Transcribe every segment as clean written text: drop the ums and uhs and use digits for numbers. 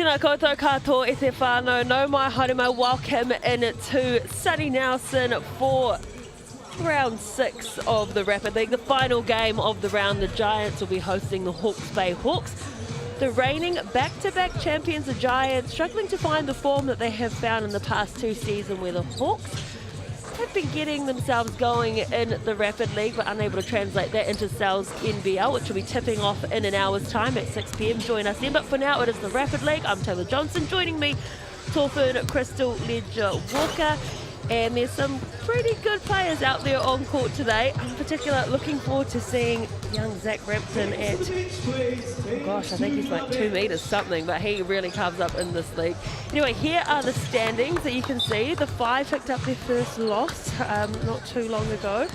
Tēnā koutou katoa e te whānau, no mai haere, welcome in to sunny Nelson for round 6 of the Rapid League, the final game of the round. The Giants will be hosting the Hawke's Bay Hawks. The reigning back-to-back champions, the Giants, struggling to find the form that they have found in the past 2 seasons, where the Hawks have been getting themselves going in the Rapid League but unable to translate that into Sal's NBL, which will be tipping off in an hour's time at 6 p.m. Join us then. But for now, it is the Rapid League. I'm Taylor Johnson. Joining me, Torfern, Crystal, Ledger, Walker. And there's some pretty good players out there on court today. I'm particularly looking forward to seeing young Zach Rampton at, oh gosh, I think he's like 2 meters something, but he really carves up in this league. Anyway, here are the standings that you can see. The Five picked up their first loss not too long ago.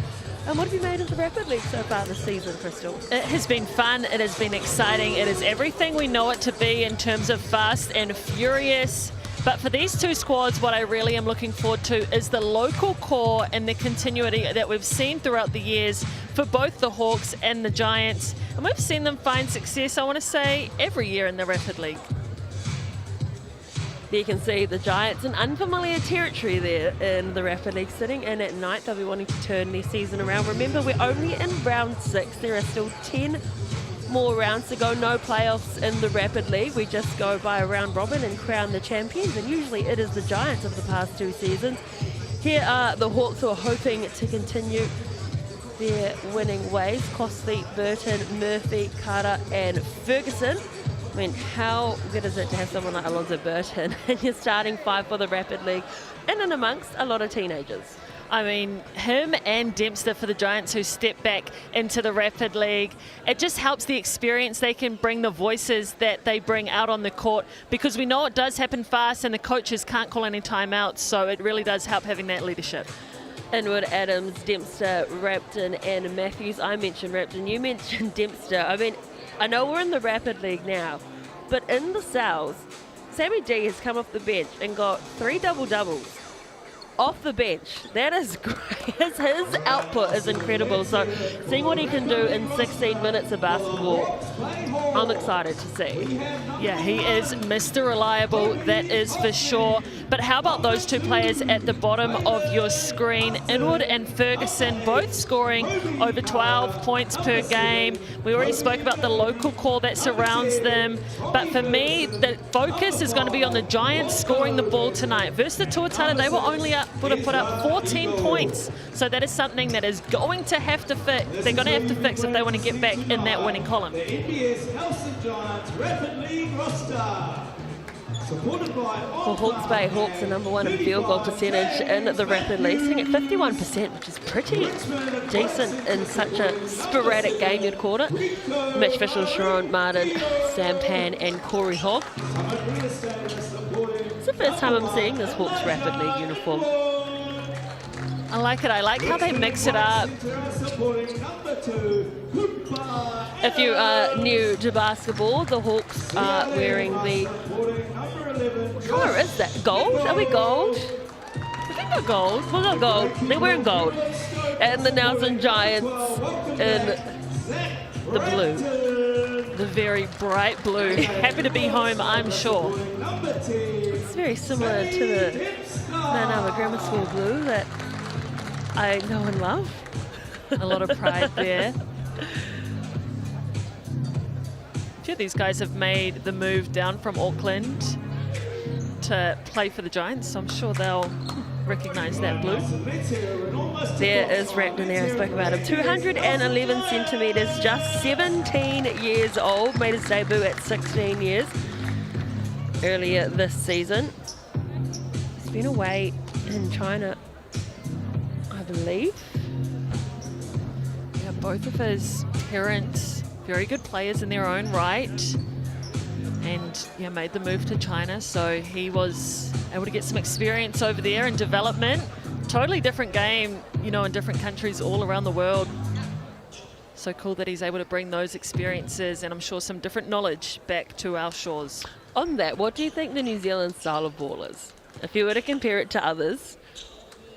And what have you made of the Rapid League so far this season, Crystal? It has been fun, it has been exciting, it is everything we know it to be in terms of fast and furious. But for these 2 squads, what I really am looking forward to is the local core and the continuity that we've seen throughout the years for both the Hawks and the Giants. And we've seen them find success, I want to say, every year in the Rapid League. There you can see the Giants in unfamiliar territory there in the Rapid League, sitting in at 9th. They'll be wanting to turn their season around. Remember, we're only in round 6. There are still 10 more rounds to go, no playoffs in the Rapid League. We just go by a round robin and crown the champions, and usually it is the Giants of the past 2 seasons. Here are the Hawks, who are hoping to continue their winning ways. Costley, Burton, Murphy, Carter and Ferguson. I mean, how good is it to have someone like Alonzo Burton in your starting 5 for the Rapid League, in and amongst a lot of teenagers? I mean, him and Dempster for the Giants, who step back into the Rapid League. It just helps the experience. They can bring the voices that they bring out on the court, because we know it does happen fast and the coaches can't call any timeouts, so it really does help having that leadership. Inwood, Adams, Dempster, Rapton and Matthews. I mentioned Rapton, you mentioned Dempster. I mean, I know we're in the Rapid League now, but in the Sal's, Sammy D has come off the bench and got 3 double-doubles. Off the bench. That is great. His output is incredible. So seeing what he can do in 16 minutes of basketball, I'm excited to see. Yeah, he is Mr. Reliable, that is for sure. But how about those 2 players at the bottom of your screen? Inwood and Ferguson both scoring over 12 points per game. We already spoke about the local core that surrounds them. But for me, the focus is going to be on the Giants scoring the ball tonight. Versus the Tuatara, they were only able to put up 14 points. So that is something that is going to have to fix. They're going to have to fix if they want to get back in that winning column. For Hawke's Bay, Hawks are #1 in field goal percentage in the Rapid League, sitting at 51%, which is pretty decent in such a sporadic game, you'd call it. Mitch Fisher, Sharon Martin, Sam Pan and Corey Hogg. It's the first time I'm seeing this Hawks Rapid League uniform. I like it. I like how they mix it up. If you are new to basketball, the Hawks are wearing the... What colour is that? Gold? Are we gold? I think we're gold. We're not gold. They're wearing gold. And the Nelson Giants in the blue. The very bright blue. Happy to be home, I'm sure. It's very similar to the Mount Alba Grammar School blue that I know and love. A lot of pride there. A few of these guys have made the move down from Auckland to play for the Giants, so I'm sure they'll recognise that blue. There is wrapped in there, I spoke about him. 211 centimetres, just 17 years old. Made his debut at 16 years earlier this season. He's been away in China, I believe. Yeah, both of his parents, very good players in their own right. And yeah, made the move to China, so he was able to get some experience over there and development. Totally different game, you know, in different countries all around the world. So cool that he's able to bring those experiences and I'm sure some different knowledge back to our shores. On that, what do you think the New Zealand style of ball is? If you were to compare it to others?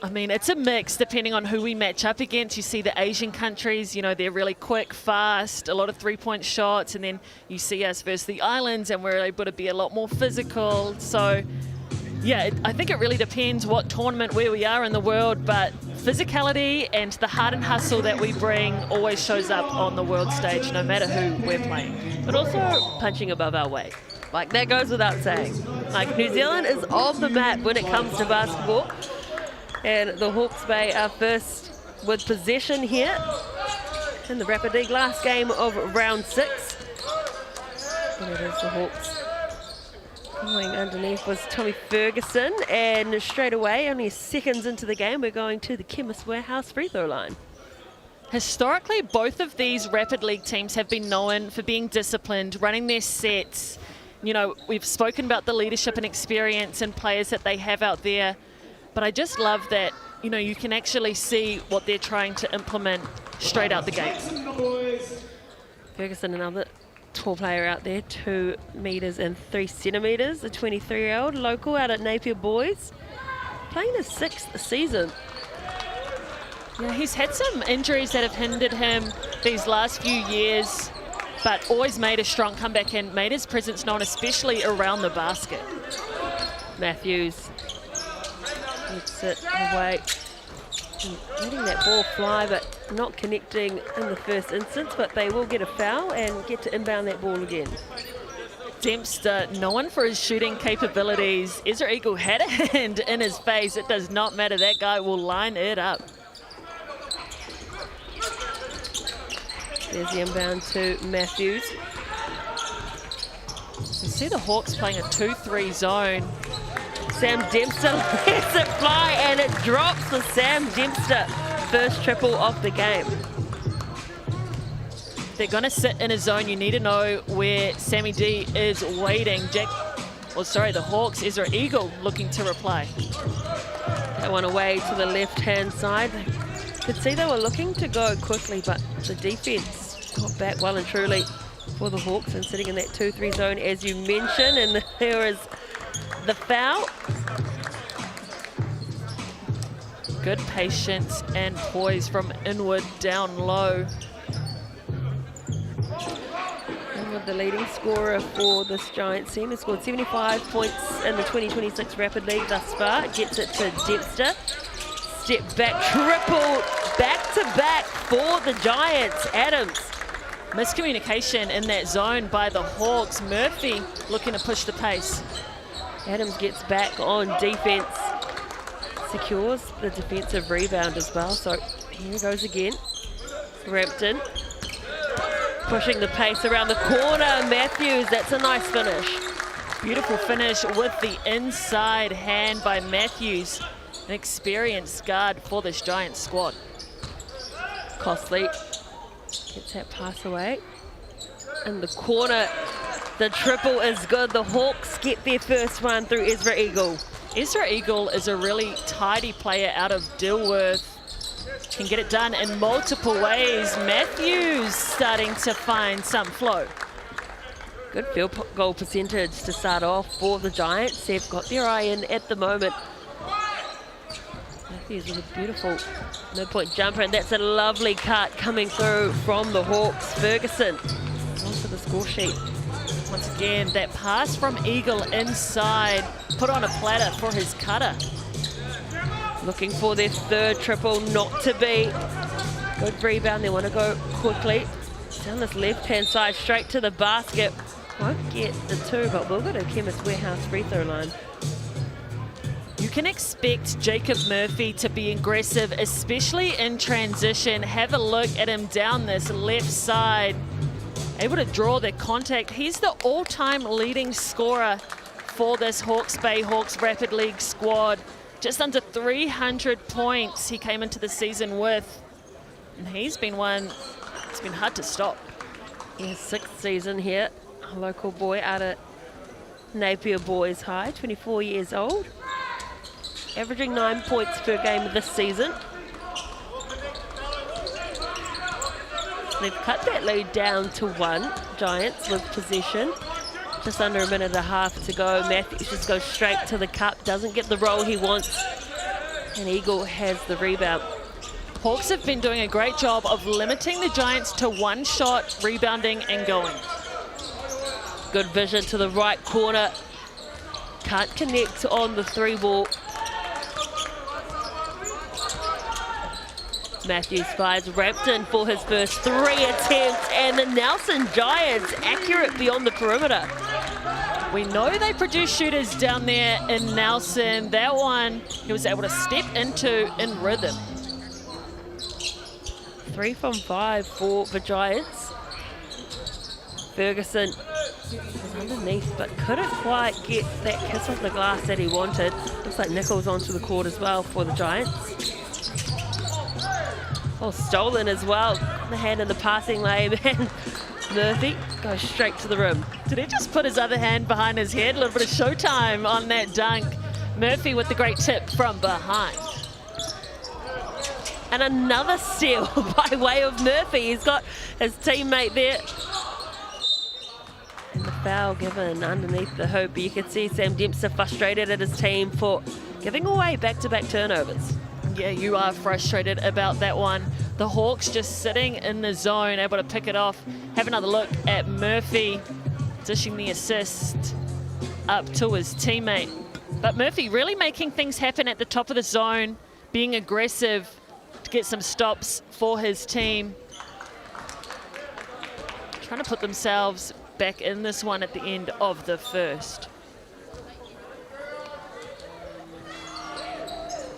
I mean, it's a mix depending on who we match up against. You see the Asian countries, you know, they're really quick, fast, a lot of three-point shots, and then you see us versus the islands and we're able to be a lot more physical. So, yeah, I think it really depends what tournament, where we are in the world, but physicality and the heart and hustle that we bring always shows up on the world stage, no matter who we're playing. But also punching above our weight. Like, that goes without saying. Like, New Zealand is on the map when it comes to basketball. And the Hawke's Bay are first with possession here in the Rapid League last game of round 6. And it is the Hawks. Going underneath was Tommy Ferguson, and straight away, only seconds into the game, we're going to the Chemist Warehouse free throw line. Historically, both of these Rapid League teams have been known for being disciplined, running their sets. You know, we've spoken about the leadership and experience and players that they have out there. But I just love that, you know, you can actually see what they're trying to implement straight out the gate. Ferguson, another tall player out there, 2 metres and 3 centimetres, a 23-year-old local out at Napier Boys, playing his 6th season. Yeah, he's had some injuries that have hindered him these last few years, but always made a strong comeback and made his presence known, especially around the basket. Matthews gets it away, letting that ball fly, but not connecting in the first instance, but they will get a foul and get to inbound that ball again. Dempster, known for his shooting capabilities. Ezra Eagle had a hand in his face. It does not matter. That guy will line it up. There's the inbound to Matthews. You see the Hawks playing a 2-3 zone. Sam Dempster lets it fly, and it drops for Sam Dempster. First triple of the game. They're going to sit in a zone. You need to know where Sammy D is waiting. The Hawks, Ezra Eagle looking to reply. That one away to the left-hand side. Could see they were looking to go quickly, but the defense got back well and truly for the Hawks and sitting in that 2-3 zone, as you mentioned, and there is the foul. Good patience and poise from Inwood down low. Inwood, the leading scorer for this Giants team, has scored 75 points in the 2026 Rapid League thus far. Gets it to Dempster. Step back, triple, back-to-back for the Giants. Adams. Miscommunication in that zone by the Hawks. Murphy looking to push the pace. Adams gets back on defense, secures the defensive rebound as well. So here he goes again. Rampton pushing the pace around the corner. Matthews, that's a nice finish. Beautiful finish with the inside hand by Matthews. An experienced guard for this Giants squad. Costly gets that pass away. In the corner, the triple is good. The Hawks get their first one through Ezra Eagle. Ezra Eagle is a really tidy player out of Dilworth. Can get it done in multiple ways. Matthews starting to find some flow. Good field goal percentage to start off for the Giants. They've got their eye in at the moment. Matthews with a beautiful mid-point jumper, and that's a lovely cut coming through from the Hawks. Ferguson onto the score sheet. Once again, that pass from Eagle inside, put on a platter for his cutter. Looking for their third triple, not to be. Good rebound, they want to go quickly. Down this left-hand side, straight to the basket. Won't get the two, but we'll go to Chemist Warehouse free throw line. You can expect Jacob Murphy to be aggressive, especially in transition. Have a look at him down this left side. Able to draw the contact. He's the all-time leading scorer for this Hawke's Bay Hawks Rapid League squad. Just under 300 points he came into the season with. And he's been one, it's been hard to stop. His 6th season here. A local boy out at Napier Boys High, 24 years old. Averaging 9 points per game this season. They've cut that lead down to 1, Giants with possession. Just under a minute and a half to go. Matthews just goes straight to the cup, doesn't get the roll he wants. And Eagle has the rebound. Hawks have been doing a great job of limiting the Giants to 1 shot, rebounding and going. Good vision to the right corner. Can't connect on the 3 ball. Matthews finds Rampton for his first 3 attempts, and the Nelson Giants accurate beyond the perimeter. We know they produce shooters down there in Nelson. That one he was able to step into in rhythm. 3 from 5 for the Giants. Ferguson was underneath but couldn't quite get that kiss off the glass that he wanted. Looks like Nichols onto the court as well for the Giants. Oh, stolen as well. The hand in the passing lane, and Murphy goes straight to the rim. Did he just put his other hand behind his head? A little bit of showtime on that dunk. Murphy with the great tip from behind. And another steal by way of Murphy. He's got his teammate there. And the foul given underneath the hoop. You can see Sam Dempster frustrated at his team for giving away back-to-back turnovers. Yeah, you are frustrated about that one. The Hawks just sitting in the zone, able to pick it off. Have another look at Murphy dishing the assist up to his teammate. But Murphy really making things happen at the top of the zone, being aggressive to get some stops for his team. Trying to put themselves back in this one at the end of the first.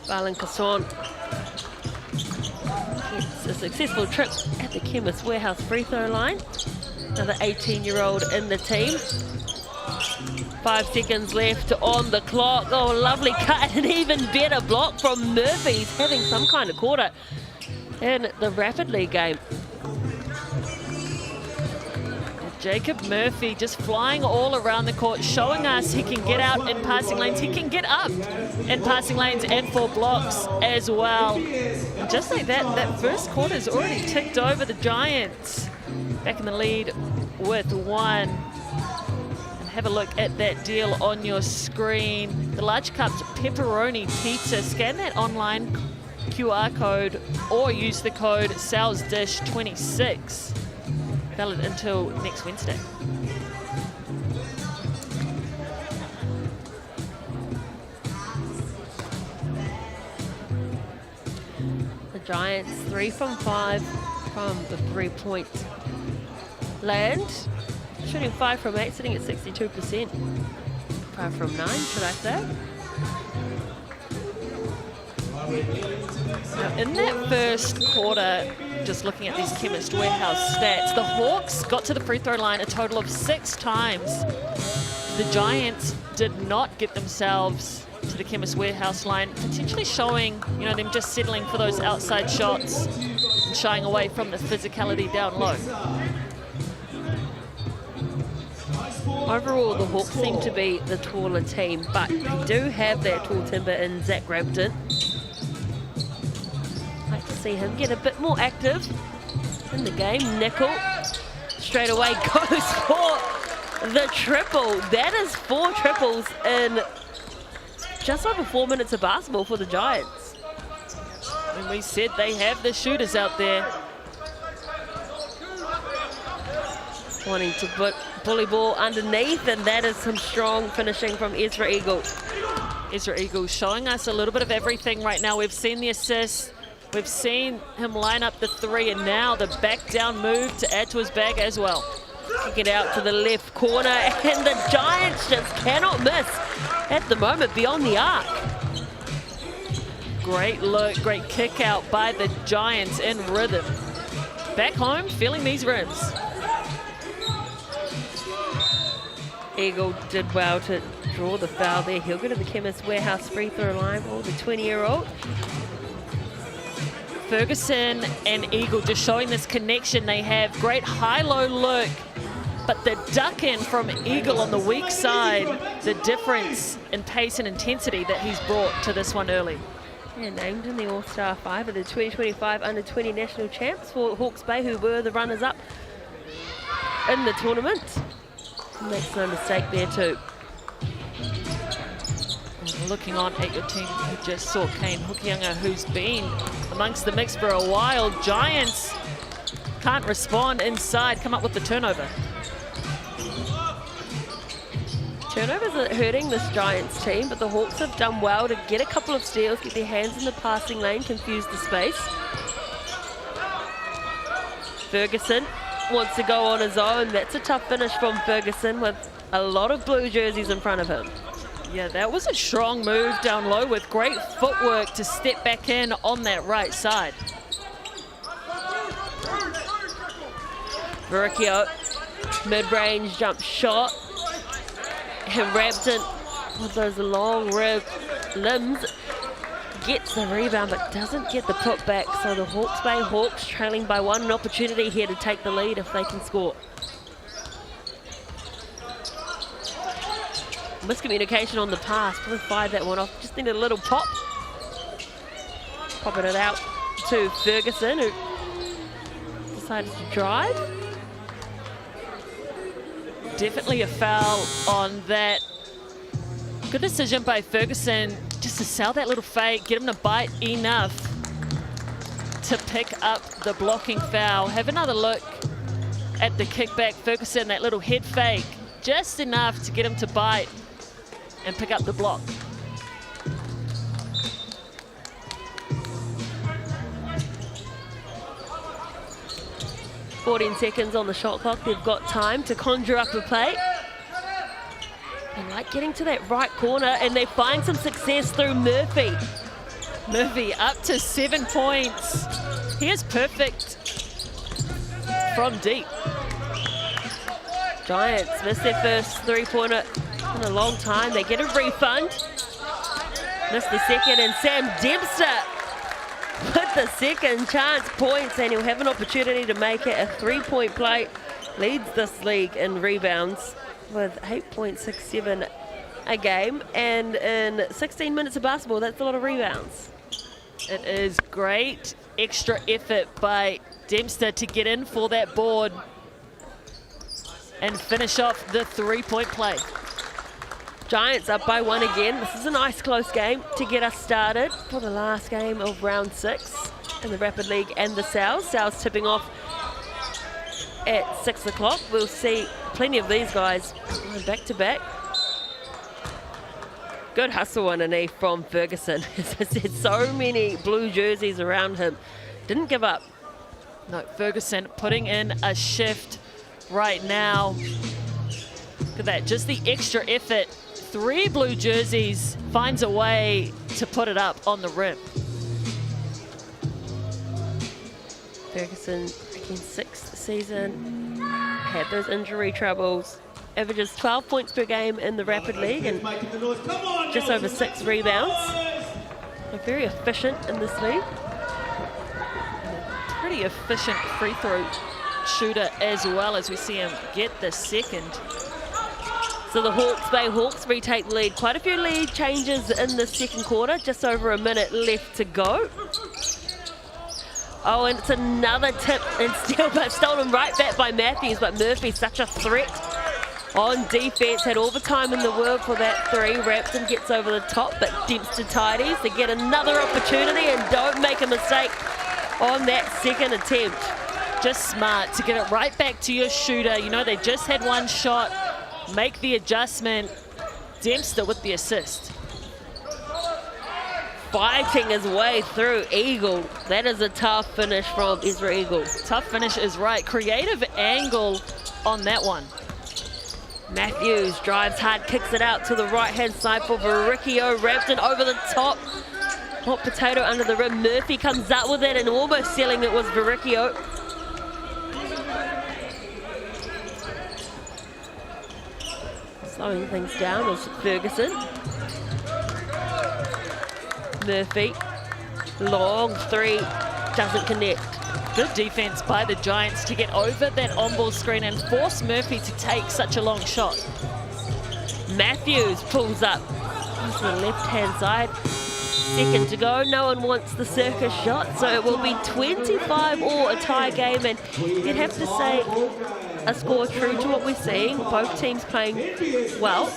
Barlin Casson gets a successful trip at the Chemist Warehouse free throw line. Another 18-year-old in the team. 5 seconds left on the clock. Oh, lovely cut, and even better block from Murphy. He's having some kind of quarter in the Rapid League game. Jacob Murphy just flying all around the court, showing us he can get out in passing lanes. He can get up in passing lanes and for blocks as well. And just like that, that first quarter's already ticked over. The Giants back in the lead with 1. And have a look at that deal on your screen. The large cups pepperoni pizza. Scan that online QR code or use the code SalesDish26. Valid until next Wednesday. The Giants 3 from 5 from the 3-point land. Shooting 5 from 8, sitting at 62%. 5 from 9, should I say. Now, in that first quarter, just looking at these Chemist Warehouse stats, the Hawks got to the free throw line a total of 6 times. The Giants did not get themselves to the Chemist Warehouse line, potentially showing, you know, them just settling for those outside shots and shying away from the physicality down low. Overall, the Hawks seem to be the taller team, but they do have that tall timber in Zach Rampton. Like to see him get a bit more active in the game. Nickel straight away goes for the triple. That is 4 triples in just over 4 minutes of basketball for the Giants. And we said they have the shooters out there. Wanting to put bully ball underneath, and that is some strong finishing from Ezra Eagle. Ezra Eagle showing us a little bit of everything right now. We've seen the assist, we've seen him line up the 3, and now the back down move to add to his bag as well. Kick it out to the left corner, and the Giants just cannot miss at the moment beyond the arc. Great look, great kick out by the Giants in rhythm. Back home, feeling these rims. Eagle did well to draw the foul there. He'll go to the Chemist Warehouse free throw line. Oh, the 20-year-old. Ferguson and Eagle just showing this connection they have. Great high-low look, but the duck in from Eagle on the weak side, the difference in pace and intensity that he's brought to this one early. Yeah, named in the All-Star 5 of the 2025 Under-20 National Champs for Hawke's Bay, who were the runners-up in the tournament. Makes no mistake there too. Looking on at your team, you just saw Kane Hokianga, who's been amongst the mix for a while. Giants can't respond inside, come up with the turnover. Turnovers are hurting this Giants team, but the Hawks have done well to get a couple of steals, get their hands in the passing lane, confuse the space. Ferguson wants to go on his own. That's a tough finish from Ferguson with a lot of blue jerseys in front of him. Yeah, that was a strong move down low with great footwork to step back in on that right side. Verrocchio, mid-range jump shot. And Rampton with those long limbs gets the rebound but doesn't get the putback. So the Hawke's Bay Hawks trailing by one, an opportunity here to take the lead if they can score. Miscommunication on the pass, probably fired that one off. Just needed a little pop. Popping it out to Ferguson, who decided to drive. Definitely a foul on that. Good decision by Ferguson just to sell that little fake, get him to bite enough to pick up the blocking foul. Have another look at the kickback. Ferguson, that little head fake, just enough to get him to bite and pick up the block. "14 seconds on the shot clock. They've got time to conjure up a play. They like getting to that right corner, and they find some success through Murphy. Murphy up to 7 points. He is perfect from deep. Giants missed their first three-pointer in a long time. They get a refund. Missed the second, and Sam Dempster with the second chance points, and he'll have an opportunity to make it a three-point play. Leads this league in rebounds with 8.67 a game, and in 16 minutes of basketball, that's a lot of rebounds. It is great extra effort by Dempster to get in for that board and finish off the three-point play. Giants up by one again. This is a nice close game to get us started for the last game of round 6 in the Rapid League and the Sal's. Sal's tipping off at 6 o'clock. We'll see plenty of these guys back to back. Good hustle underneath from Ferguson. As I said, so many blue jerseys around him. Didn't give up. No, Ferguson putting in a shift right now. Look at that, just the extra effort. 3 blue jerseys, finds a way to put it up on the rim. Ferguson in 6th season, had those injury troubles, averages 12 points per game in the Rapid League and just over 6 rebounds. They're very efficient in this league. Pretty efficient free throw shooter as well, as we see him get the second. So the Hawke's Bay Hawks retake the lead. Quite a few lead changes in the second quarter, just over a minute left to go. Oh, and it's another tip and steal, but stolen right back by Matthews, but Murphy's such a threat on defense. Had all the time in the world for that three. Rampton gets over the top, but Dempster tidies to get another opportunity, and don't make a mistake on that second attempt. Just smart to get it right back to your shooter. You know, they just had one shot. Make the adjustment. Dempster with the assist. Fighting his way through Eagle. That is a tough finish from Ezra Eagle. Tough finish is right. Creative angle on that one. Matthews drives hard, kicks it out to the right-hand side for Verrocchio. Rampton over the top. Hot potato under the rim. Murphy comes up with it and almost sealing it was Verricchio. Slowing things down was Ferguson. Murphy, long three, doesn't connect. Good defense by the Giants to get over that on-ball screen and force Murphy to take such a long shot. Matthews pulls up to the left-hand side. Second to go. No one wants the circus shot, so it will be 25 or a tie game, and you'd have to say a score true to what we're seeing. Both teams playing well,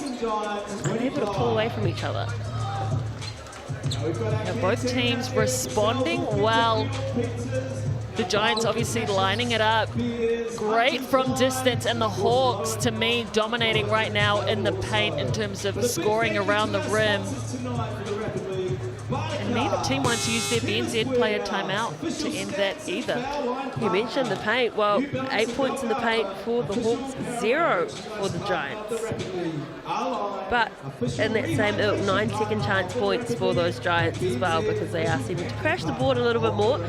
unable to pull away from each other. Now both teams responding well. The Giants obviously lining it up great from distance, and the Hawks, to me, dominating right now in the paint in terms of scoring around the rim. And neither team wants to use their BNZ player timeout to end that either. You mentioned the paint. Well, 8 points in the paint for the Hawks, 0 for the Giants. But in that same ilk, 9 second chance points for those Giants as well, because they are seeming to crash the board a little bit more.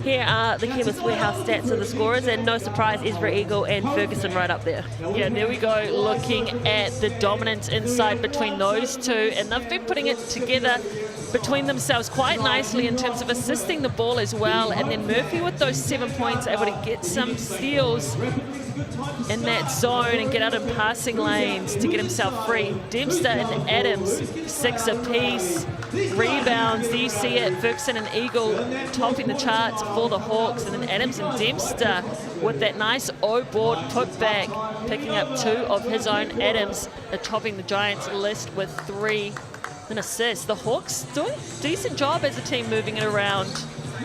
Here are the Chemist Warehouse stats of the scorers, and no surprise, Ezra Eagle and Ferguson right up there. Yeah, there we go, looking at the dominance inside between those two, and they've been putting it together between themselves quite nicely in terms of assisting the ball as well. And then Murphy with those 7 points, able to get some steals in that zone and get out in passing lanes to get himself free. Dempster and Adams, 6 apiece. Rebounds, do you see it? Ferguson and Eagle topping the charts for the Hawks, and then Adams and Dempster with that nice O-board putback, picking up 2 of his own. Adams topping the Giants list with 3 an assist. The Hawks doing a decent job as a team moving it around.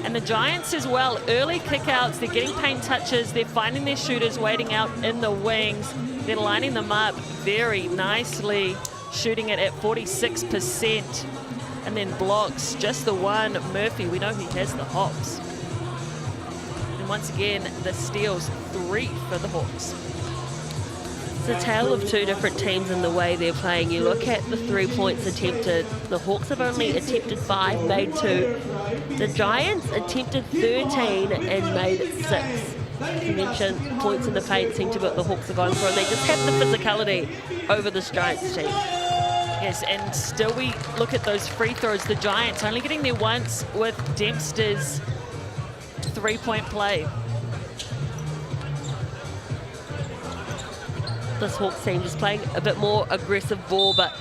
And the Giants as well, early kickouts, they're getting paint touches, they're finding their shooters waiting out in the wings, they're lining them up very nicely, shooting it at 46%. And then blocks, just the one. Murphy, we know he has the hops. And once again, the steals, 3 for the Hawks. It's a tale of 2 different teams in the way they're playing. You look at the 3 points attempted. The Hawks have only attempted 5, made 2. The Giants attempted 13 and made 6. You mentioned points in the paint seem to be what the Hawks are going for, and they just have the physicality over this Giants team. Yes, and still we look at those free throws. The Giants only getting there once with Dempster's 3-point play. This Hawks team just playing a bit more aggressive ball, but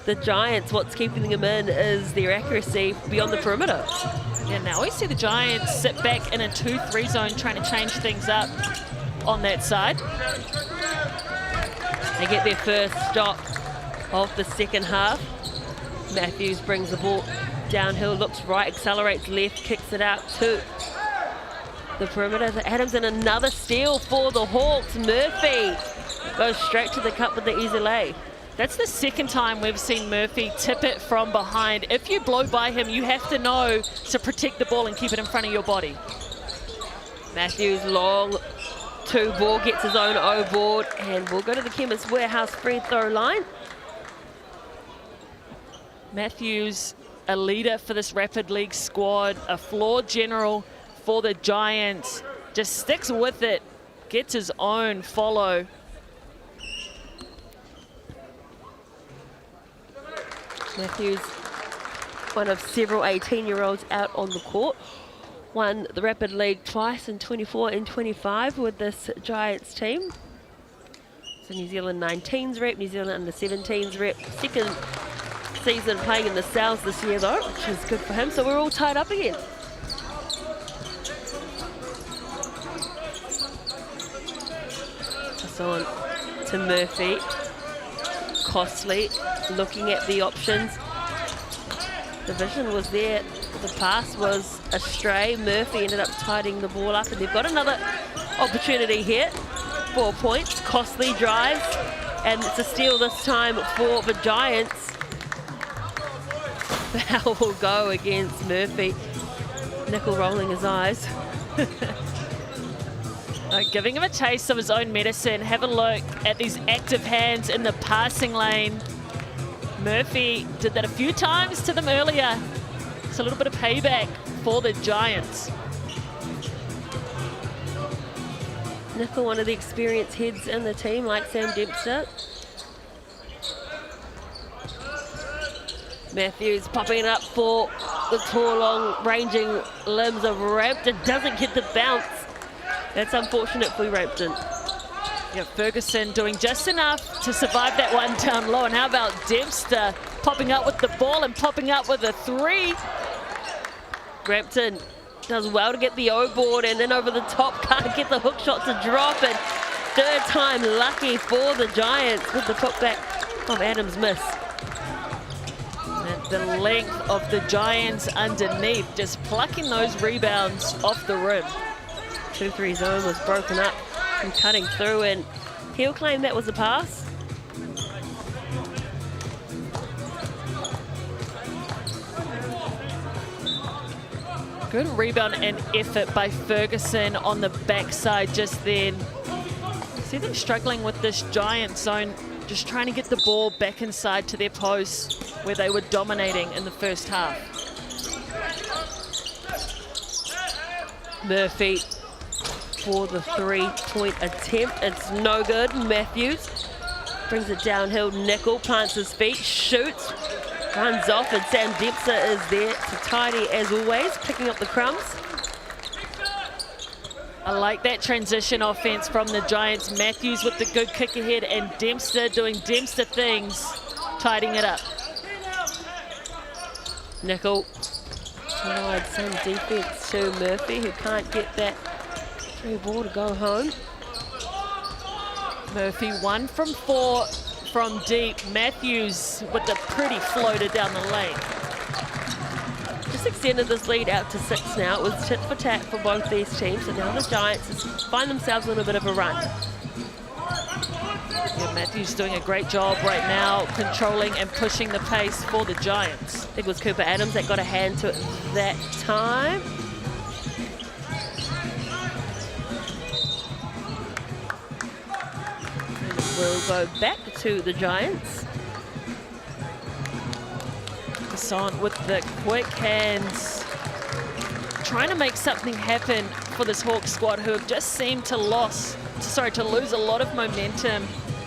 the Giants, what's keeping them in is their accuracy beyond the perimeter. Yeah, now we see the Giants sit back in a 2-3 zone, trying to change things up on that side. They get their first stop of the second half. Matthews brings the ball downhill, looks right, accelerates left, kicks it out to the perimeter. Adams, and another steal for the Hawks. Murphy goes straight to the cup with the easy lay. That's the second time we've seen Murphy tip it from behind. If you blow by him, you have to know to protect the ball and keep it in front of your body. Matthews, long 2 ball, gets his own O-board, and we'll go to the Chemist Warehouse free throw line. Matthews, a leader for this Rapid League squad, a floor general for the Giants, just sticks with it, gets his own follow. Matthews, one of several 18-year-olds out on the court, won the Rapid League twice in 24 and 25 with this Giants team. So New Zealand 19s rep, New Zealand under 17s rep, second season playing in the Souths this year though, which is good for him. So we're all tied up again. Pass on to Murphy. Costly, looking at the options. The vision was there, the pass was astray. Murphy ended up tidying the ball up, and they've got another opportunity here. 4 points, Costly drives, and it's a steal this time for the Giants. Foul will go against Murphy. Nickel rolling his eyes. Giving him a taste of his own medicine. Have a look at these active hands in the passing lane. Murphy did that a few times to them earlier. It's a little bit of payback for the Giants. Nickel, one of the experienced heads in the team, like Sam Dempster. Matthews popping it up for the tall, long ranging limbs of Rampton. Doesn't get the bounce. That's unfortunate for Rampton. Yeah, Ferguson doing just enough to survive that one down low. And how about Dempster popping up with the ball and popping up with a three? Rampton does well to get the O-board and then over the top, can't get the hook shot to drop. And third time lucky for the Giants with the putback of Adams' miss. And the length of the Giants underneath, just plucking those rebounds off the rim. 2-3 zone was broken up and cutting through, and he'll claim that was a pass. Good rebound and effort by Ferguson on the backside just then. See, they're struggling with this Giant zone, just trying to get the ball back inside to their posts where they were dominating in the first half. Murphy for the three-point attempt. It's no good. Matthews brings it downhill. Nickel plants his feet, shoots, runs off, and Sam Dempster is there to tidy as always, picking up the crumbs. I like that transition offense from the Giants. Matthews with the good kick ahead and Dempster doing Dempster things, tidying it up. Nickel provides some defense to Murphy, who can't get that free ball to go home. Murphy 1 from 4 from deep. Matthews with the pretty floater down the lane. Just extended this lead out to 6 now. It was tit for tat for both these teams, and now the Giants find themselves on a bit of a run. Yeah, Matthews doing a great job right now, controlling and pushing the pace for the Giants. I think it was Cooper Adams that got a hand to it that time. And we'll go back to the Giants. Hassan with the quick hands, trying to make something happen for this Hawke squad, who have just seemed to lose a lot of momentum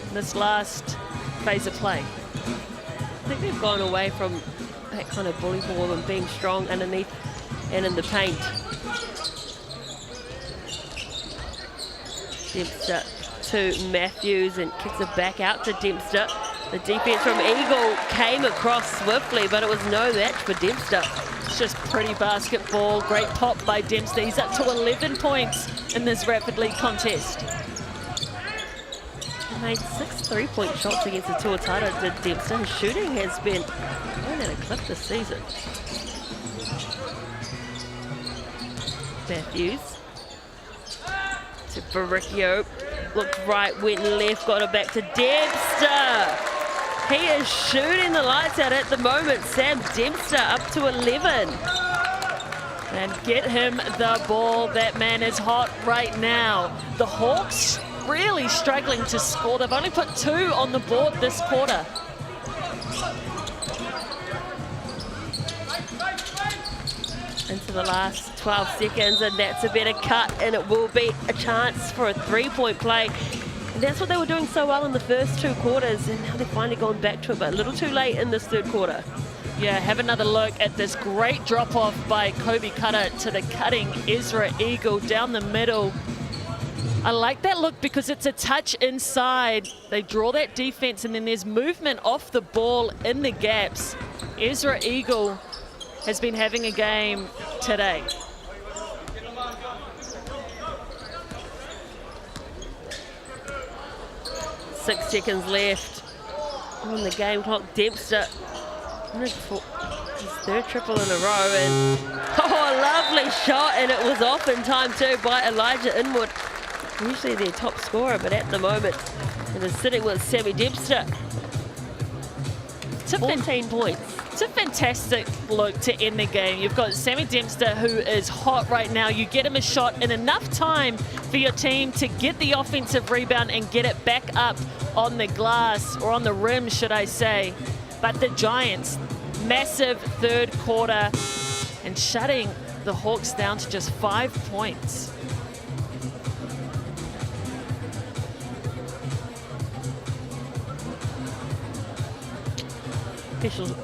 in this last phase of play. I think they've gone away from that kind of bully ball and being strong underneath and in the paint. Dempster to Matthews and kicks it back out to Dempster. The defense from Eagle came across swiftly, but it was no match for Dempster. It's just pretty basketball. Great pop by Dempster. He's up to 11 points in this rapid league contest. He made 6 3-point shots against the Tuatara, did Dempster. His shooting has been going at a clip this season. Matthews to Barricchio. Looked right, went left, got it back to Dempster. He is shooting the lights out at the moment. Sam Dempster up to 11. And get him the ball. That man is hot right now. The Hawks really struggling to score. They've only put 2 on the board this quarter. Into the last 12 seconds, and that's a better cut, and it will be a chance for a 3-point play. And that's what they were doing so well in the first 2 quarters, and now they're finally going back to it, but a little too late in this 3rd quarter. Yeah, have another look at this great drop-off by Kobe Cutter to the cutting Ezra Eagle down the middle. I like that look because it's a touch inside. They draw that defense, and then there's movement off the ball in the gaps. Ezra Eagle has been having a game today. Six seconds left on the game clock. Dempster, his 3rd triple in a row, and oh, lovely shot, and it was off in time too by Elijah Inwood. Usually their top scorer, but at the moment it is sitting with Sammy Dempster. 14 points. It's a fantastic look to end the game. You've got Sammy Dempster, who is hot right now. You get him a shot in enough time for your team to get the offensive rebound and get it back up on the glass, or on the rim, should I say. But the Giants, massive 3rd quarter. and shutting the Hawks down to just 5 points.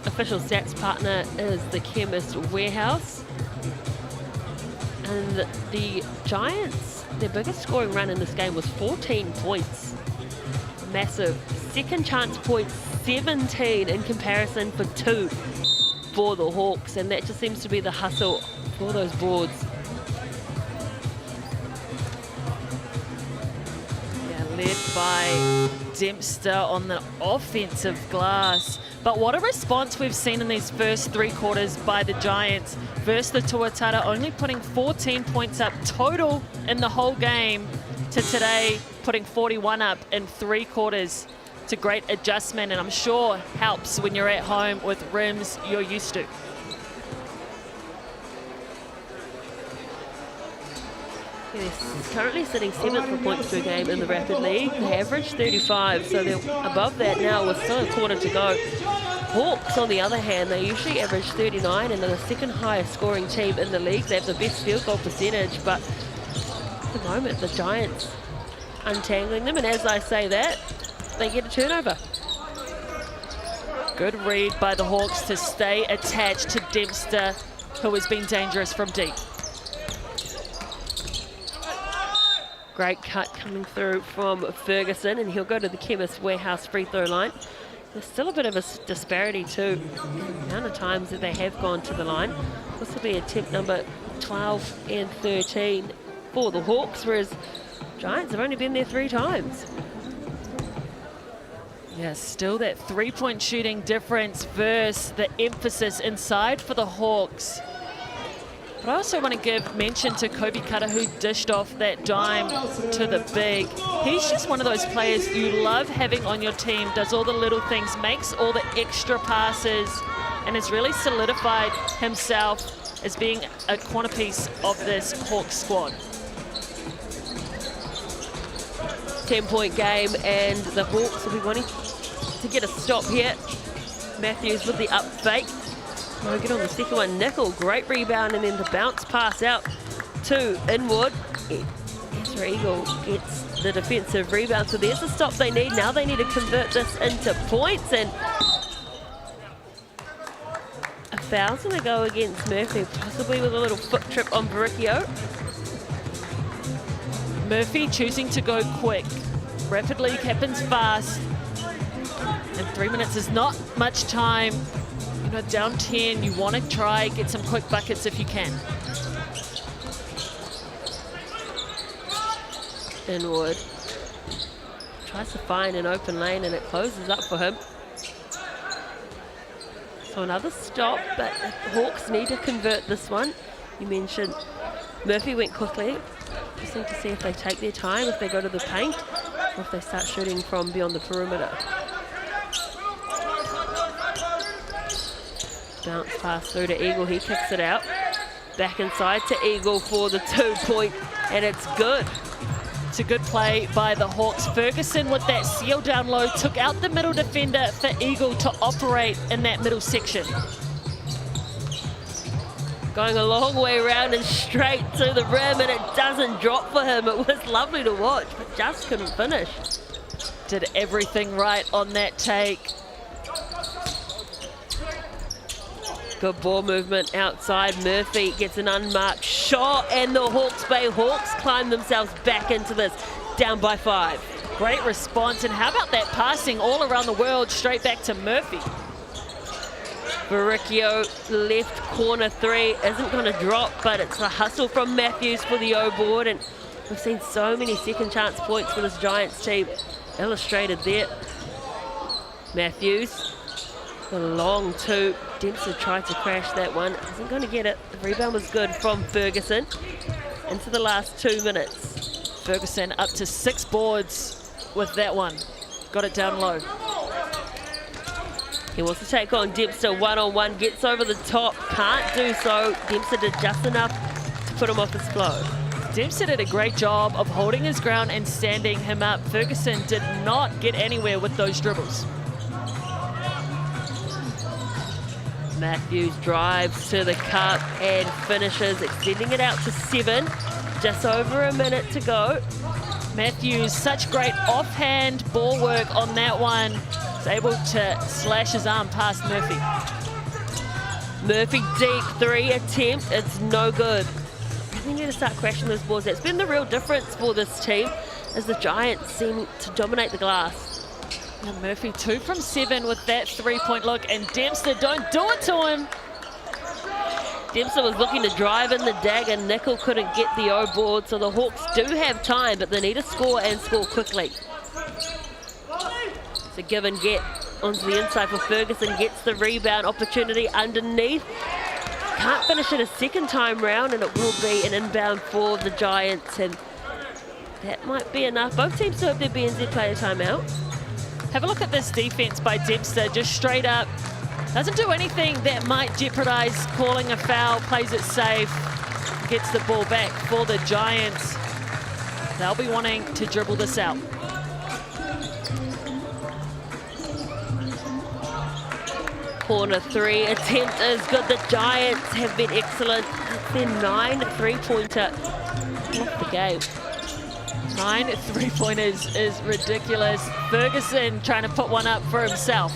Official stats partner is the Chemist Warehouse. And the Giants, their biggest scoring run in this game was 14 points. Massive. Second chance points, 17 in comparison for 2 for the Hawks. And that just seems to be the hustle for those boards. Yeah, led by Dempster on the offensive glass. But what a response we've seen in these first 3 quarters by the Giants versus the Tuatara, only putting 14 points up total in the whole game to today, putting 41 up in 3 quarters. It's a great adjustment, and I'm sure helps when you're at home with rims you're used to. They're currently sitting 7th for points per game in the Rapid League. They average 35, so they're above that now with still a quarter to go. Hawks, on the other hand, they usually average 39 and they're the second highest scoring team in the league. They have the best field goal percentage, but at the moment, the Giants untangling them, and as I say that, they get a turnover. Good read by the Hawks to stay attached to Dempster, who has been dangerous from deep. Great cut coming through from Ferguson, and he'll go to the Chemist Warehouse free throw line. There's still a bit of a disparity too in the amount of times that they have gone to the line. This will be attempt number 12 and 13 for the Hawks, whereas Giants have only been there 3 times. Yeah, still that 3-point shooting difference versus the emphasis inside for the Hawks. But I also want to give mention to Kobe Cutter, who dished off that dime to the big. He's just one of those players you love having on your team, does all the little things, makes all the extra passes, and has really solidified himself as being a corner piece of this Hawks squad. 10-point game, and the Hawks will be wanting to get a stop here. Matthews with the up fake. No get on the second one. Nickel, great rebound, and then the bounce pass out to Inwood. Ezra Eagle gets the defensive rebound, so there's the stop they need. Now they need to convert this into points, and a foul's going to go against Murphy, possibly with a little foot trip on Baricchio. Murphy choosing to go quick. Rapid League happens fast, and 3 minutes is not much time. You know, down 10, you want to try get some quick buckets if you can. Inwood tries to find an open lane, and it closes up for him. So another stop, but the Hawks need to convert this one. You mentioned Murphy went quickly. Just need to see if they take their time, if they go to the paint, or if they start shooting from beyond the perimeter. Bounce pass through to Eagle, he kicks it out. Back inside to Eagle for the 2-point, and it's good. It's a good play by the Hawks. Ferguson with that seal down low took out the middle defender for Eagle to operate in that middle section. Going a long way around and straight to the rim, and it doesn't drop for him. It was lovely to watch, but just couldn't finish. Did everything right on that take. Good ball movement outside. Murphy gets an unmarked shot, and the Hawke's Bay Hawks climb themselves back into this, down by 5. Great response, and how about that passing all around the world straight back to Murphy. Baricchio, left corner 3, isn't going to drop, but it's a hustle from Matthews for the O board, and we've seen so many second chance points for this Giants team illustrated there. Matthews, the long 2. Dempster tried to crash that one, isn't going to get it. The rebound was good from Ferguson. Into the last 2 minutes. Ferguson up to 6 boards with that one. Got it down low. He wants to take on Dempster one-on-one, gets over the top, can't do so. Dempster did just enough to put him off his flow. Dempster did a great job of holding his ground and standing him up. Ferguson did not get anywhere with those dribbles. Matthews drives to the cup and finishes, extending it out to 7. Just over a minute to go. Matthews, such great offhand ball work on that one. He's able to slash his arm past Murphy. Murphy deep 3 attempt, it's no good. We need to start crashing those balls. That's been the real difference for this team, as the Giants seem to dominate the glass. And Murphy 2 from 7 with that 3-point look, and Dempster, don't do it to him. Dempster was looking to drive in the dagger. Nickel couldn't get the O board, so the Hawks do have time, but they need to score and score quickly. So give and get onto the inside for Ferguson, gets the rebound opportunity underneath. Can't finish it a second time round, and it will be an inbound for the Giants, and that might be enough. Both teams still have their BNZ player timeout. Have a look at this defense by Dempster, just straight up. Doesn't do anything that might jeopardize calling a foul, plays it safe, gets the ball back for the Giants. They'll be wanting to dribble this out. Corner 3 attempt is good. The Giants have been excellent. It's their 9 3-pointer off the game. 9 3-pointers is ridiculous. Ferguson trying to put one up for himself.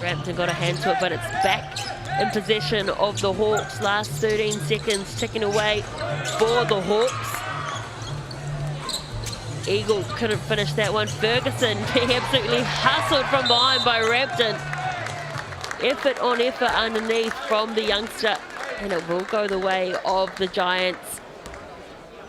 Rampton got a hand to it, but it's back in possession of the Hawks. Last 13 seconds ticking away for the Hawks. Eagle couldn't finish that one. Ferguson being absolutely hustled from behind by Rampton. Effort on effort underneath from the youngster, and it will go the way of the Giants.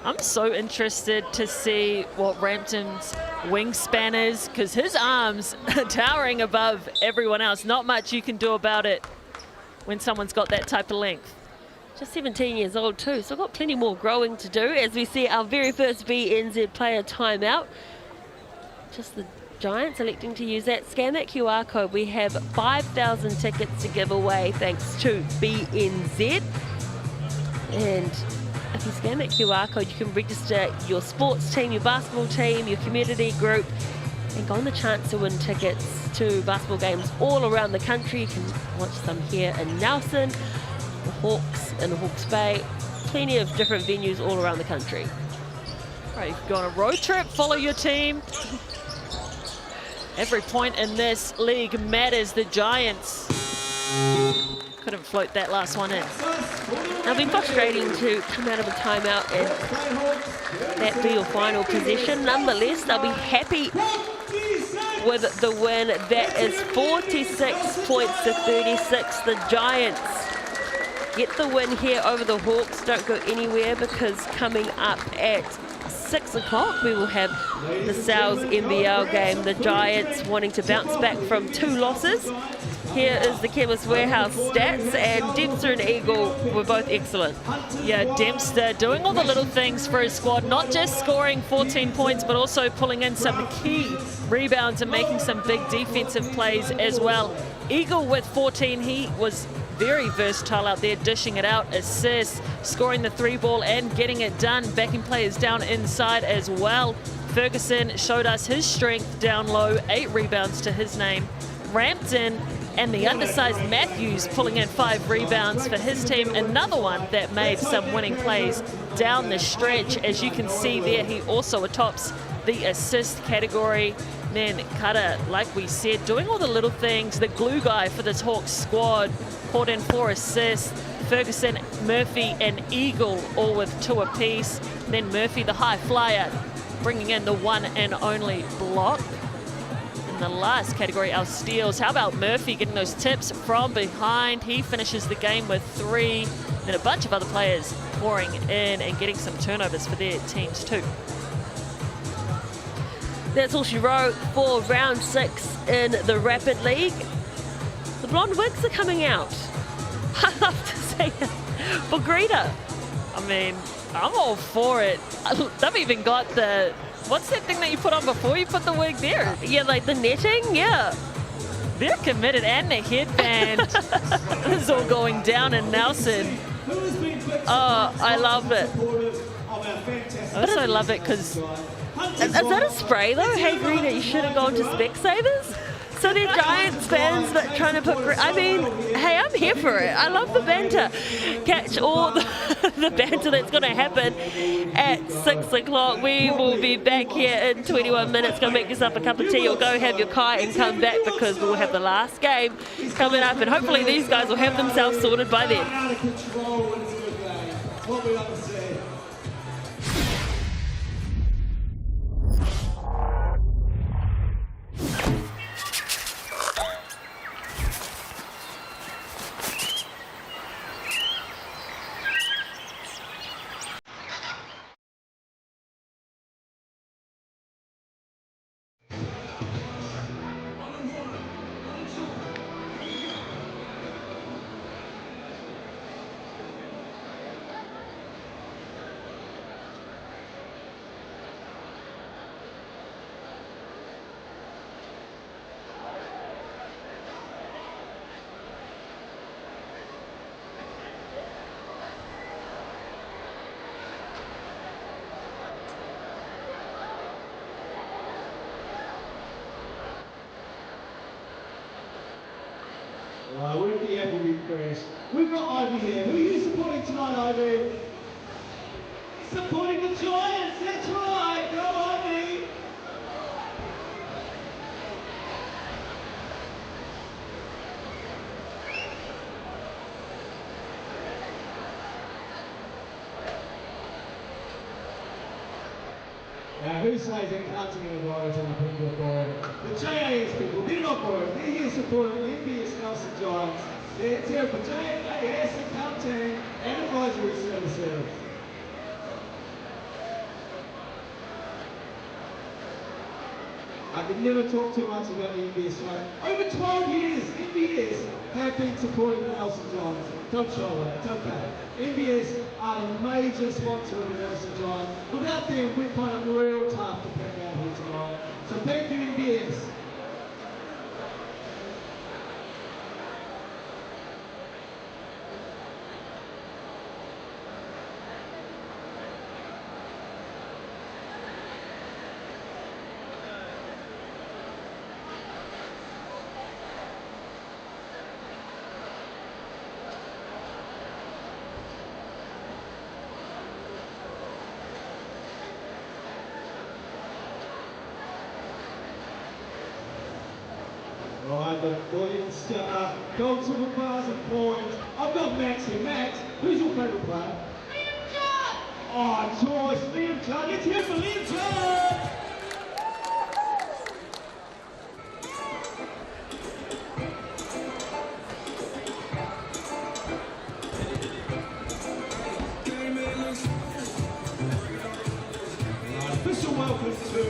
I'm so interested to see what Rampton's wingspan is, because his arms are towering above everyone else. Not much you can do about it when someone's got that type of length. Just 17 years old too, so got plenty more growing to do as we see our very first BNZ player timeout. Just the Giants electing to use that. Scan that QR code. We have 5,000 tickets to give away thanks to BNZ. And if you scan that QR code, you can register your sports team, your basketball team, your community group, and go on the chance to win tickets to basketball games all around the country. You can watch some here in Nelson, the Hawks in Hawke's Bay, plenty of different venues all around the country. Right, you can go on a road trip, follow your team. Every point in this league matters. The Giants couldn't float that last one in. Now, it's been frustrating to come out of a timeout and that be your final possession. Nonetheless, they'll be happy with the win. That is 46 points to 36. The Giants get the win here over the Hawks. Don't go anywhere, because coming up at 6 o'clock we will have the Sales NBL game. The Giants wanting to bounce back from 2 losses. Here is the Chemist Warehouse stats, and Dempster and Eagle were both excellent. Yeah, Dempster doing all the little things for his squad, not just scoring 14 points, but also pulling in some key rebounds and making some big defensive plays as well. Eagle with 14, he was very versatile out there, dishing it out, assists, scoring the 3-ball and getting it done, backing players down inside as well. Ferguson showed us his strength down low, 8 rebounds to his name. Rampton and the undersized Matthews pulling in 5 rebounds for his team. Another one that made some winning plays down the stretch. As you can see there, he also attops the assist category. Then Cutter, like we said, doing all the little things, the glue guy for this Hawks squad, poured in 4 assists. Ferguson, Murphy and Eagle all with 2 apiece. Then Murphy, the high flyer, bringing in the one and only block. In the last category, our steals. How about Murphy getting those tips from behind? He finishes the game with 3. Then a bunch of other players pouring in and getting some turnovers for their teams too. That's all she wrote for round 6 in the Rapid League. The blonde wigs are coming out. I love to see it for Greta. I mean, I'm all for it. They've even got the, what's that thing that you put on before you put the wig there? Yeah, like the netting, yeah. They're committed, and the headband is all going down in Nelson. Oh, I love it. I also love it because... Is that a spray though? Hey Greta, you should have gone to Specsavers. So they're Giants fans that trying to put. I mean, hey, I'm here for it. I love the banter. Catch all the banter that's going to happen at 6 o'clock. We will be back here in 21 minutes. Go make yourself a cup of tea or go have your kite and come back because we'll have the last game coming up. And hopefully these guys will have themselves sorted by then. Out of control and it's a good game. What we like to see. We're at the Appleby Crash. We've got Ivy here. Who are you supporting tonight, Ivy? Supporting the Giants, that's right. Go Ivy. Now, who says encounting an environment on the Pembroke ball? The JAS people, they're not bored. They're here supporting the NBS Nelson Giants. They're here for JAS accounting and advisory services. I could never talk too much about the NBS, right? Over 12 years, NBS have been supporting the Nelson Giants. Don't show it, it's okay. NBS are a major sponsor of the Nelson Giants. Without them, we find it real tough to pack out here tonight. So thank you, NBS. Right, the Williams goal to the bars and points. I've got Max here. Max, who's your favourite player? Liam Judd! Oh, choice, Liam Judd. Let's hear it for Liam Judd! Official welcome to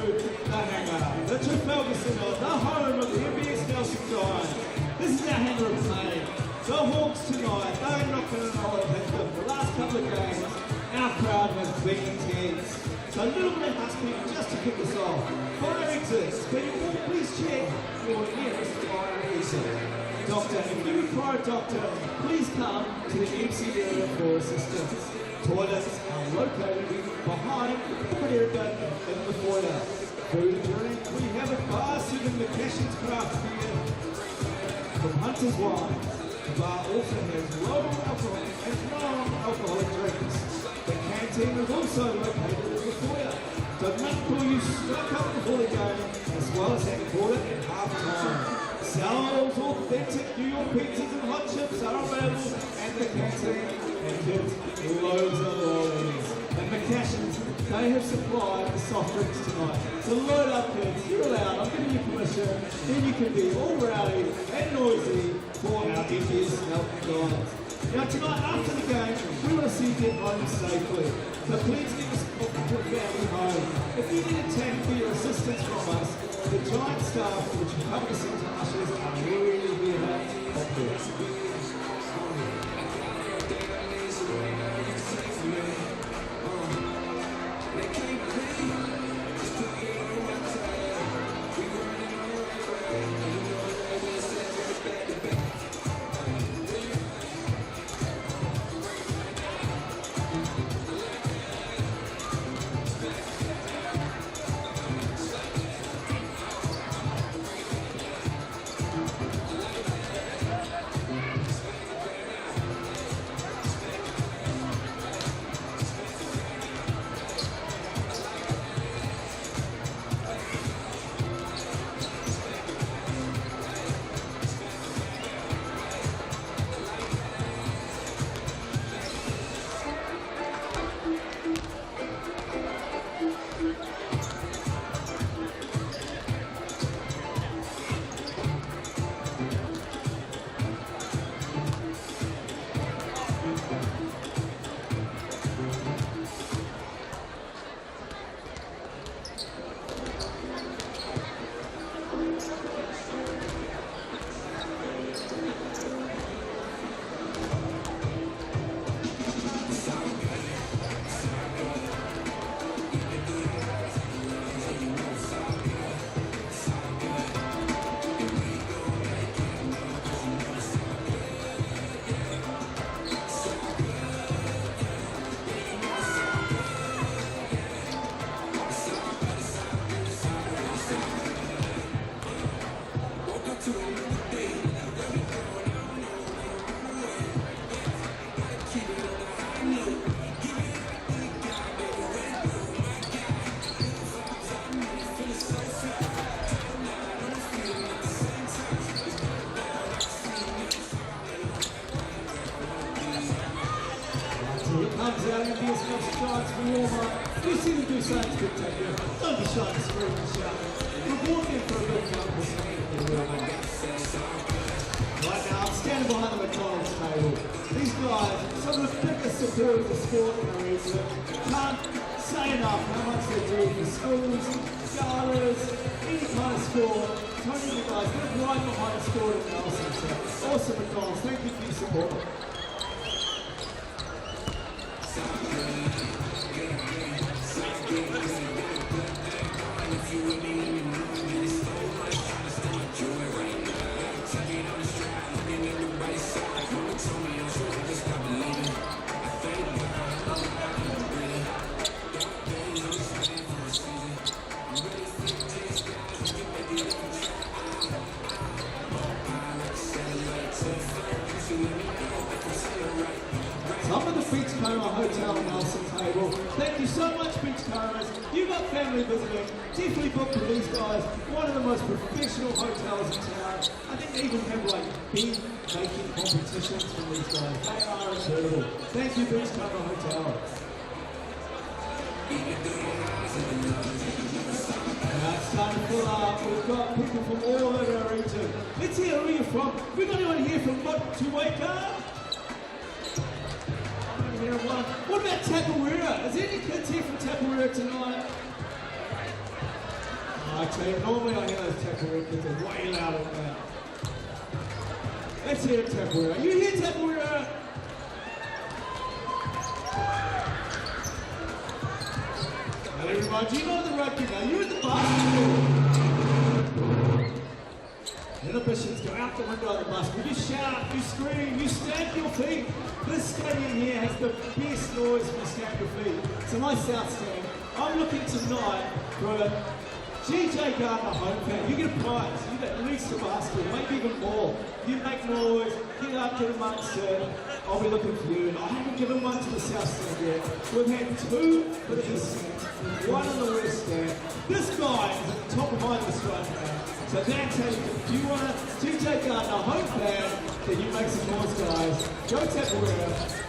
the hangar, the Trafalgar Centre, the home of the NBS Nelson Giants. This is our hangar of play. The Hawks tonight, they're not going to know what hit them. The last couple of games, our crowd has been intense. So a little bit of housekeeping just to kick us off. Fire exits, can you all please check your nearest fire exit. Doctor, if you require a doctor, please come to the MC area for assistance. Toilets are located behind the area in the foyer. Food and drink, we have a bar serving the Cashins craft beer from Hunter's Wine. The bar also has low alcohol and non-alcoholic drinks. The canteen is also located in the foyer. Don't make sure you stock up before the game, as well as have quarter at half time. Sal's authentic New York pizzas and hot chips are available at the canteen. And kids, loads of lollies. And the Cashins, they have supplied the soft drinks tonight. So load up kids, you're allowed, I'm giving you permission. Then you can be all rowdy and noisy for our NBS Nelson Giants. Now tonight, after the game, we want to see you get home safely. So please get us off to your family home. If you need a tap for your assistance from us, the Giant staff, which cover the centre ushers, are really here to help you. comes out, NBS Nelson Giants for warm-up. You see them do something spectacular. Don't be shy to scream and shout. We're walking for a good couple of seconds. Right now, I'm standing behind the McDonald's table. These guys, some of the biggest supporters of sport in the region, can't say enough how much they do for schools, galas, any kind of sport. Tony, you guys, they're right behind the sport in Nelson. So, awesome McDonald's, thank you for your support. Some of the Beachcomber Hotel and Nelson table. Thank you so much, Beachcombers. You've got family visiting. Definitely book for these guys. One of the most professional hotels in town. I think they even have like beer making competitions for these guys. They are incredible. Thank you, Beachcomber Hotel. Now it's time to fill up. We've got people from all over our region. Let's hear where you're from. We've got anyone here from Motueka? What about Tapawera? Is there any kids here from Tapawera tonight? I tell you, normally I hear those Tapawera kids are way louder than that. Let's hear Tapawera. Are you here, Tapawera? Now everybody, do you know the rugby now? You're in the basketball. Inhibitions go out the window of the bus. You shout, you scream, you stamp your feet. This stadium here has the best noise when you stamp your feet. So my South stand, I'm looking tonight for a GJ Gardner home fan. You get a prize. You get at least a basket, maybe even more. You make noise, get up to the mustard. I'll be looking for you. And I haven't given one to the South stand yet. We've had two for the East stand, one on the West stand. This guy is at the top of my list right now. So that's how if you want to GJ Gardner home fan, then you make some noise, guys. Go Tapawera.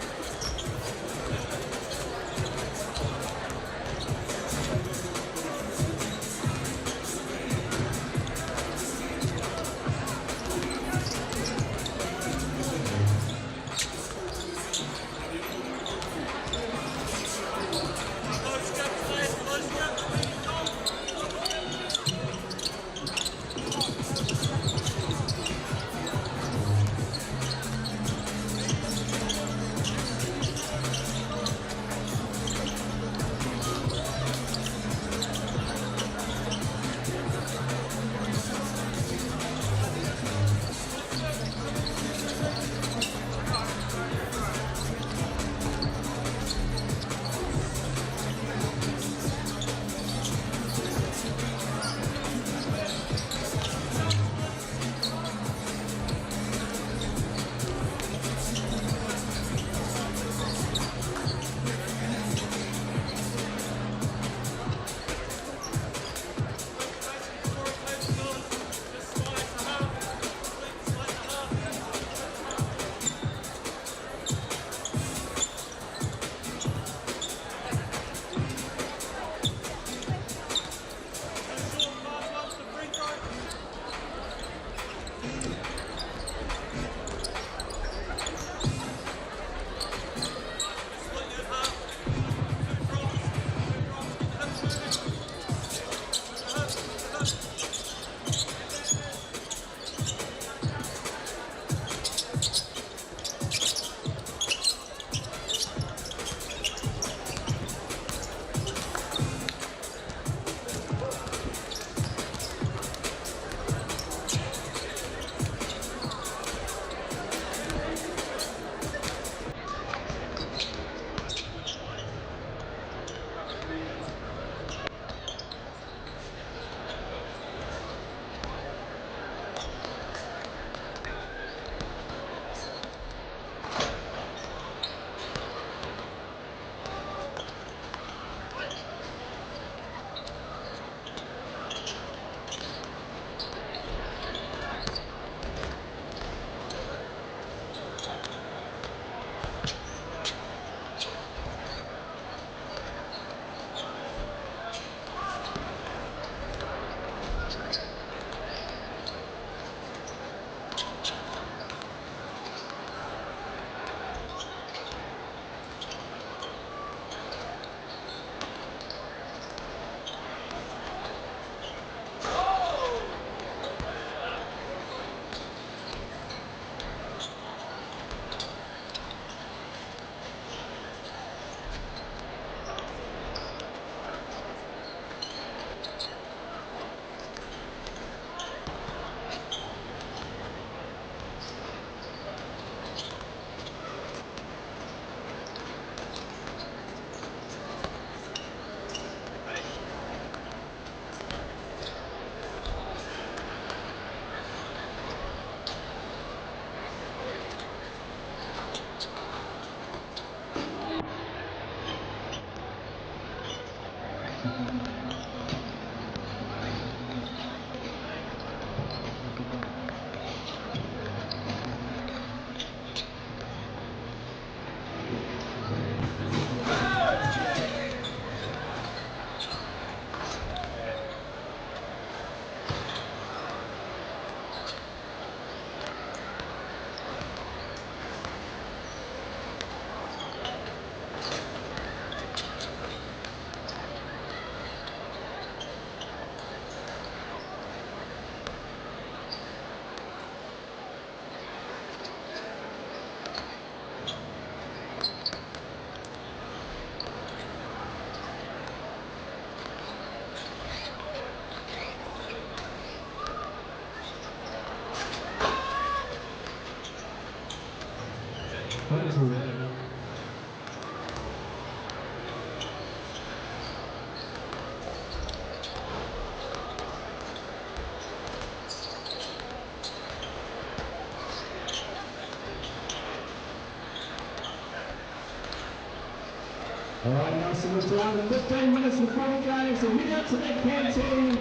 All right, now so much around the 15 minutes before the game, so head out to that canteen.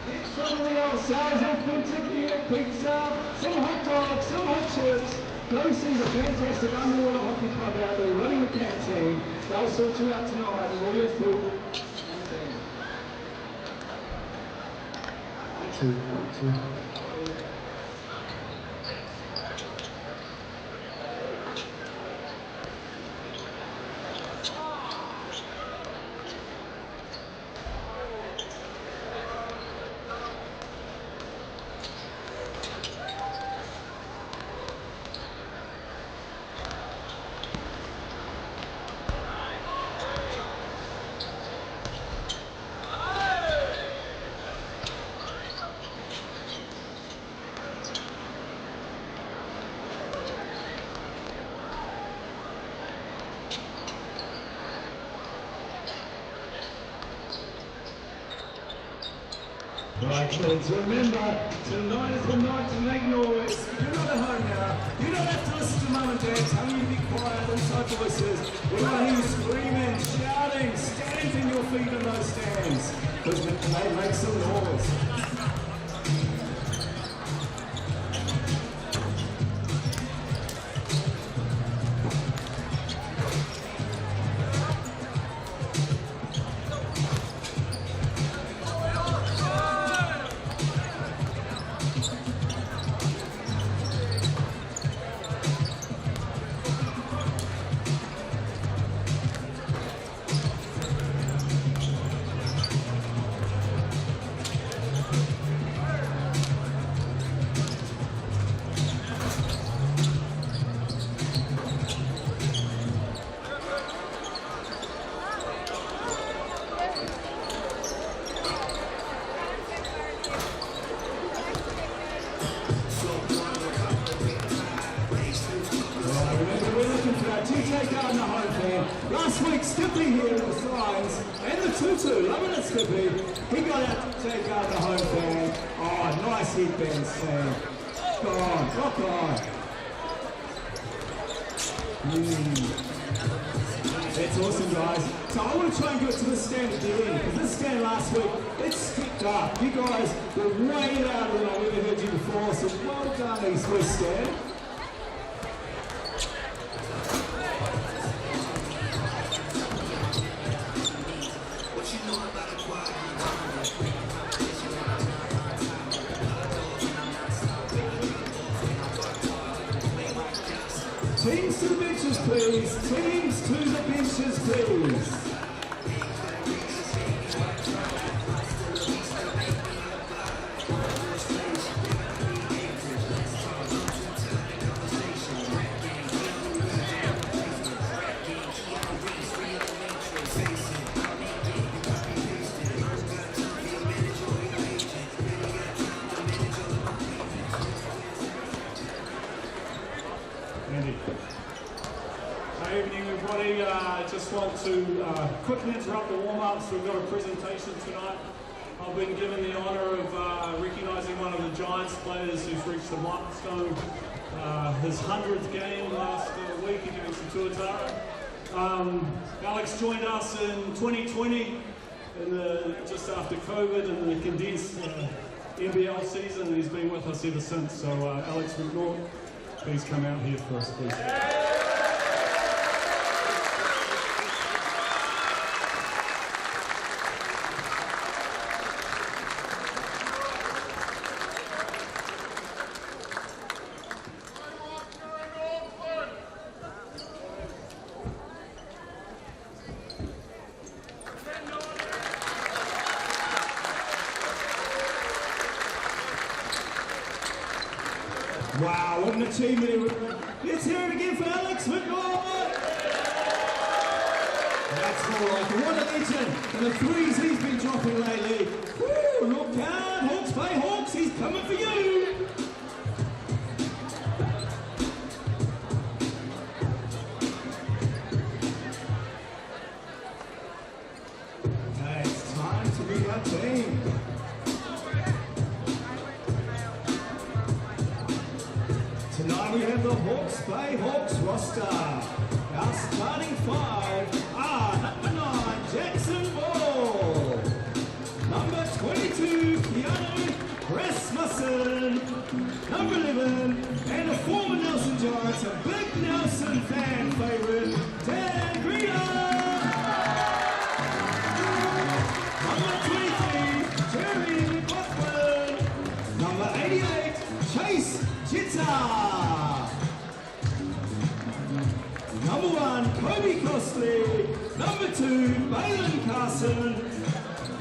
Get some of the old sales authentic here, pizza, some hot dogs, some hot chips. Go see the fantastic underwater hockey club out there running the canteen. They'll sort you out tonight with all your food. Two. Right, kids, remember, tonight is the night to make noise. You're not at home now. You don't have to listen to mum and dad telling you to be quiet inside voices. We want to hear you screaming, shouting, stamping your feet in those stands. Because they make some noise. Last week, Skippy here in the signs, and the tutu, loving it Skippy. He got out to take out the home fan. Oh, nice hit, Ben Sam. God, rock on. That's awesome, guys. So I want to try and get to the stand at the end, because this stand last week, it skipped up. You guys were way louder than I've ever heard you before, so well done, East West Stand. Teams to the benches, please. Teams to the benches, please. Good evening, everybody. Just want to quickly interrupt the warm-ups. We've got a presentation tonight. I've been given the honour of recognising one of the Giants players who's reached the milestone, his 100th game last week against the Tuatara. Alex joined us in 2020 just after COVID and the condensed NBL season, and he's been with us ever since. So Alex McNaught, please come out here for us, please. Wow, what an achievement, everyone. Let's hear it again for Alex McNaught. That's all right. What a legend. And the threes he's been dropping lately. Woo, look out. Hawks play Hawks. He's coming for you. Okay, it's time to meet our team. Tonight we have the Hawks Bay Hawks roster. Our starting five are number 9, Jackson Ball. Number 22, Keanu Rasmussen. Number 11, and a former Nelson Giants, a big Nelson fan favourite, Dan Greener. Number 23, Jeremy McLaughlin. Number 88, Chase Jitta. Number 1, Kobe Costley. Number 2, Balon Carson.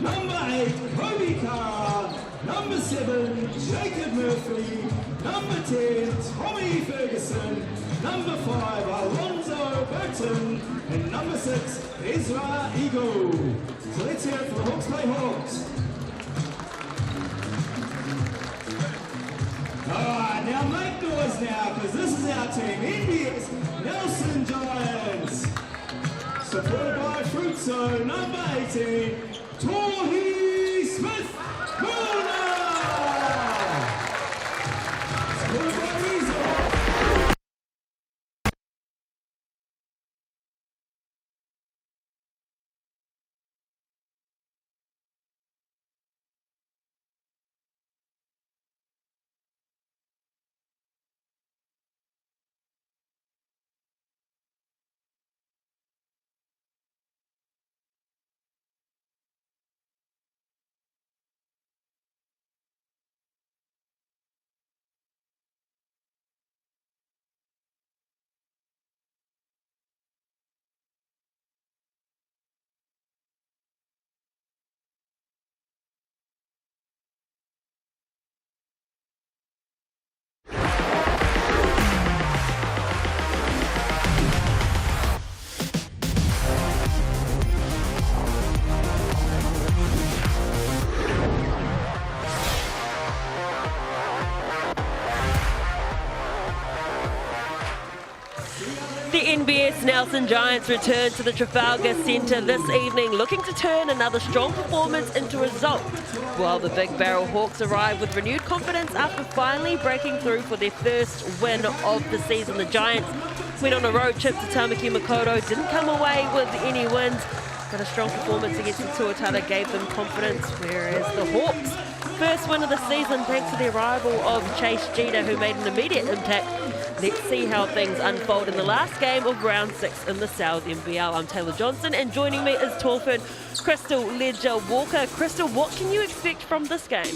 Number 8, Kobe Carr. Number 7, Jacob Murphy. Number 10, Tommy Ferguson. Number 5, Alonzo Burton. And number 6, Ezra Eagle. So let's hear it for the Hawks Play Hawks. Alright, now make noise now, because this is our team. NBS Nelson Giants. Supported by Fruitso, number 18, Torhi Smith-Corner. Supported by Rizzo. The NBS Nelson Giants return to the Trafalgar Centre this evening, looking to turn another strong performance into a result, while the Big Barrel Hawks arrive with renewed confidence after finally breaking through for their first win of the season. The Giants went on a road trip to Tamaki Makaurau, didn't come away with any wins, but a strong performance against the Tuatara gave them confidence, whereas the Hawks' first win of the season thanks to the arrival of Chase Jeter, who made an immediate impact. Let's see how things unfold in the last game of round 6 in the South NBL. I'm Taylor Johnson, and joining me is Torford Crystal Ledger Walker. Crystal, what can you expect from this game?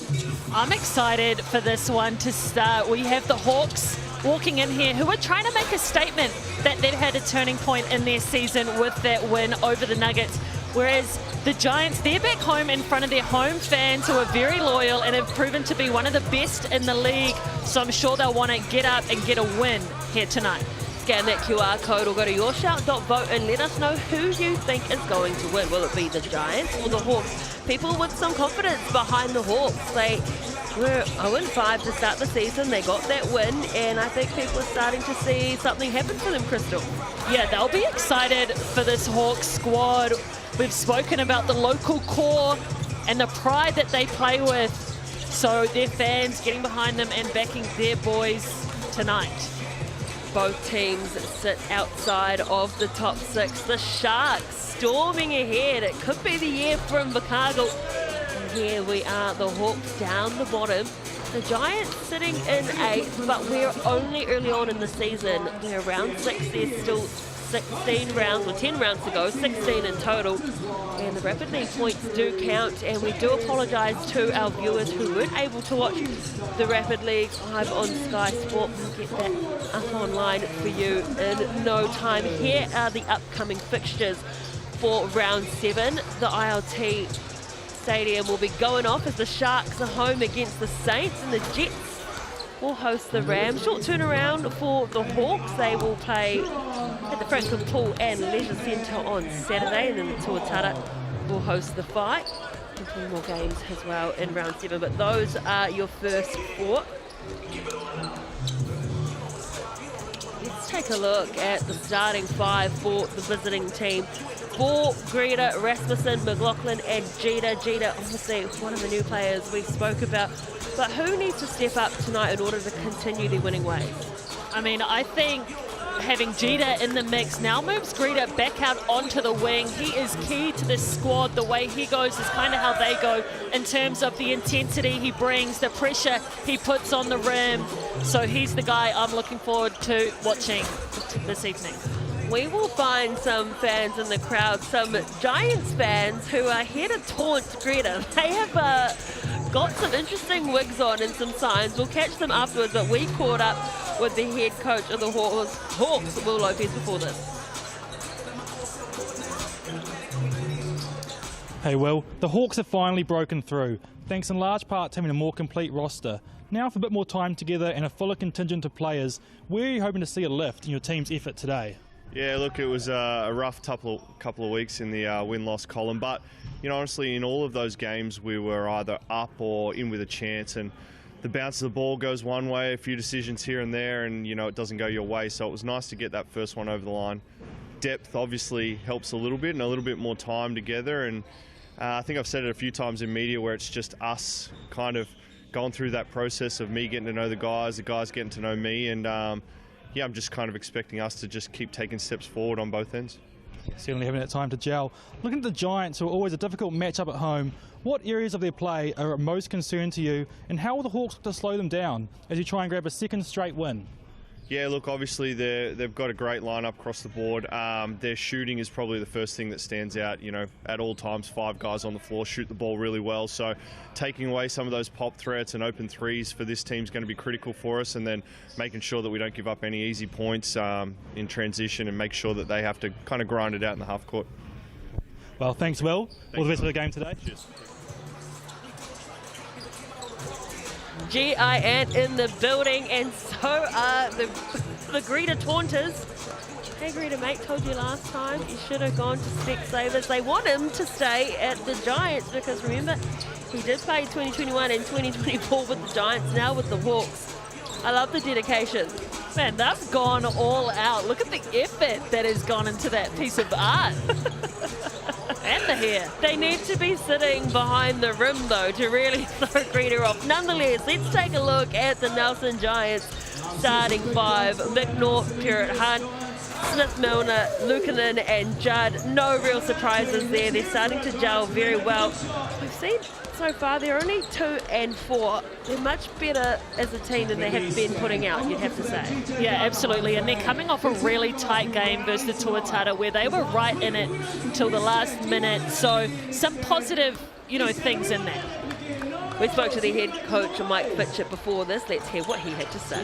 I'm excited for this one to start. We have the Hawks walking in here who are trying to make a statement that they've had a turning point in their season with that win over the Nuggets. Whereas the Giants, they're back home in front of their home fans who are very loyal and have proven to be one of the best in the league. So I'm sure they'll want to get up and get a win here tonight. Scan that QR code or go to yourshout.vote and let us know who you think is going to win. Will it be the Giants or the Hawks? People with some confidence behind the Hawks. They were 0-5 to start the season. They got that win, and I think people are starting to see something happen for them, Crystal. Yeah, they'll be excited for this Hawks squad. We've spoken about the local core and the pride that they play with. So their fans getting behind them and backing their boys tonight. Both teams sit outside of the top 6. The Sharks storming ahead. It could be the year from Chicago. And here we are, the Hawks down the bottom. The Giants sitting in 8th, but we're only early on in the season. We're round 6. There's still 16 rounds, or 10 rounds to go, 16 in total. And the Rapid League points do count, and we do apologise to our viewers who weren't able to watch the Rapid League live on Sky Sport. We'll get that up online for you in no time. Here are the upcoming fixtures for round 7. The ILT Stadium will be going off as the Sharks are home against the Saints, and the Jets will host the Rams. Short turnaround for the Hawks. They will play at the Franklin Pool and Leisure Centre on Saturday, and then the Tuatara will host the Fight. And 3 more games as well in round 7, but those are your first 4. Let's take a look at the starting 5 for the visiting team. Ball, Greta, Rasmussen, McLaughlin and Jeter. Jeter, obviously one of the new players we spoke about, but who needs to step up tonight in order to continue their winning ways? I mean, I think having Jeter in the mix now moves Greta back out onto the wing. He is key to this squad. The way he goes is kind of how they go in terms of the intensity he brings, the pressure he puts on the rim. So he's the guy I'm looking forward to watching this evening. We will find some fans in the crowd, some Giants fans who are here to taunt Greta. They have got some interesting wigs on and some signs. We'll catch them afterwards, but we caught up with the head coach of the Hawks, Will Lopez, before this. Hey Will, the Hawks have finally broken through, thanks in large part to having a more complete roster. Now with a bit more time together and a fuller contingent of players, where are you hoping to see a lift in your team's effort today? Yeah, look, it was a rough couple of weeks in the win-loss column, but you know, honestly, in all of those games, we were either up or in with a chance, and the bounce of the ball goes one way, a few decisions here and there, and you know, it doesn't go your way. So it was nice to get that first one over the line. Depth obviously helps a little bit, and a little bit more time together. And I think I've said it a few times in media where it's just us kind of going through that process of me getting to know the guys getting to know me, and yeah, I'm just kind of expecting us to just keep taking steps forward on both ends. Certainly having that time to gel. Looking at the Giants, who are always a difficult matchup at home, what areas of their play are most concerned to you, and how will the Hawks look to slow them down as you try and grab a second straight win? Yeah, look, obviously they've got a great lineup across the board. Their shooting is probably the first thing that stands out. You know, at all times, 5 guys on the floor shoot the ball really well. So taking away some of those pop threats and open threes for this team is going to be critical for us, and then making sure that we don't give up any easy points in transition and make sure that they have to kind of grind it out in the half court. Well, thanks, Will. All the best for the game today. Cheers. Giant in the building, and so are the Greta Taunters. Hey Greta, mate, told you last time you should have gone to Specsavers. They want him to stay at the Giants because remember, he did play 2021 and 2024 with the Giants, now with the Hawks. I love the dedication. Man, they've gone all out. Look at the effort that has gone into that piece of art. And the hair. They need to be sitting behind the rim, though, to really throw Greta off. Nonetheless, let's take a look at the Nelson Giants starting 5. Vic North, Pierrot Hunt, Smith Milner, Lukanen and Judd. No real surprises there. They're starting to gel very well. We've seen so far they're only 2 and 4. They're much better as a team than they have been putting out, you'd have to say. Yeah, absolutely. And they're coming off a really tight game versus the Tuatara where they were right in it until the last minute. So some positive, things in that. We spoke to the head coach, Mike Fitchett, before this. Let's hear what he had to say.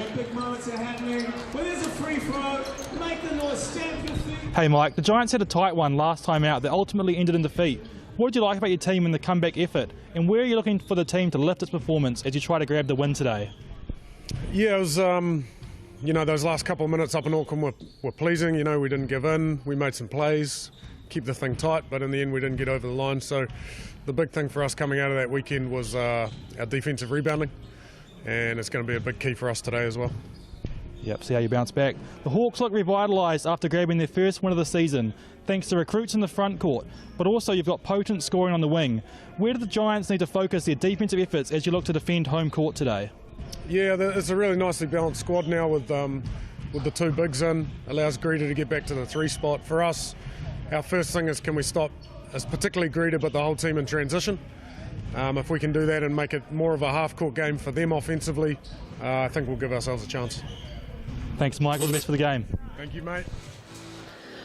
Hey Mike, the Giants had a tight one last time out that ultimately ended in defeat. What did you like about your team in the comeback effort, and where are you looking for the team to lift its performance as you try to grab the win today? Yeah, it was, those last couple of minutes up in Auckland were pleasing. We didn't give in, we made some plays, keep the thing tight, but in the end we didn't get over the line. So the big thing for us coming out of that weekend was our defensive rebounding, and it's going to be a big key for us today as well. Yep, see how you bounce back. The Hawks look revitalised after grabbing their first win of the season, thanks to recruits in the front court, but also you've got potent scoring on the wing. Where do the Giants need to focus their defensive efforts as you look to defend home court today? Yeah, it's a really nicely balanced squad now with with the two bigs in, allows Greta to get back to the 3 spot. For us, our first thing is, can we stop, as particularly Greta, but the whole team in transition? If we can do that and make it more of a half-court game for them offensively, I think we'll give ourselves a chance. Thanks, Mike. All the best for the game. Thank you, mate.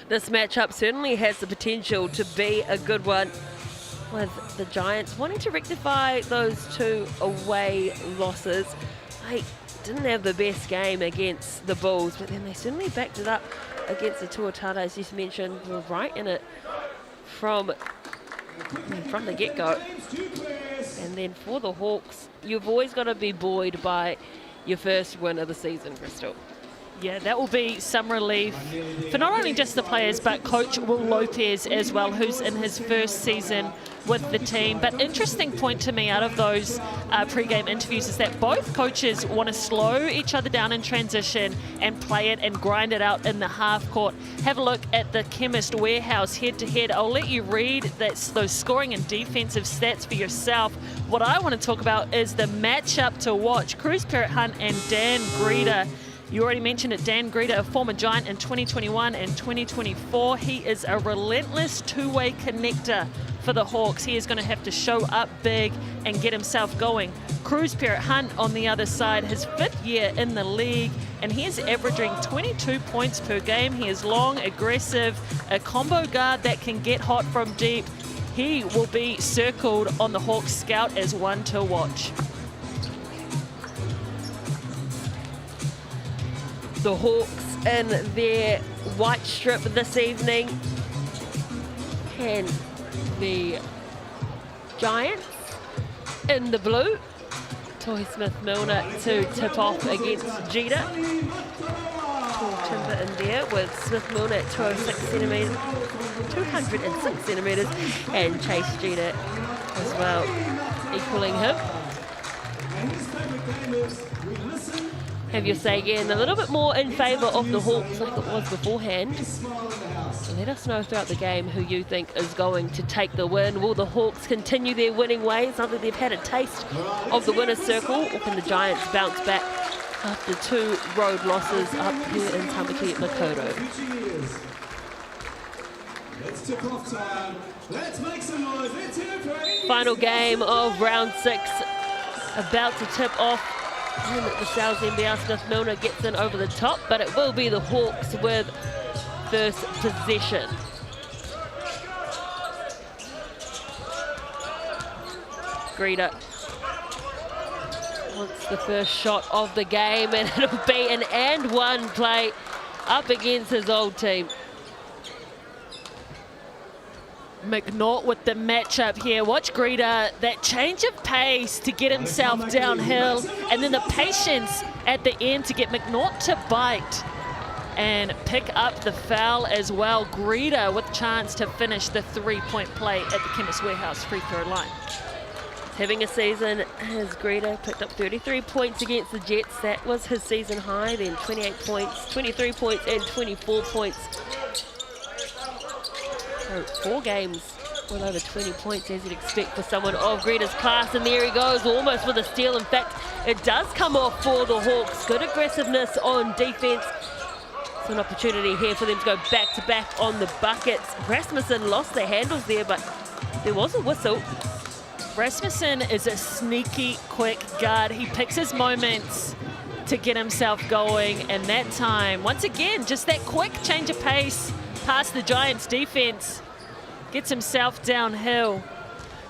This matchup certainly has the potential to be a good one, with the Giants wanting to rectify those 2 away losses. They didn't have the best game against the Bulls, but then they certainly backed it up against the Tuatara, as you mentioned, were right in it from the get-go. And then for the Hawks, you've always got to be buoyed by your first win of the season, Crystal. Yeah, that will be some relief for not only just the players, but Coach Will Lopez as well, who's in his first season with the team. But interesting point to me out of those pre-game interviews is that both coaches want to slow each other down in transition and play it and grind it out in the half court. Have a look at the Chemist Warehouse head-to-head. I'll let you read those scoring and defensive stats for yourself. What I want to talk about is the matchup to watch. Cruz Parrott-Hunt and Dan Greta. You already mentioned it, Dan Greta, a former Giant in 2021 and 2024. He is a relentless two-way connector for the Hawks. He is going to have to show up big and get himself going. Cruz Parrott-Hunt on the other side, his 5th year in the league, and he is averaging 22 points per game. He is long, aggressive, a combo guard that can get hot from deep. He will be circled on the Hawks scout as one to watch. The Hawks in their white strip this evening, and the Giants in the blue. Toy Smith-Milner to tip off against Jeter. Timber in there with Smith-Milner at 206 centimetres, and Chase Jeter as well, equaling him. Have your say again, a little bit more in favour of the Hawks like it was beforehand. So let us know throughout the game who you think is going to take the win. Will the Hawks continue their winning ways now that they've had a taste of the winner's circle, or can the Giants bounce back after 2 road losses up here in Tamaki Makaurau? Let's tip off time. Let's make some noise. Let's hear it for India. Final game of round 6 about to tip off. And the South NBL Smith-Milner gets in over the top, but it will be the Hawks with first possession. Greta wants the first shot of the game, and it'll be an and one play up against his old team. McNaught with the matchup here. Watch Greta, that change of pace to get himself downhill, and then the patience at the end to get McNaught to bite and pick up the foul as well. Greta with chance to finish the 3-point play at the Chemist Warehouse free throw line. Having a season as Greta picked up 33 points against the Jets. That was his season high. Then 28 points, 23 points, and 24 points. So 4 games with over 20 points, as you'd expect for someone of Greta's class. And there he goes, almost with a steal. In fact, it does come off for the Hawks. Good aggressiveness on defense. It's an opportunity here for them to go back-to-back on the buckets. Rasmussen lost their handles there, but there was a whistle. Rasmussen is a sneaky, quick guard. He picks his moments to get himself going, and that time, once again, just that quick change of pace past the Giants' defense, gets himself downhill.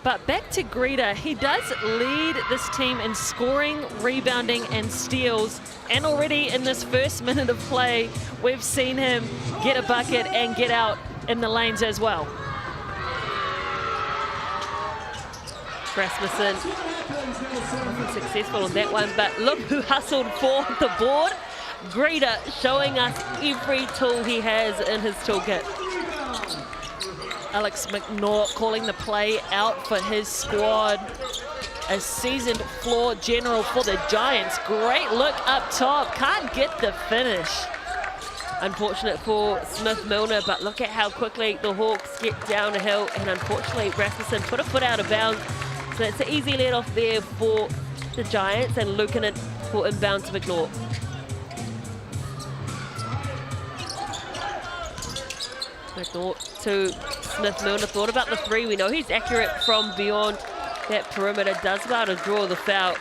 But back to Greta, he does lead this team in scoring, rebounding, and steals. And already in this first minute of play, we've seen him get a bucket and get out in the lanes as well. Rasmussen wasn't successful on that one, but look who hustled for the board. Greta showing us every tool he has in his toolkit. Alex McNaught calling the play out for his squad. A seasoned floor general for the Giants. Great look up top, can't get the finish. Unfortunate for Smith-Milner, but look at how quickly the Hawks get downhill, and unfortunately Rasmussen put a foot out of bounds. So it's an easy let off there for the Giants, and Lukanen for inbound to McNaught. To Smith-Milner, thought about the three. We know he's accurate from beyond that perimeter. Does well to draw the foul.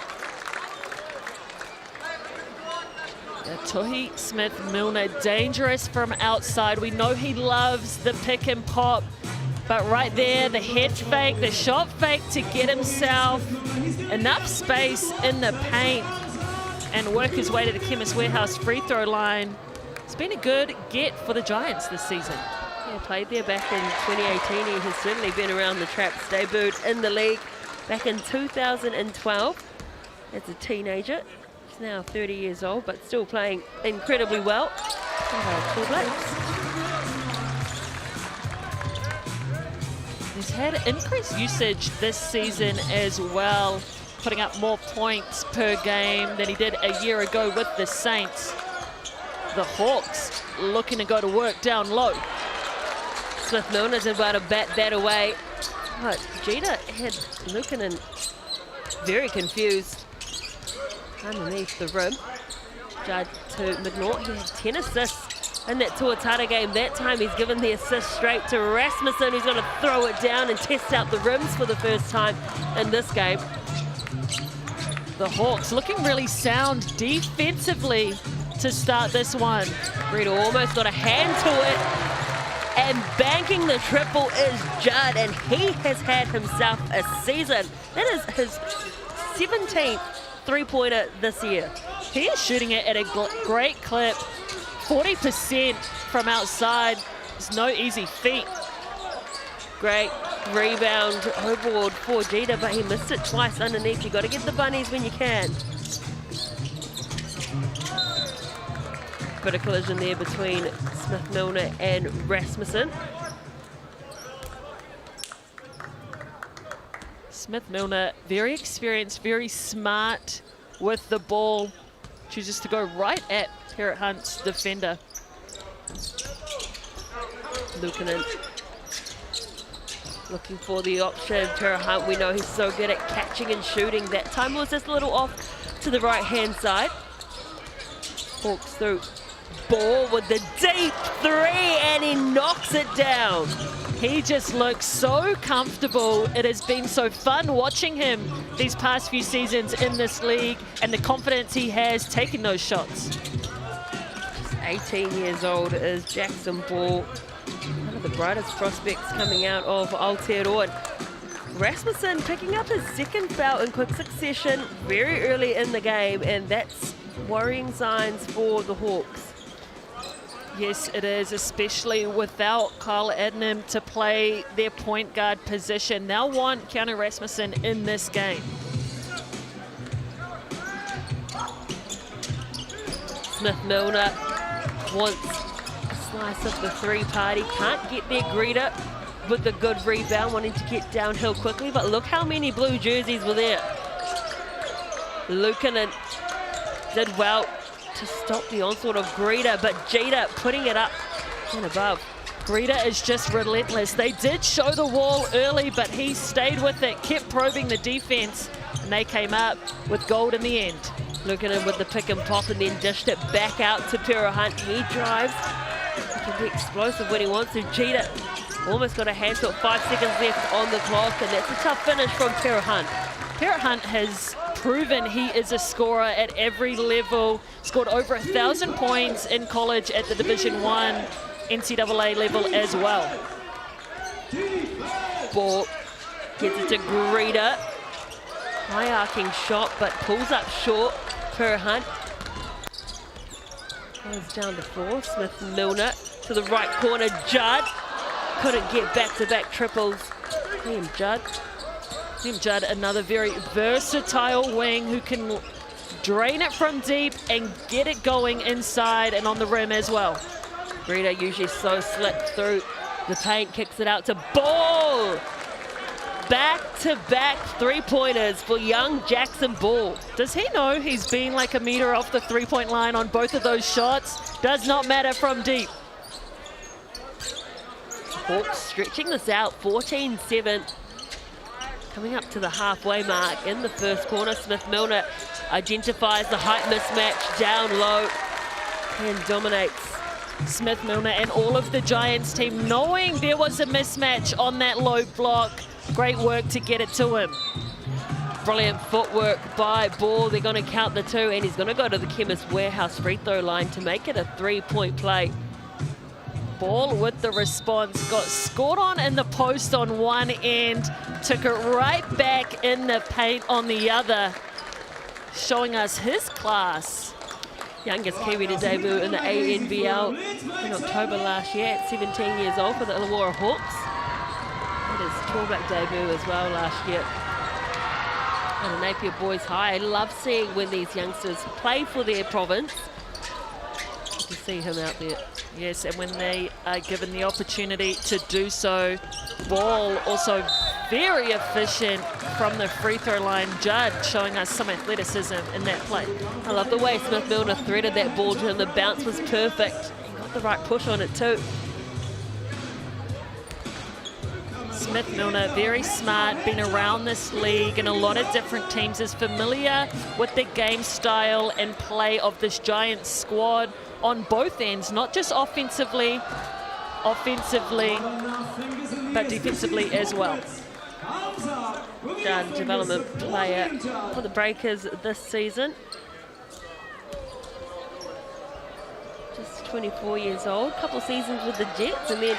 Tuhi Smith-Milner, dangerous from outside. We know he loves the pick and pop, but right there, the head fake, the shot fake to get himself enough space in the paint and work his way to the Chemist Warehouse free throw line. It's been a good get for the Giants this season. Yeah, played there back in 2018. He has certainly been around the traps. Debuted in the league back in 2012 as a teenager. He's now 30 years old, but still playing incredibly well. All Blacks. He's had increased usage this season as well, putting up more points per game than he did a year ago with the Saints. The Hawks looking to go to work down low. Smith-Milner's about to bat that away. But Jeter had Luukkonen very confused underneath the rim. Judd to McNaught. He had 10 assists in that Tuatara game. That time he's given the assist straight to Rasmussen, who's going to throw it down and test out the rims for the first time in this game. The Hawks looking really sound defensively to start this one. Rita almost got a hand to it. And banking the triple is Judd, and he has had himself a season. That is his 17th three-pointer this year. He is shooting it at a great clip. 40% from outside. It's no easy feat. Great rebound overboard for Jeter, but he missed it twice underneath. You got to get the bunnies when you can. Bit of collision there between Smith-Milner and Rasmussen. Smith-Milner, very experienced, very smart with the ball. Chooses to go right at Parrot Hunt's defender. Luukkonen looking for the option. Parrot Hunt, we know he's so good at catching and shooting. That time was just a little off to the right-hand side. Hawks through. Ball with the deep three, and he knocks it down. He just looks so comfortable. It has been so fun watching him these past few seasons in this league, and the confidence he has taking those shots. 18 years old is Jackson Ball, one of the brightest prospects coming out of Aotearoa. Rasmussen picking up his second foul in quick succession very early in the game, and that's worrying signs for the Hawks. Yes, it is, especially without Kyle Adnam to play their point guard position. They'll want Keanu Rasmussen in this game. Smith-Milner wants a slice of the three party. Can't get there. Greta with the good rebound, wanting to get downhill quickly, but look how many blue jerseys were there. Luukkonen did well to stop the onslaught of Greta, but Jeter putting it up and above. Greta is just relentless. They did show the wall early, but he stayed with it, kept probing the defense, and they came up with gold in the end. Luukkonen with the pick and pop, and then dished it back out to Parrot Hunt. He drives. He can be explosive when he wants to. Jeter almost got a hand to it. 5 seconds left on the clock, and that's a tough finish from Parrot Hunt. Parrot Hunt has proven he is a scorer at every level. Scored over 1,000 points in college at the Division I NCAA level as well. Ball gets it to Greta. High arcing shot, but pulls up short. Parrot Hunt goes down the floor. Smith-Milner to the right corner. Judd couldn't get back-to-back triples. Liam Judd, another very versatile wing who can drain it from deep and get it going inside and on the rim as well. Greta usually so slick through the paint, kicks it out to Ball. Back-to-back three-pointers for young Jackson Ball. Does he know he's been like a meter off the three-point line on both of those shots? Does not matter from deep. Hawks stretching this out, 14-7. Coming up to the halfway mark in the first corner. Smith-Milner identifies the height mismatch down low and dominates Smith-Milner and all of the Giants team knowing there was a mismatch on that low block. Great work to get it to him. Brilliant footwork by Ball. They're going to count the 2, and he's going to go to the Chemist Warehouse free throw line to make it a 3-point play. Ball with the response, got scored on in the post on one end, took it right back in the paint on the other, showing us his class. Youngest Kiwi to debut in the ANBL in October last year at 17 years old for the Illawarra Hawks. And his Tall Black debut as well last year. And a Napier Boys High. I love seeing when these youngsters play for their province. Good to see him out there. Yes, and when they are given the opportunity to do so. Ball also very efficient from the free throw line. Judd showing us some athleticism in that play. I love the way Smith-Milner threaded that ball to him. The bounce was perfect. He got the right push on it too. Smith-Milner, very smart, been around this league in a lot of different teams, is familiar with the game style and play of this Giants squad on both ends, not just offensively, but defensively as well. Development player for the Breakers this season. Just 24 years old, couple seasons with the Jets, and then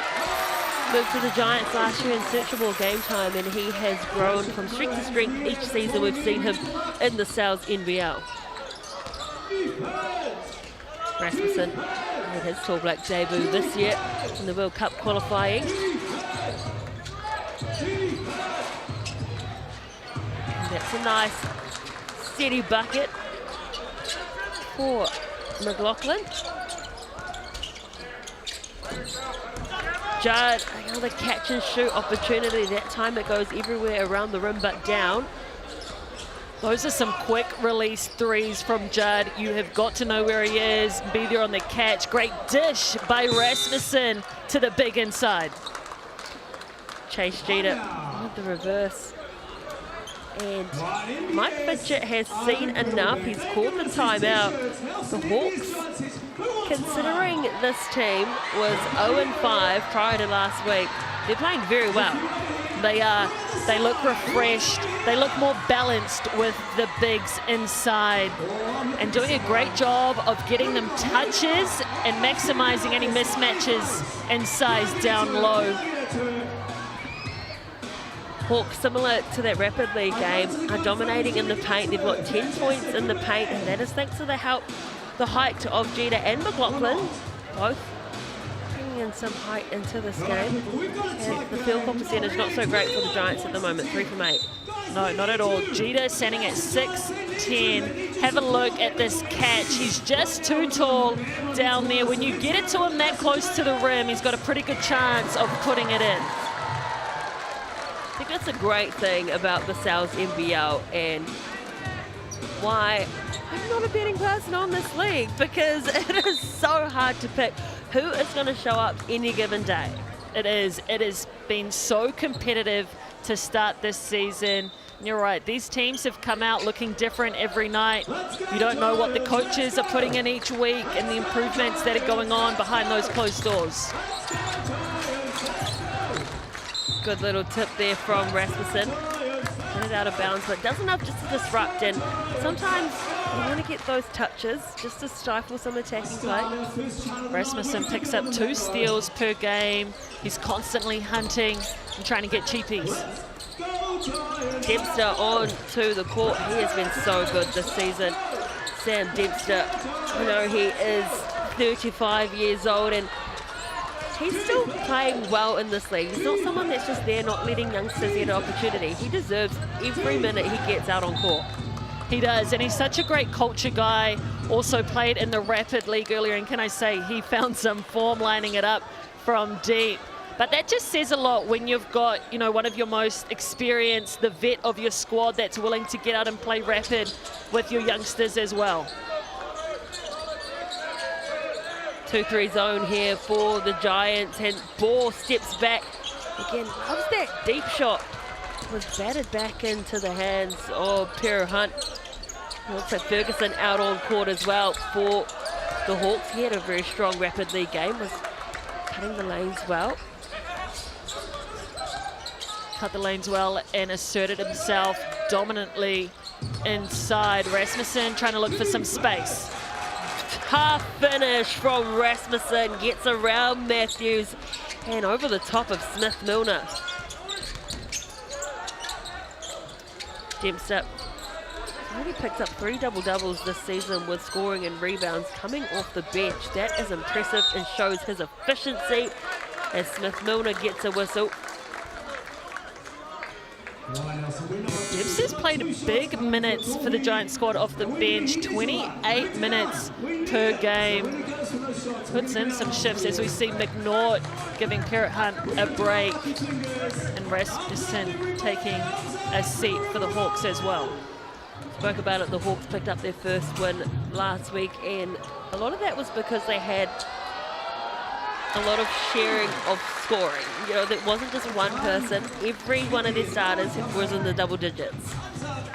moved to the Giants last year in search of more game time, and he has grown from strength to strength each season. We've seen him in the Sal's NBL. Rasmussen made his Tall Black debut this year in the World Cup qualifying. And that's a nice steady bucket for McLaughlin. Judd, another catch and shoot opportunity. That time it goes everywhere around the rim but down. Those are some quick release threes from Judd. You have got to know where he is, be there on the catch. Great dish by Rasmussen to the big inside. Chase Jeter with the reverse. And Mike Fitchett has seen enough. He's called the timeout. The Hawks, considering this team was 0-5 prior to last week, they're playing very well. They look refreshed. They look more balanced with the bigs inside and doing a great job of getting them touches and maximizing any mismatches and size down low. Hawks, similar to that Rapid League game, are dominating in the paint. They've got 10 points in the paint, and that is thanks to the height of Jeter and McLaughlin, both bringing in some height into this game. And the field goal percentage not so great for the Giants at the moment, 3 from 8. No, not at all. Jeter standing at 6'10". Have a look at this catch. He's just too tall down there. When you get it to him that close to the rim, he's got a pretty good chance of putting it in. I think that's a great thing about the Sal's NBL and why I'm not a betting person on this league, because it is so hard to pick who is going to show up any given day. It is. It has been so competitive to start this season. You're right, these teams have come out looking different every night. You don't know what the coaches are putting in each week and the improvements that are going on behind those closed doors. Good little tip there from Rasmussen. Put it out of bounds, but does enough just to disrupt, and sometimes you want to get those touches just to stifle some attacking play. Rasmussen picks up 2 steals per game. He's constantly hunting and trying to get cheapies. Dempster on to the court. He has been so good this season. Sam Dempster, you know, he is 35 years old and he's still playing well in this league. He's not someone that's just there not letting youngsters get an opportunity. He deserves every minute he gets out on court. He does, and he's such a great culture guy. Also played in the Rapid League earlier, and can I say he found some form lining it up from deep. But that just says a lot when you've got, you know, one of your most experienced, the vet of your squad that's willing to get out and play Rapid with your youngsters as well. 2-3 zone here for the Giants, and Ball steps back. Again, loves that deep shot. Was batted back into the hands of Pero Hunt. Looks like Ferguson out on court as well for the the Hawks. He had a very strong rapid league game, was cutting the lanes well. Cut the lanes well and asserted himself dominantly inside. Rasmussen trying to look for some space. Tough finish from Rasmussen, gets around Matthews and over the top of Smith-Milner. Dempster only picked up 3 double-doubles this season with scoring and rebounds coming off the bench. That is impressive and shows his efficiency as Smith-Milner gets a whistle. Dempster's played big minutes for the Giants squad off the bench, 28 minutes per game. Puts in some shifts as we see McNaught giving Parrot Hunt a break and Rasmussen taking a seat for the Hawks as well. Spoke about it, the Hawks picked up their first win last week, and a lot of that was because they had a lot of sharing of scoring. You know, it wasn't just one person. Every one of their starters was in the double digits.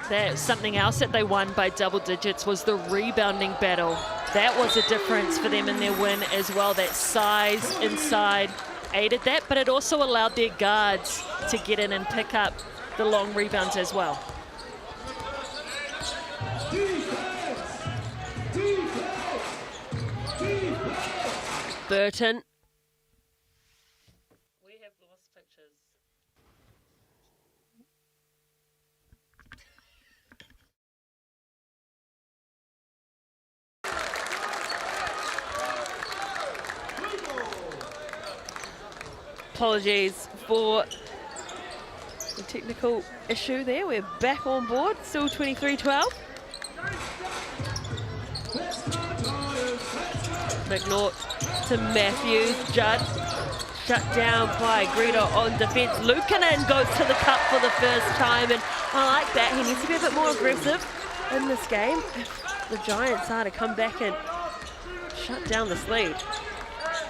That's something else that they won by double digits was the rebounding battle. That was a difference for them in their win as well. That size inside aided that, but it also allowed their guards to get in and pick up the long rebounds as well. Burton. We have lost pictures. Apologies for the technical issue there. We're back on board, still 23-12. McNaught to Matthews. Judd shut down by Greeter on defense. Luukkonen goes to the cup for the first time, and I like that. He needs to be a bit more aggressive in this game if the Giants are to come back and shut down this lead.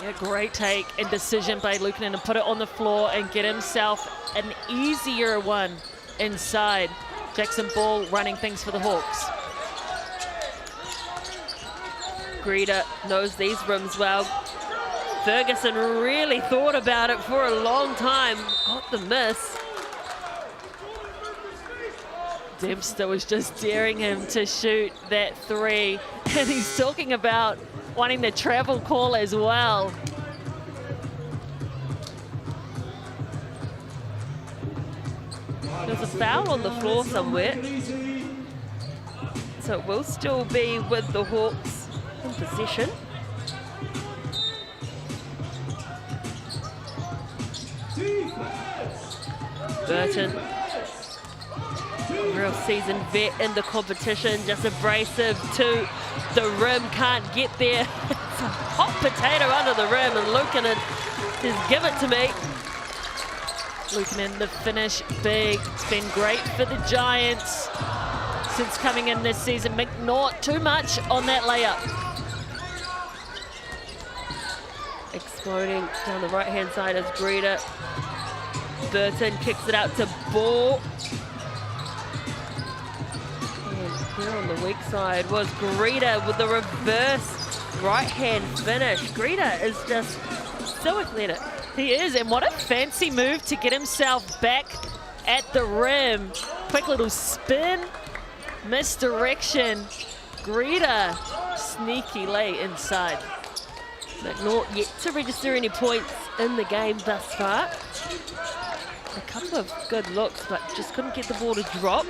Yeah, great take and decision by Luukkonen to put it on the floor and get himself an easier one inside. Jackson Ball running things for the Hawks. Greeter knows these rims well. Ferguson really thought about it for a long time. Got the miss. Dempster was just daring him to shoot that three. And he's talking about wanting the travel call as well. There's a foul on the floor somewhere. So it will still be with the Hawks in possession. Burton, real seasoned vet in the competition, just abrasive to the rim, can't get there. It's a hot potato under the rim, and Luukkonen says, give it to me. Luukkonen, the finish big. It's been great for the Giants since coming in this season. McNaught, too much on that layup. Exploding down the right-hand side as Greeter. Burton kicks it out to Ball. And here on the weak side was Greeter with the reverse right-hand finish. Greeter is just so athletic. He is, and what a fancy move to get himself back at the rim. Quick little spin, misdirection. Greeter, sneaky lay inside. McNaught yet to register any points in the game thus far. A couple of good looks, but just couldn't get the ball to drop.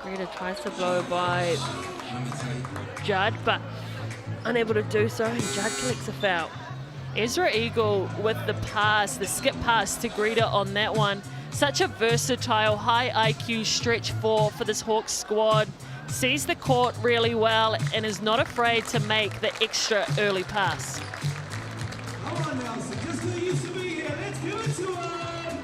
Greeter tries to blow by Judd, but unable to do so, and Judd collects a foul. Ezra Eagle with the pass, the skip pass to Greeter on that one. Such a versatile, high IQ stretch four for this Hawks squad. Sees the court really well and is not afraid to make the extra early pass. Come on, Nelson, just who used to be here. Let's give it to him.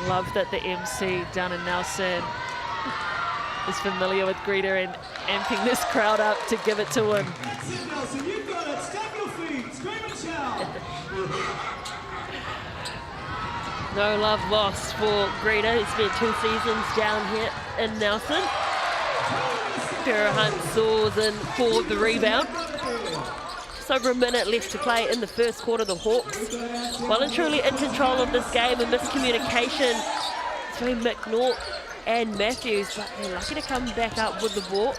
Love that the MC down in Nelson is familiar with Greeter and amping this crowd up to give it to him. That's it, Nelson. You've got it. Stamp your feet. Scream and shout. No love lost for Greta, who spent 2 seasons down here in Nelson. Kira Hunt soars in for the rebound. Just over a minute left to play in the first quarter. The Hawks, well and truly in control of this game, and miscommunication between McNaught and Matthews, but they're lucky to come back up with the ball.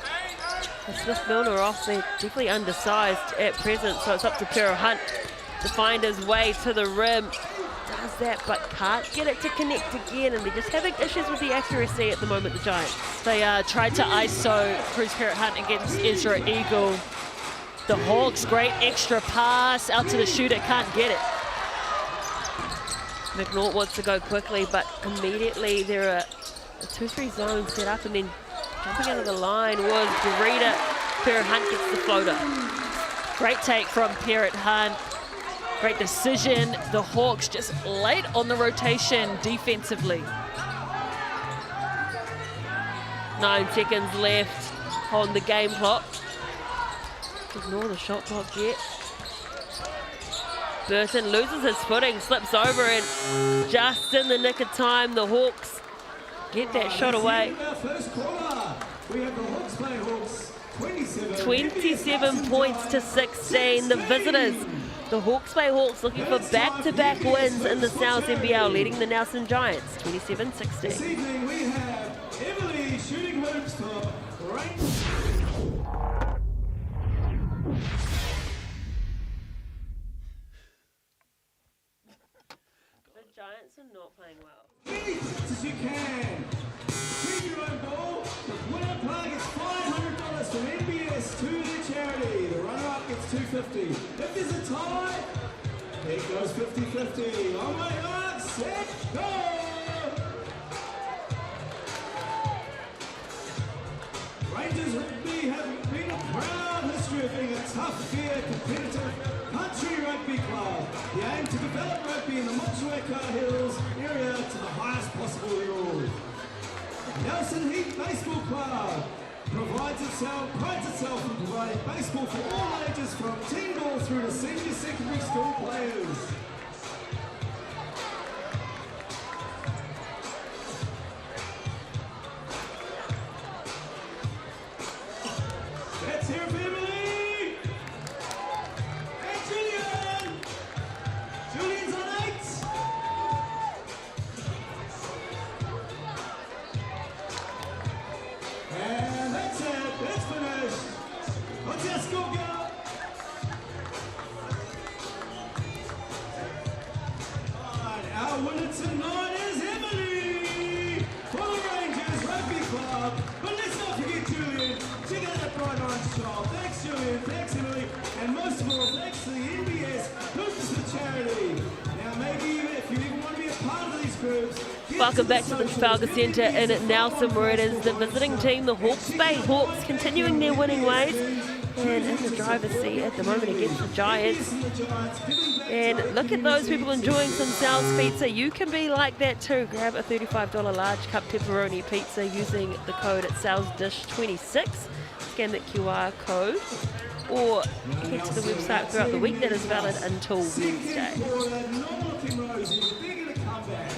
With Smith-Milner off, they're definitely undersized at present, so it's up to Kira Hunt to find his way to the rim. Does that, but can't get it to connect again, and they're just having issues with the accuracy at the moment, the Giants. They tried to ISO Cruz Parrott Hunt against Ezra Eagle. The Hawks, great extra pass out to the shooter, can't get it. McNaught wants to go quickly, but immediately there are a 2-3 zone set up, and then jumping out of the line was Greta. Parrott Hunt gets the floater. Great take from Parrott Hunt. Great decision. The Hawks just late on the rotation defensively. 9 seconds left on the game clock. Ignore the shot clock yet. Burton loses his footing, slips over, and just in the nick of time, the Hawks get that shot away. First quarter, we have the Hawks play Hawks 27 points to 16. The visitors, the Hawks play Hawks, looking for back-to-back wins in the South NBL, leading the Nelson Giants 27-16. This evening we have Emily shooting hoops for Rangers. The Giants are not playing well. As fast as you can. Keep your own ball. The winner plug gets $500 from NBS to the charity. The runner-up gets $250. If there's a tie, it goes 50-50. Oh my God, set, go! Rangers rugby have been a proud history of being a tough, fair, competitive country rugby club. The aim to develop rugby in the Motueka Hills area to the highest possible level. Nelson Heath Baseball Club prides itself in providing baseball for all ages, from teen ball through to senior secondary school players. Let's hear it for Emily! And Julian! Julian's on 8! And that's it, it's finished. What's your score, girl? Right, our winner tonight is Emily for the Rangers Rugby Club. But let's not forget Julian. Check out that bright orange shawl. Thanks, Julian. Thanks, Emily. And most of all, thanks to the NBS Hoops for Charity. Now, maybe even if you even want to be a part of these groups, Welcome back to the Trafalgar Centre in Nelson, where it is the visiting team, the Hawke's Bay Hawks, continuing their winning ways, and in the driver's seat at the moment against the Giants. And look at those people enjoying some Sal's pizza. You can be like that too. Grab a $35 large cup pepperoni pizza using the code at SalesDish26. Scan that QR code, or head to the website throughout the week. That is valid until Wednesday.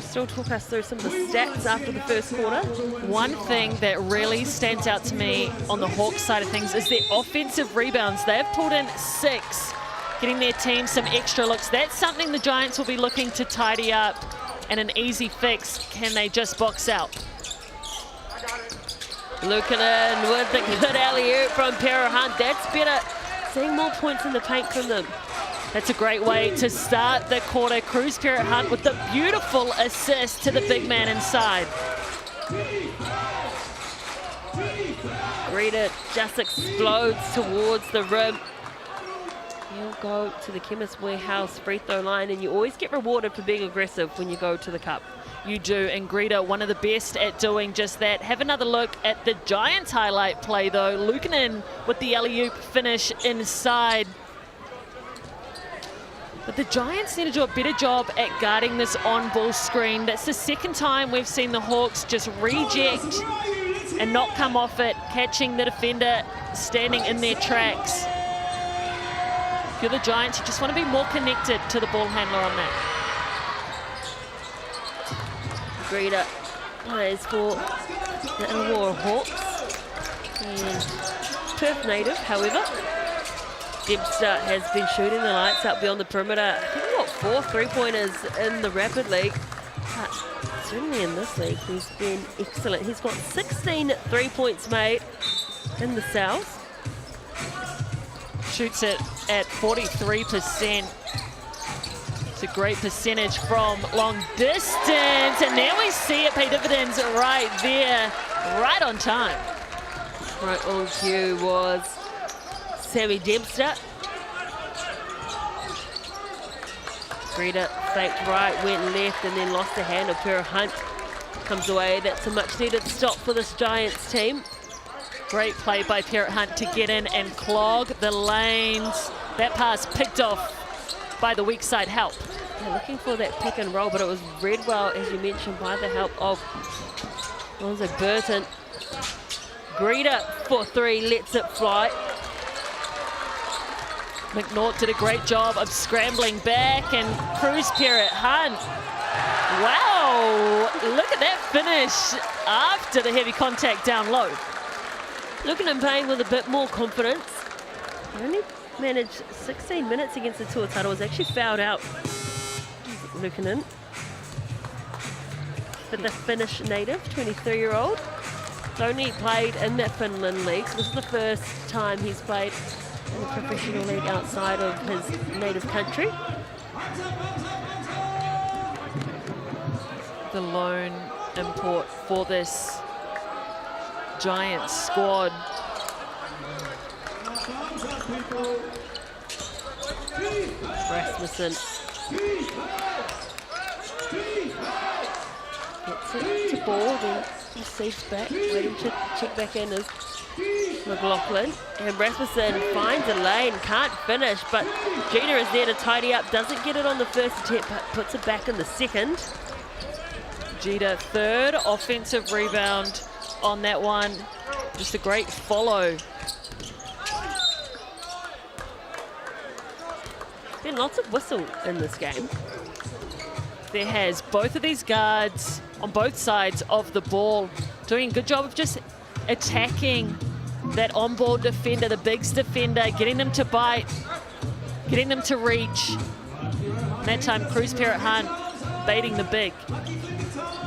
Still talk us through some of the stats after the first quarter. One thing that really stands out to me on the Hawks side of things is their offensive rebounds. They've pulled in 6, getting their team some extra looks. That's something the Giants will be looking to tidy up, and an easy fix. Can they just box out? Lukanen with the good alley-oop from Parrott Hunt. That's better. Seeing more points in the paint from them. That's a great way to start the quarter. Cruz Parrott Hunt with the beautiful assist to the big man inside. Greta just explodes towards the rim. He'll go to the Chemist Warehouse free throw line, and you always get rewarded for being aggressive when you go to the cup. You do, and Greta, one of the best at doing just that. Have another look at the Giants highlight play though. Lukanen with the alley-oop finish inside. But the Giants need to do a better job at guarding this on-ball screen. That's the second time we've seen the Hawks just reject and not come off it, catching the defender standing in their tracks. If you're the Giants, you just want to be more connected to the ball handler on that. Greta plays for the Illawarra Hawks. And Perth native, however. Debster has been shooting the lights out beyond the perimeter. I think he's got 4 3-pointers in the Rapid League. But certainly in this league, he's been excellent. He's got 16 3-points made in the South. Shoots it at 43%. It's a great percentage from long distance. And now we see it pay dividends right there, right on time. Right on cue was Sammy Debster. Greta faked right, went left, and then lost the hand of Pura Hunt. Comes away. That's a much needed stop for this Giants team. Great play by Parrot Hunt to get in and clog the lanes. That pass picked off by the weak side help. Yeah, looking for that pick and roll, but it was read well, as you mentioned, by the help of Lonzo Burton. Greta for 3, lets it fly. McNaught did a great job of scrambling back, and Cruz Parrot Hunt. Wow, look at that finish after the heavy contact down low. Look at him playing with a bit more confidence. He only managed 16 minutes against the Tuatara. Was actually fouled out. Lukanen. But the Finnish native, 23-year-old. Only played in that Finland league. So this is the first time he's played in a professional league outside of his native country. The lone import for this Giants squad. Rasmussen gets it to ball, then receives back, waiting to check back in is McLaughlin. And Rasmussen finds a lane, can't finish, but Gina is there to tidy up, doesn't get it on the first attempt, but puts it back in the second. Gita, third offensive rebound on that one. Just a great follow. Been lots of whistle in this game. There has. Both of these guards on both sides of the ball doing a good job of just attacking that on-ball defender, the bigs defender, getting them to bite, getting them to reach. And that time, Cruz Parrot Hunt baiting the big.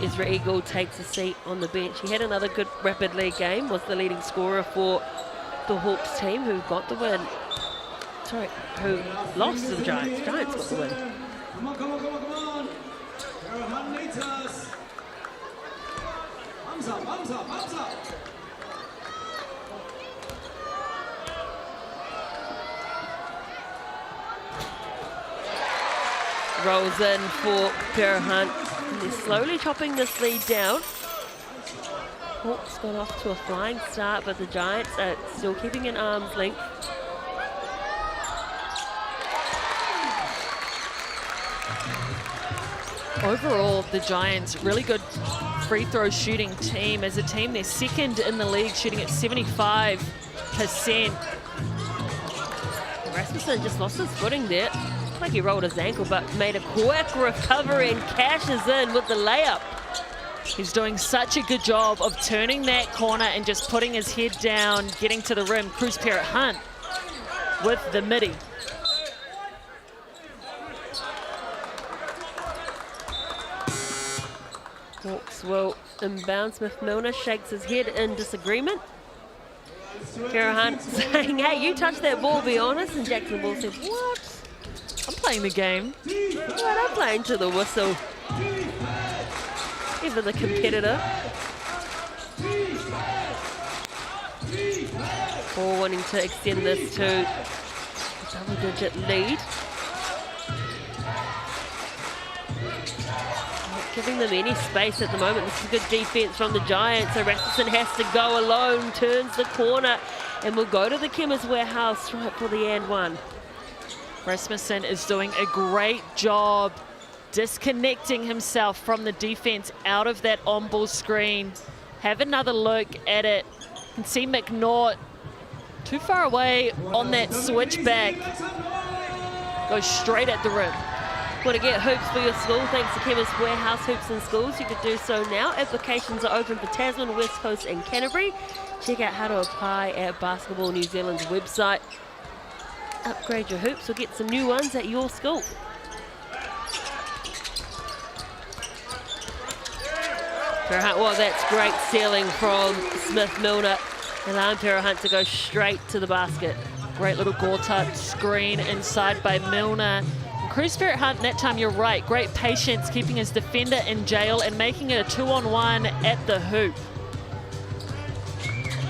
Ezra Eagle takes a seat on the bench. He had another good Rapid League game, was the leading scorer for the Hawks team, who got the win. Sorry, who lost to the Giants. Giants got the win. Come on, come on, come on, come on. Hunt needs us. Thumbs up, thumbs up, thumbs up. Rolls in for Pura Hunt. And they're slowly chopping this lead down. Hawks got off to a flying start, but the Giants are still keeping an arm's length. Overall, the Giants, really good free throw shooting team. As a team, they're second in the league, shooting at 75%. Rasmussen just lost his footing there. Looked like he rolled his ankle, but made a quick recovery and cashes in with the layup. He's doing such a good job of turning that corner and just putting his head down, getting to the rim. Cruz Parrot Hunt with the midi. Hawks will inbound. Smith-Milner shakes his head in disagreement. Pura Hunt saying, hey, you touched that ball, be honest. And Jackson Ball said, what? I'm playing the game. What, I'm playing to the whistle. Even the competitor. Ball wanting to extend this to a double-digit lead. Giving them any space at the moment. This is good defense from the Giants. So Rasmussen has to go alone, turns the corner, and will go to the Chemist Warehouse right for the and one. Rasmussen is doing a great job disconnecting himself from the defense out of that on-ball screen. Have another look at it. You can see McNaught too far away on that switchback. Goes straight at the rim. Want to get hoops for your school? Thanks to Chemist Warehouse Hoops and Schools, you can do so now. Applications are open for Tasman, West Coast and Canterbury. Check out how to apply at Basketball New Zealand's website. Upgrade your hoops or get some new ones at your school. Well, that's great sealing from Smith-Milner. Allowing Pero Hunt to go straight to the basket. Great little Gortat screen inside by Milner. Cruz Spirit Hunt, that time you're right. Great patience, keeping his defender in jail and making it a 2-on-1 at the hoop.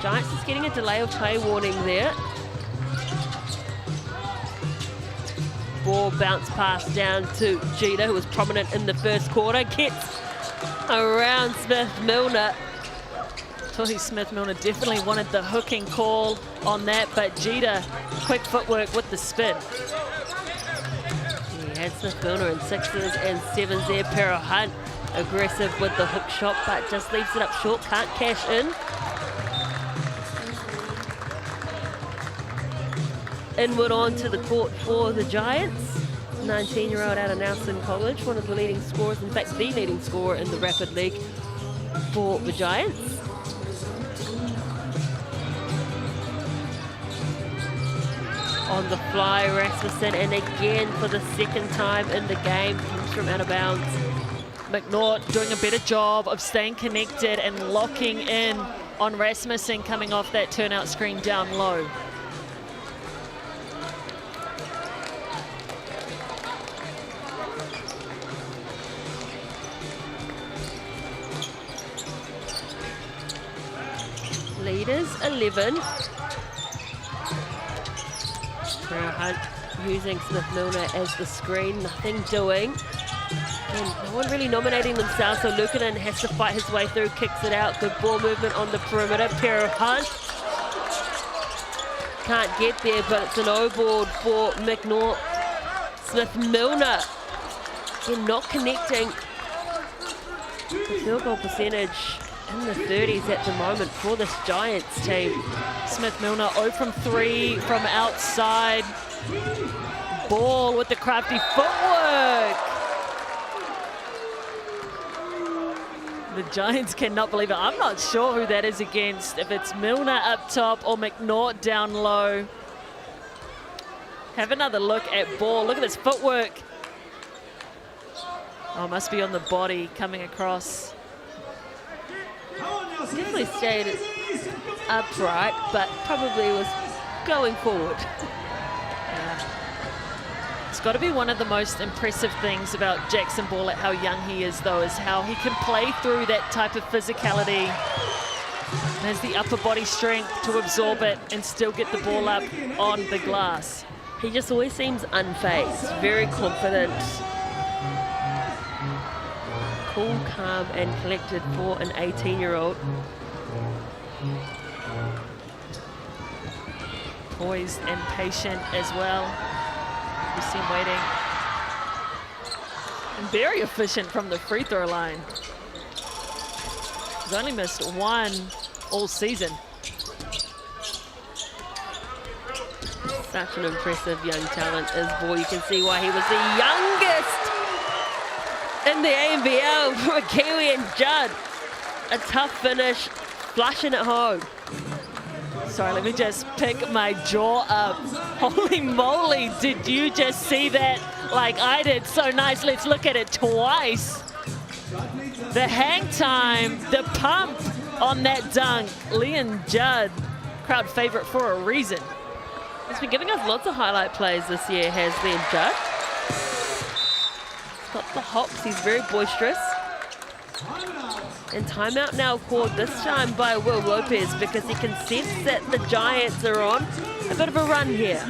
Giants is getting a delay of play warning there. Ball bounce pass down to Jeter, who was prominent in the first quarter. Gets around Smith-Milner. Smith-Milner definitely wanted the hooking call on that, but Jeter, quick footwork with the spin. He had Smith-Milner in 6s and 7s there. Pero Hunt aggressive with the hook shot, but just leaves it up short, can't cash in. Inward onto the court for the Giants. 19-year-old out of Nelson College, one of the leading scorers, in fact the leading scorer in the Rapid League for the Giants. On the fly, Rasmussen, and again for the second time in the game, comes from out of bounds. McNaught doing a better job of staying connected and locking in on Rasmussen coming off that turnout screen down low. Leaders 11. Hunt using Smith-Milner as the screen, nothing doing. And no one really nominating themselves, so Lukanen has to fight his way through, kicks it out. Good ball movement on the perimeter. Pero Hunt can't get there, but it's an O-board for McNaught. Smith-Milner, again, not connecting. The field goal percentage in the 30s at the moment for this Giants team. Smith-Milner 0 from 3 from outside. Ball with the crafty footwork. The Giants cannot believe it. I'm not sure who that is against, if it's Milner up top or McNaught down low. Have another look at Ball. Look at his footwork. Oh, must be on the body coming across. Definitely stayed upright, but probably was going forward. It's got to be one of the most impressive things about Jackson Ball at how young he is, though, is how he can play through that type of physicality. Has the upper body strength to absorb it and still get the ball up on the glass. He just always seems unfazed, very confident. Cool, calm and collected for an 18-year-old. Poised and patient as well. You see him waiting. And very efficient from the free throw line. He's only missed one all season. Such an impressive young talent is Ball. You can see why he was the youngest in the NZNBL for a Kiwi and Judd. A tough finish, flushing it home. Sorry, let me just pick my jaw up. Holy moly, did you just see that like I did? So nice, let's look at it twice. The hang time, the pump on that dunk. Leon Judd, crowd favorite for a reason. He's been giving us lots of highlight plays this year, has Leon Judd. He's got the hops, he's very boisterous. And timeout now called this time by Will Lopez because he can sense that the Giants are on a bit of a run here.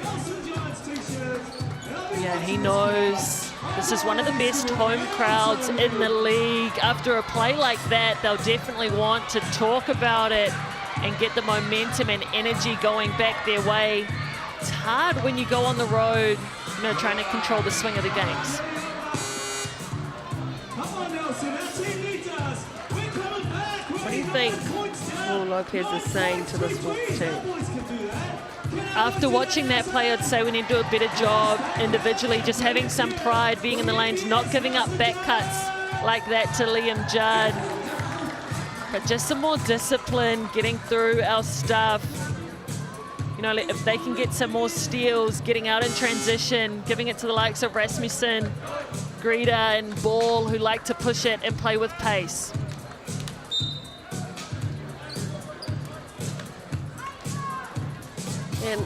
Yeah, he knows this is one of the best home crowds in the league. After a play like that, they'll definitely want to talk about it and get the momentum and energy going back their way. It's hard when you go on the road, you know, trying to control the swing of the games. What do you think Will Lopez is saying to this Hawks team? After watching that play, I'd say we need to do a better job individually, just having some pride, being in the lanes, not giving up back cuts like that to Liam Judd. But just some more discipline, getting through our stuff. You know, if they can get some more steals, getting out in transition, giving it to the likes of Rasmussen, Greta and Ball, who like to push it and play with pace. And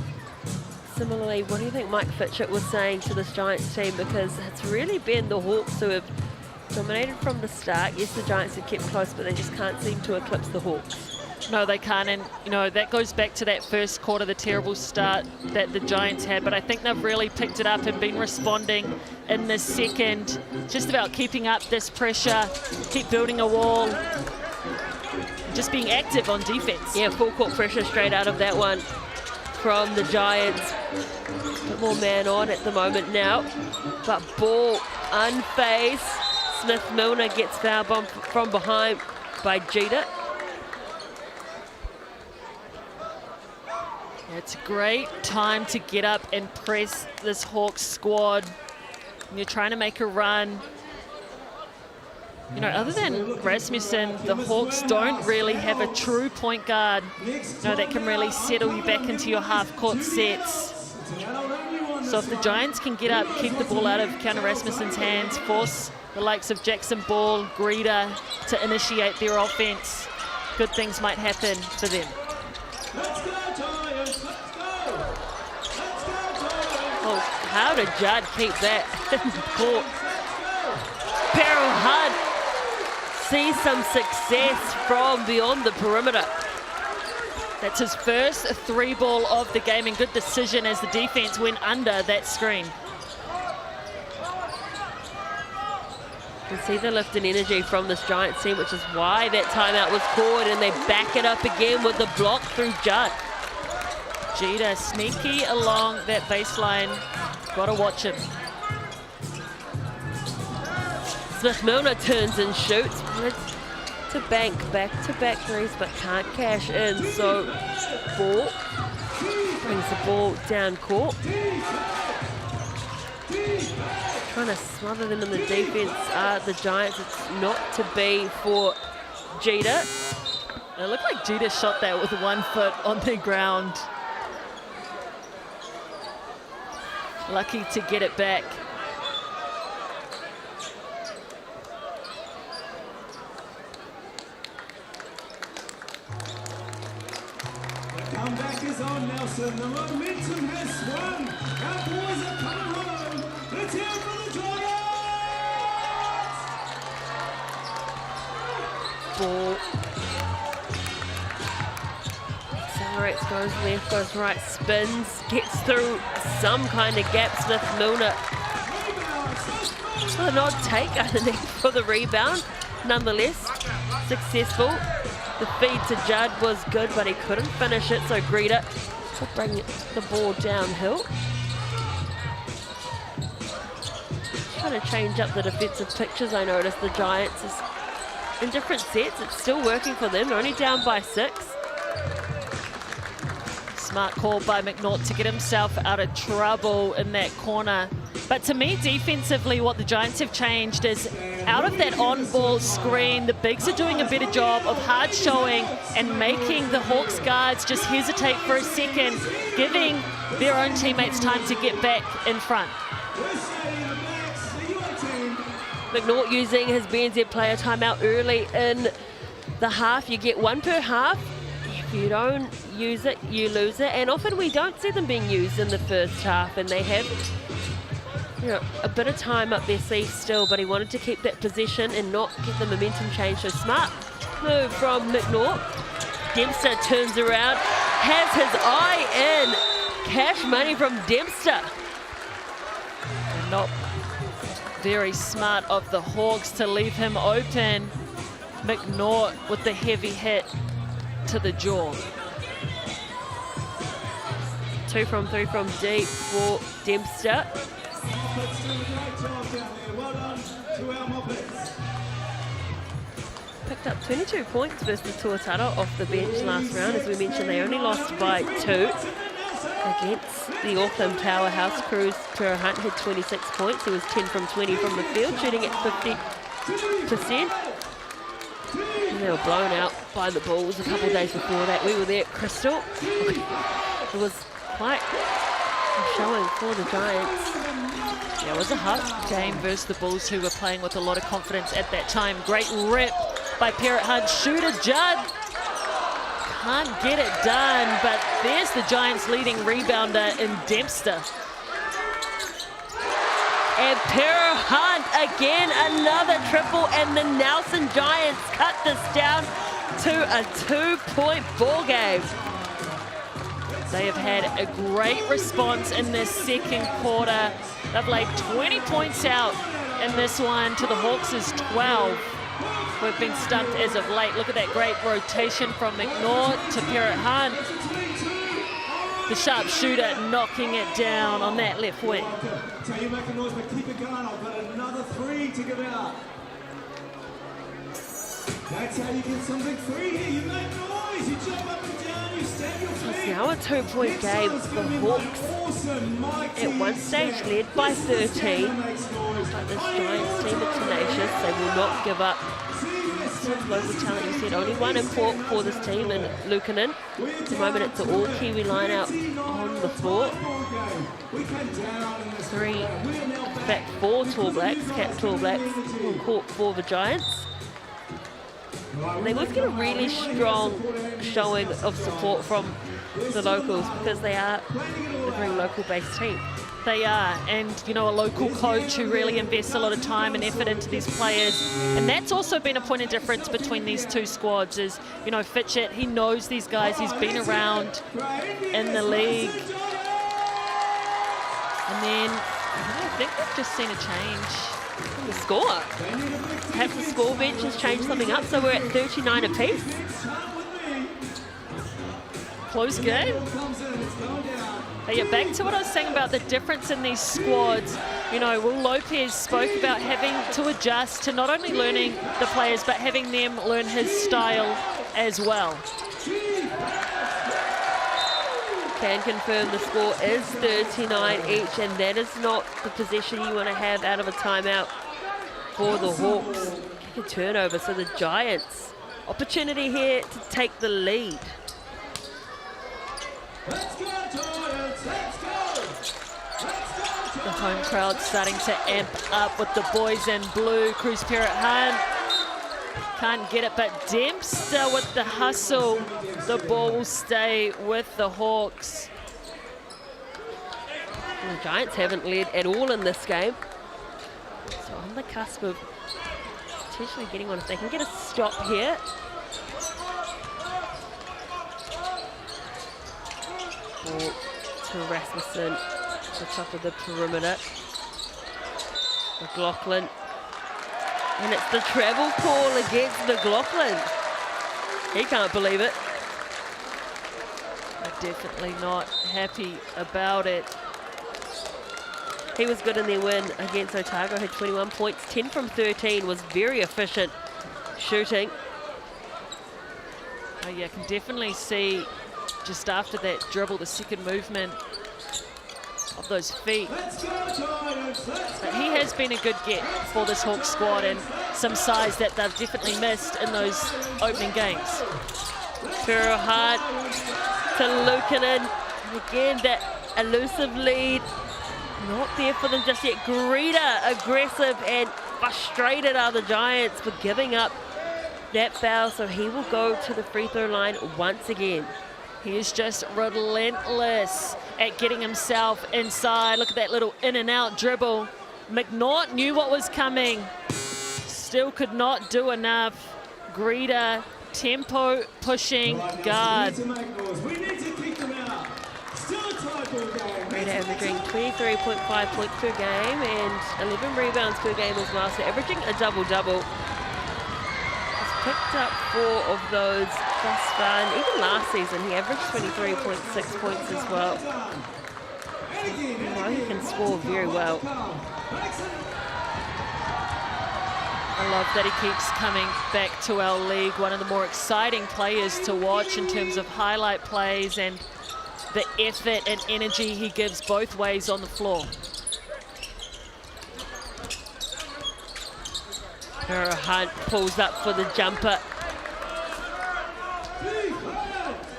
similarly, what do you think Mike Fitchett was saying to this Giants team? Because it's really been the Hawks who have dominated from the start. Yes, the Giants have kept close, but they just can't seem to eclipse the Hawks. No, they can't, and you know that goes back to that first quarter, the terrible start that the Giants had, but I think they've really picked it up and been responding in this second, just about keeping up this pressure, keep building a wall, just being active on defense. Yeah, full court pressure straight out of that one from the Giants. A bit more man on at the moment now, but Ball unfazed. Smith-Milner gets foul bomb from behind by Jeter. It's a great time to get up and press this Hawks squad. And you're trying to make a run. You know, other than Rasmussen, the Hawks don't really have a true point guard, you know, that can really settle you back into your half-court sets. So if the Giants can get up, keep the ball out of Counter Rasmussen's hands, force the likes of Jackson Ball, Greta to initiate their offense, good things might happen for them. Oh, how did Judd keep that in court? Beryl Hunt sees some success from beyond the perimeter. That's his first 3-ball of the game, and good decision as the defense went under that screen. You can see the lift and energy from this Giants team, which is why that timeout was called, and they back it up again with the block through Judd. Jeter sneaky along that baseline. Gotta watch him. Smith-Milner turns and shoots. To bank, back-to-back threes, but can't cash in. So Ball brings the ball down court. Trying to smother them in the defense are the Giants. It's not to be for Jeter. It looked like Jeter shot that with 1 foot on the ground. Lucky to get it back. The comeback is on, Nelson. The momentum has swung. Our boys are coming home. Let's hear it for the Giants! Ball accelerates, goes left, goes right, spins, gets through some kind of gap. Smith-Milner will not take underneath for the rebound. Nonetheless, successful. The feed to Judd was good, but he couldn't finish it, so Greta will bring the ball downhill. Trying to change up the defensive pictures. I noticed the Giants is in different sets. It's still working for them. They're only down by 6. Smart call by McNaught to get himself out of trouble in that corner. But to me, defensively, what the Giants have changed is out of that on-ball screen, the bigs are doing a better job of hard showing and making the Hawks guards just hesitate for a second, giving their own teammates time to get back in front. McNaught using his BNZ player timeout early in the half. You get 1 per half. If you don't use it, you lose it. And often we don't see them being used in the first half, and they have, you know, a bit of time up their sleeve still, but he wanted to keep that position and not get the momentum change. So smart move from McNaught. Dempster turns around, has his eye in. Cash money from Dempster. Not very smart of the Hawks to leave him open. McNaught with the heavy hit to the jaw. 2 from 3 from deep for Dempster. Picked up 22 points versus the Tuatara off the bench last round. As we mentioned, they only lost by 2. against the Auckland powerhouse. Cruz Pura Hunt had 26 points. He was 10 from 20 from the field, shooting at 50%. And they were blown out by the Bulls a couple of days before that. We were there at Crystal. It was quite a showing for the Giants. Yeah, it was a hard game versus the Bulls, who were playing with a lot of confidence at that time. Great rip by Parrot Hunt. Shooter Judd can't get it done, but there's the Giants' leading rebounder in Dempster. And Parrot Hunt again, another triple, and the Nelson Giants cut this down to a 2-point ball game. They have had a great response in this second quarter. They've laid 20 points out in this one to the Hawks' 12. We've been stumped as of late. Look at that great rotation from McNaught to Parrot Hunt. The sharpshooter knocking it down on that left wing. So you make a noise, but keep it going. I've got another 3 to give out. That's how you get something free here. You make noise, you jump up and down, you stamp your feet. It's now a 2-point game. The Hawks at one stage led by 13. But this Giants team are tenacious. They will not give up. Local talent, you said, only one import for this team in Lukanen. At the moment it's an all Kiwi line out on the floor. 4 Tall Blacks, Cap Tall Blacks on court for the Giants. And they always get a really strong showing of support from the locals because they are a very local-based team. They are, and you know, a local coach who really invests a lot of time and effort into these players. And that's also been a point of difference between these two squads is, you know, Fitchett, he knows these guys, he's been around in the league. And then, I think we've just seen a change in the score. Perhaps the score bench has changed something up, so we're at 39 apiece. Close game. But yeah, back to what I was saying about the difference in these squads. You know, Will Lopez spoke about having to adjust to not only learning the players, but having them learn his style as well. Can confirm the score is 39 each, and that is not the possession you want to have out of a timeout for the Hawks. Kick a turnover, so the Giants, opportunity here to take the lead. The home crowd starting to amp up with the boys in blue. Cruz Parrot Hunt can't get it, but Dempster with the hustle. The ball will stay with the Hawks. And the Giants haven't led at all in this game. So on the cusp of potentially getting one if they can get a stop here. Ball to Rasmussen, the top of the perimeter. McLaughlin. And it's the travel call against McLaughlin. He can't believe it. They're definitely not happy about it. He was good in their win against Otago, had 21 points, 10 from 13, was very efficient shooting. Oh yeah, I can definitely see just after that dribble, the second movement of those feet. But he has been a good get for this Hawks squad and some size that they've definitely missed in those opening games. Pura Hunt to Lukanen. Again, that elusive lead. Not there for them just yet. Greta, aggressive and frustrated are the Giants for giving up that foul, so he will go to the free throw line once again. He is just relentless at getting himself inside. Look at that little in and out dribble. McNaught knew what was coming. Still could not do enough. Greta, tempo pushing guard. Greta averaging 23.5 points per game and 11 rebounds per game as well, so averaging a double-double. He's picked up 4 of those thus far, and even last season he averaged 23.6 points as well. You know, he can score very well. I love that he keeps coming back to our league. One of the more exciting players to watch in terms of highlight plays, and the effort and energy he gives both ways on the floor. Hunt pulls up for the jumper.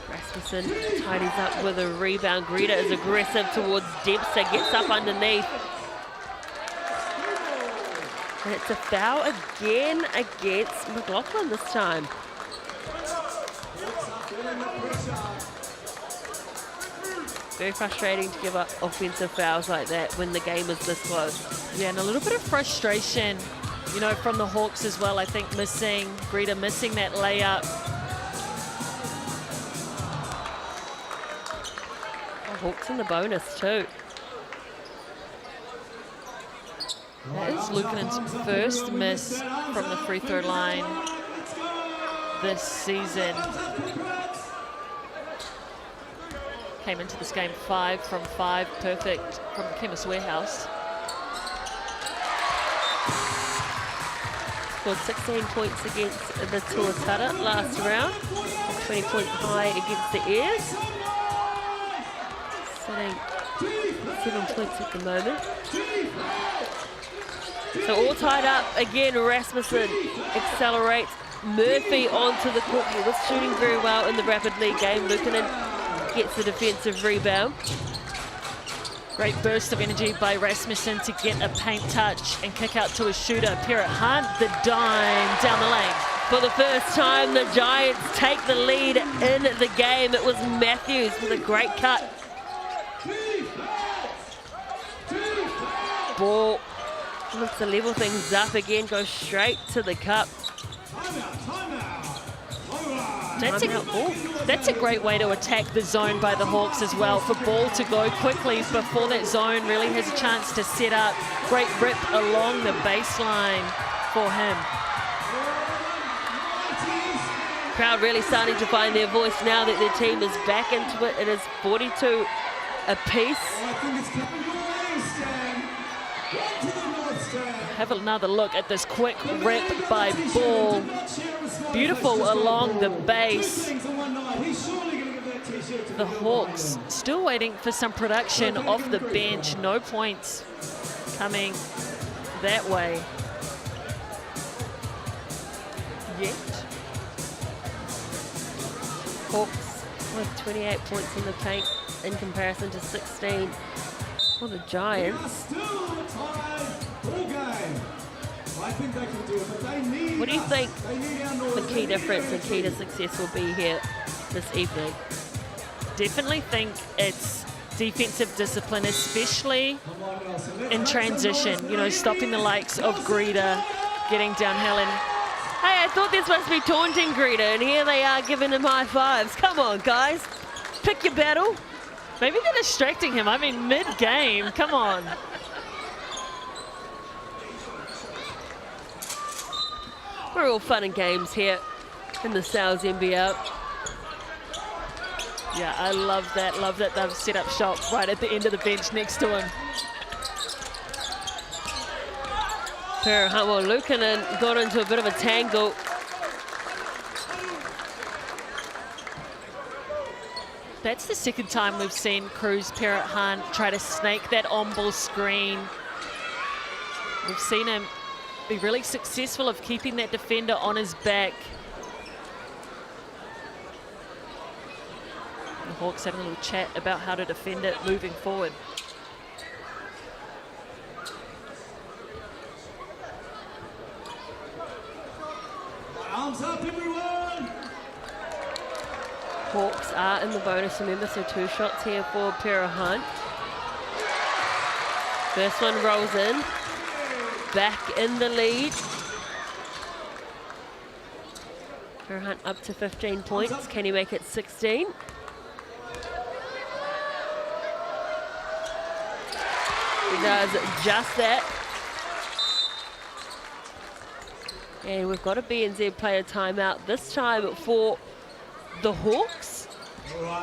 Rasmussen tidies up with a rebound. Greta is aggressive towards Dempster, gets up underneath. And it's a foul again against McLaughlin this time. Very frustrating to give up offensive fouls like that when the game is this close. Yeah, and a little bit of frustration, you know, from the Hawks as well. I think Greta missing that layup. Oh, Hawks in the bonus too. That is Luukkonen's first miss from the free throw line this season. Came into this game 5 from 5, perfect from the Chemist Warehouse. Scored 16 points against the Tuatara last round. A 20-point high against the Airs. Sitting 7 points at the moment. So all tied up again. Rasmussen accelerates Murphy onto the court. He was shooting very well in the Rapid League game. Luukkonen gets the defensive rebound. Great burst of energy by Rasmussen to get a paint touch and kick out to a shooter. Pierrot Hunt, the dime down the lane. For the first time, the Giants take the lead in the game. It was Matthews with a great cut. Ball looks to level things up again, goes straight to the cup. That's a great way to attack the zone by the Hawks as well, for ball to go quickly before that zone really has a chance to set up. Great rip along the baseline for him. Crowd really starting to find their voice now that their team is back into it. It is 42 apiece. Have another look at this quick rip by Ball. Beautiful along the base. The Hawks still waiting for some production off the bench. No points coming that way yet. Hawks with 28 points in the paint in comparison to 16 for the Giants. What do you think the key difference and key to success will be here this evening? Definitely think it's defensive discipline, especially in transition. You know, stopping the likes of Greta getting downhill. And hey, I thought this must be taunting Greta, and here they are giving him high fives. Come on, guys. Pick your battle. maybe they're distracting him. I mean, mid-game, come on. We're all fun and games here in the Sales NBL. Yeah, I love that. Love that they've set up shop right at the end of the bench next to him. Well, Luukkonen got into a bit of a tangle. That's the second time we've seen Cruz Parrot Hunt try to snake that on-ball screen. We've seen him be really successful of keeping that defender on his back. The Hawks having a little chat about how to defend it moving forward. Arms up, everyone! Hawks are in the bonus, remember, so 2 shots here for Parrot Hunt. First one rolls in. Back in the lead. Parrot Hunt up to 15 points. Can he make it 16? He does just that. And we've got a BNZ player timeout, this time for the Hawks.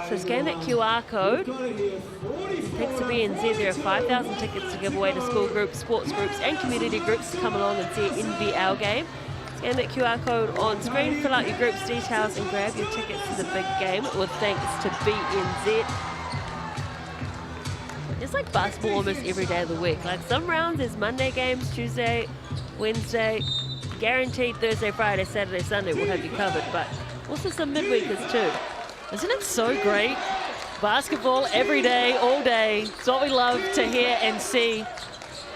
So scan that QR code. Thanks to BNZ, there are 5,000 tickets to give away to school groups, sports groups and community groups to come along and see an NBL game. Scan that QR code on screen, fill out your group's details and grab your tickets to the big game with thanks to BNZ. it's like basketball almost every day of the week. Like some rounds there's Monday games, Tuesday, Wednesday, guaranteed Thursday, Friday, Saturday, Sunday we'll have you covered, but also some midweekers too. Isn't it so great? Basketball every day, all day. It's what we love to hear and see.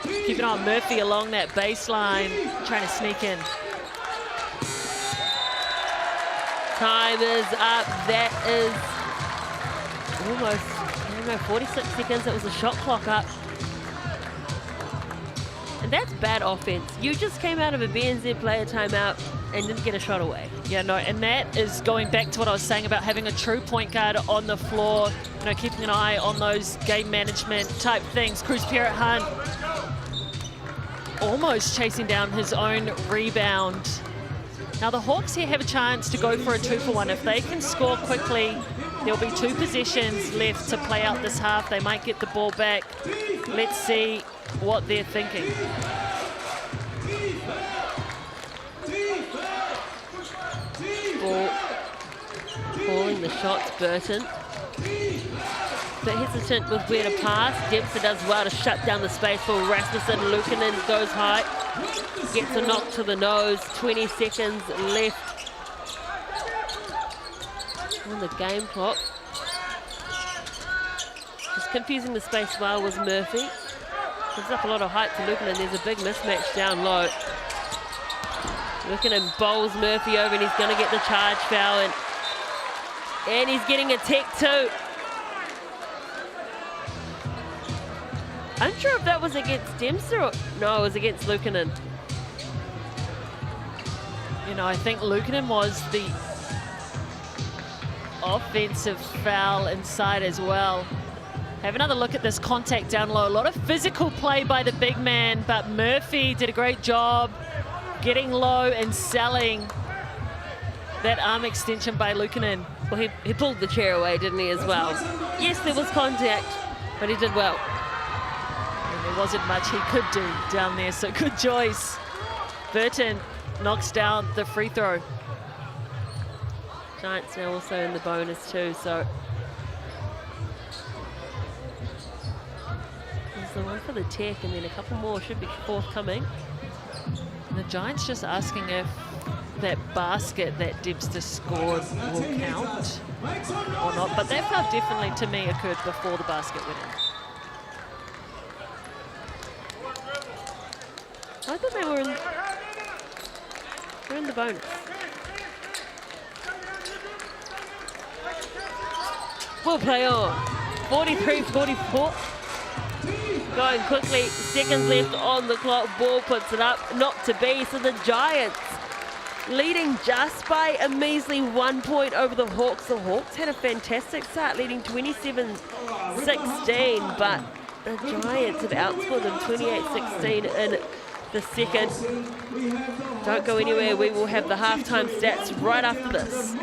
Keep an eye on Murphy along that baseline, trying to sneak in. Time is up. That is almost, I don't know, 46 seconds. That was the shot clock up. And that's bad offense. You just came out of a BNZ player timeout and didn't get a shot away. Yeah, no, and that is going back to what I was saying about having a true point guard on the floor, you know, keeping an eye on those game management type things. Cruz Parrott Hunt almost chasing down his own rebound. Now the Hawks here have a chance to go for a 2-for-1. If they can score quickly, there'll be 2 possessions left to play out this half. They might get the ball back. Let's see what they're thinking. Ball calling the shots, Burton. But hesitant with where to pass. Dempster does well to shut down the space for Rasmussen. Luukkonen goes high. Gets a knock to the nose. 20 seconds left on the game clock. Just confusing the space well was Murphy. Gives up a lot of height to Luukkonen. There's a big mismatch down low. Luukkonen bowls Murphy over and he's going to get the charge foul. And he's getting a tech too. Unsure if that was against Dempster or... No, it was against Luukkonen. You know, I think Luukkonen was the offensive foul inside as well. Have another look at this contact down low. A lot of physical play by the big man, but Murphy did a great job getting low and selling that arm extension by Luukkonen. Well, he pulled the chair away, didn't he, as well? Yes, there was contact, but he did well. And there wasn't much he could do down there, so good choice. Burton knocks down the free throw. Giants now also in the bonus too, so... There's the one for the tech, and then a couple more should be forthcoming. And the Giants just asking if that basket that Dempster scored will count or not, but that foul definitely to me occurred before the basket went in. I thought they were in the bonus. We'll play on. 43-44. Going quickly, seconds left on the clock. Ball puts it up, not to be. So the Giants leading just by a measly 1 point over the Hawks. The Hawks had a fantastic start, leading 27-16, but the Giants have outscored them 28-16 in the second. Don't go anywhere. We will have the halftime stats right after this.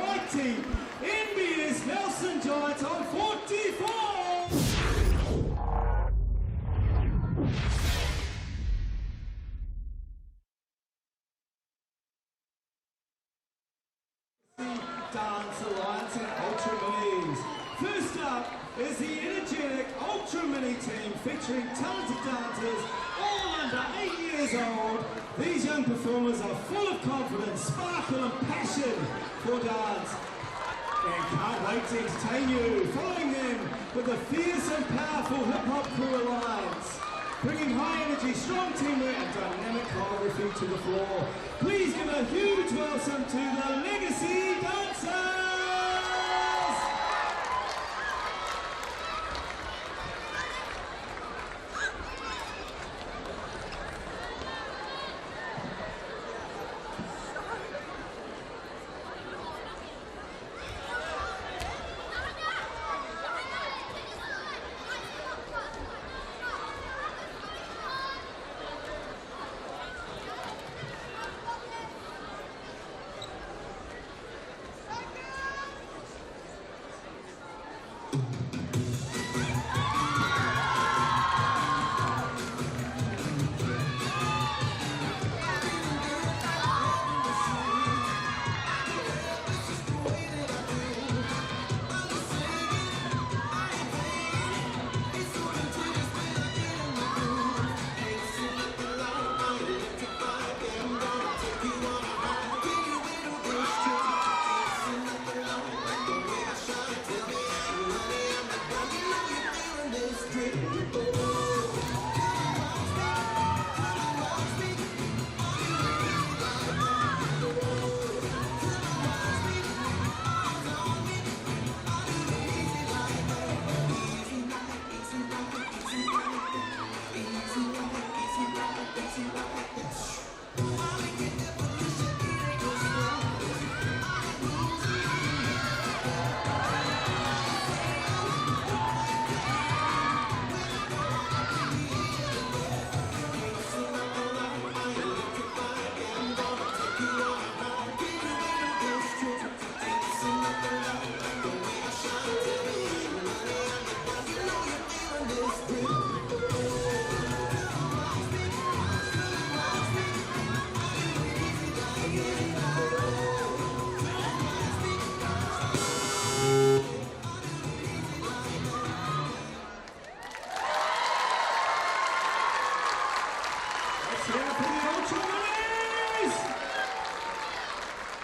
Dance Alliance and Ultra Minis. First up is the energetic Ultra Mini team featuring talented dancers all under 8 years old. These young performers are full of confidence, sparkle and passion for dance and can't wait to entertain you. Following them with the fierce and powerful Hip Hop Crew Alliance, bringing high energy, strong teamwork and dynamic choreography to the floor. Please give a huge welcome to the Legacy Dancers!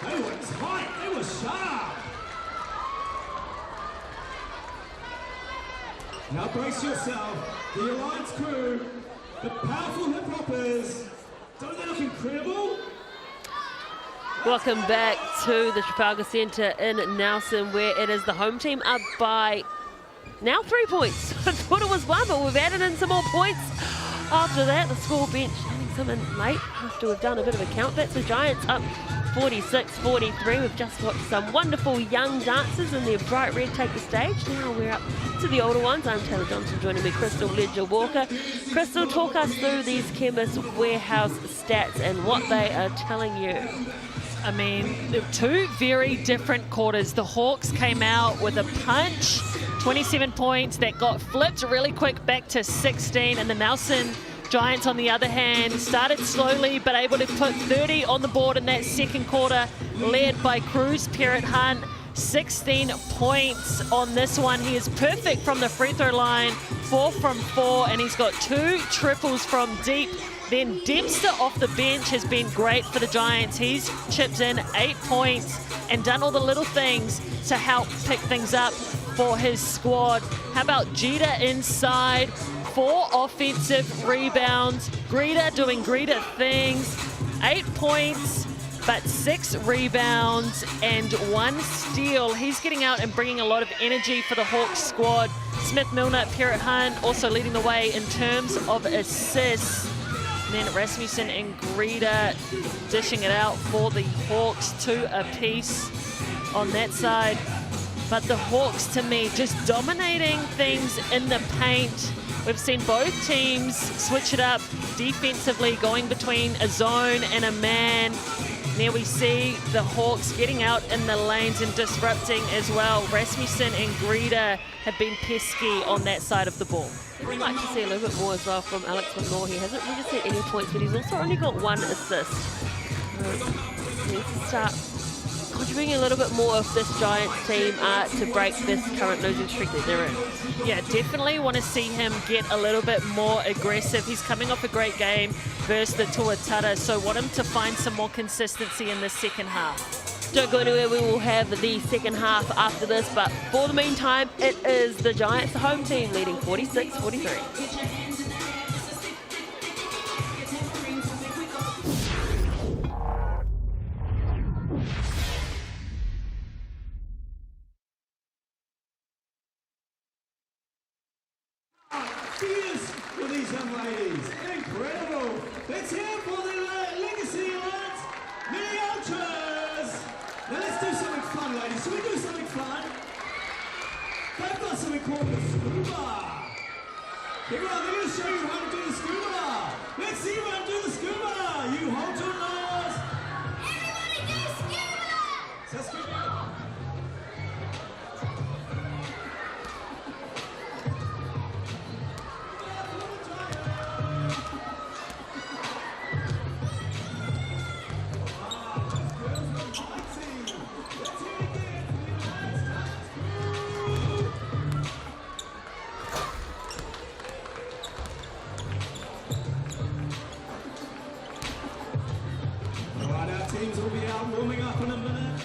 They were tight, they were sharp. Now brace yourself, the Alliance crew, the powerful hip hoppers. Don't they look incredible? Welcome back to the Trafalgar Centre in Nelson, where it is the home team up by now 3 points. I thought it was 1, but we've added in some more points. After that, the score bench having some in late after we've done a bit of a count. That's the Giants up 46-43. We've just watched some wonderful young dancers in their bright red take the stage. Now we're up to the older ones. I'm Taylor Johnson, joining me Crystal Ledger-Walker. Crystal, talk us through these Chemist Warehouse stats and what they are telling you. I mean, two very different quarters. The Hawks came out with a punch, 27 points, that got flipped really quick back to 16, and the Nelson Giants, on the other hand, started slowly but able to put 30 on the board in that second quarter, led by Cruz Parrott Hunt. 16 points on this one. He is perfect from the free throw line, 4 from 4, and he's got 2 triples from deep. Then Dempster off the bench has been great for the Giants. He's chipped in 8 points and done all the little things to help pick things up for his squad. How about Jeter inside? 4 offensive rebounds. Greta doing Greta things. 8 points, but 6 rebounds and 1 steal. He's getting out and bringing a lot of energy for the Hawks squad. Smith, Milner, Parrott Hunt also leading the way in terms of assists. And then Rasmussen and Greta dishing it out for the Hawks, 2 apiece on that side. But the Hawks, to me, just dominating things in the paint. We've seen both teams switch it up defensively, going between a zone and a man. There we see the Hawks getting out in the lanes and disrupting as well. Rasmussen and Greta have been pesky on that side of the ball. We'd like to see a little bit more as well from Alex McNair. He hasn't registered any points, but he's also only got 1 assist. He needs to start contributing a little bit more of this Giants team to break this current losing streak that they're in. Yeah, definitely want to see him get a little bit more aggressive. He's coming off a great game versus the Tuatara, so want him to find some more consistency in the second half. Don't go anywhere, we will have the second half after this, but for the meantime, it is the Giants, the home team, leading 46-43. Cheers for these young ladies. Incredible. Let's hear for the Legacy Alliance Mini Ultras. Now let's do something fun, ladies. Should we do something fun? They've got something called the scuba. Here we are. They're going to show you how to do the scuba. Let's see you how to do the scuba. You hold your nose. Everybody do scuba. So scuba. Teams will be out warming up in a minute.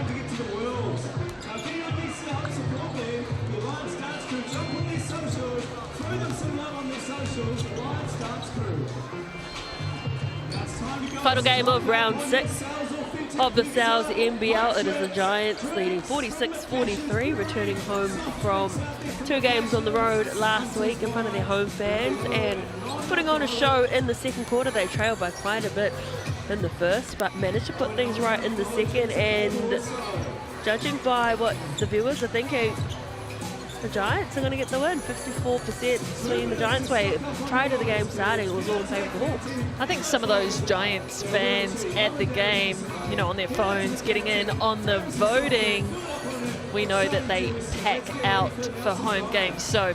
time to get to the Worlds. Now, if anyone needs to help support them, the Lions Dance Crew, jump on their socials, throw them some love on their socials, Lions Dance Crew. Now it's time to go. Final game of round 6 of the Sal's NBL. It is the Giants leading 46-43, returning home from 2 games on the road last week in front of their home fans and putting on a show in the second quarter. They trailed by quite a bit in the first, but managed to put things right in the second, and judging by what the viewers are thinking, the Giants are going to get the win. 54% swinging the Giants' way. Prior to the game starting, it was all in favour of the Hawks. I think some of those Giants fans at the game, you know, on their phones, getting in on the voting, we know that they pack out for home games. So,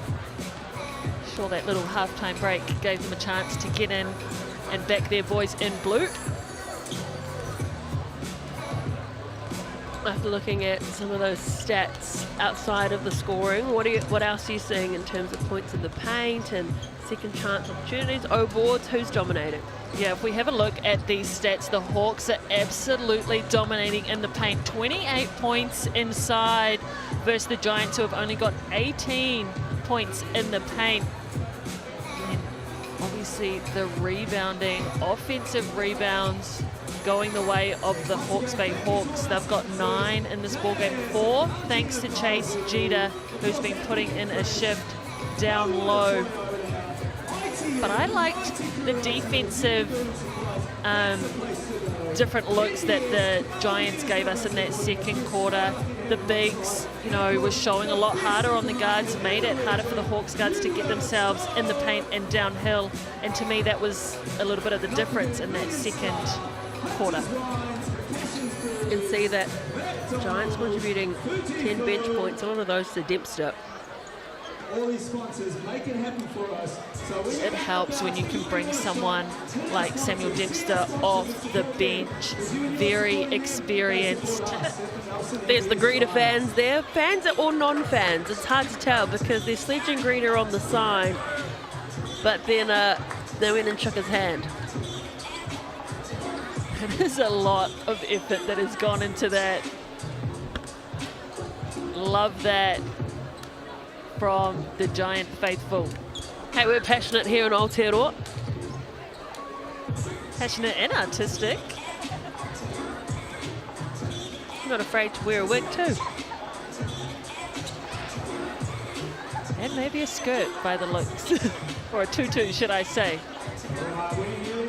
sure, that little halftime break gave them a chance to get in and back their boys in blue. After looking at some of those stats outside of the scoring, what else are you seeing in terms of points in the paint and second chance opportunities, O-boards? Who's dominating? Yeah, if we have a look at these stats, the Hawks are absolutely dominating in the paint. 28 points inside versus the Giants, who have only got 18 points in the paint. And obviously the rebounding, offensive rebounds, going the way of the Hawke's Bay Hawks. They've got 9 in this ballgame, 4 thanks to Chase Jeter, who's been putting in a shift down low. But I liked the defensive different looks that the Giants gave us in that second quarter. The bigs, you know, were showing a lot harder on the guards, made it harder for the Hawks guards to get themselves in the paint and downhill. And to me, that was a little bit of the difference in that second quarter. And see that Giants contributing 10 bench points, a lot of those to Dempster. All these sponsors make it happen for us. So It helps when you can bring someone like Samuel Dempster off the bench, very experienced. There's the greeter fans there, fans or non-fans. It's hard to tell because there's sledging greeter on the sign, but then they went and shook his hand. There's a lot of effort that has gone into that. Love that from the Giant faithful. Hey, we're passionate here in Aotearoa. Passionate and artistic. I'm not afraid to wear a wig too. And maybe a skirt by the looks. Or a tutu, should I say.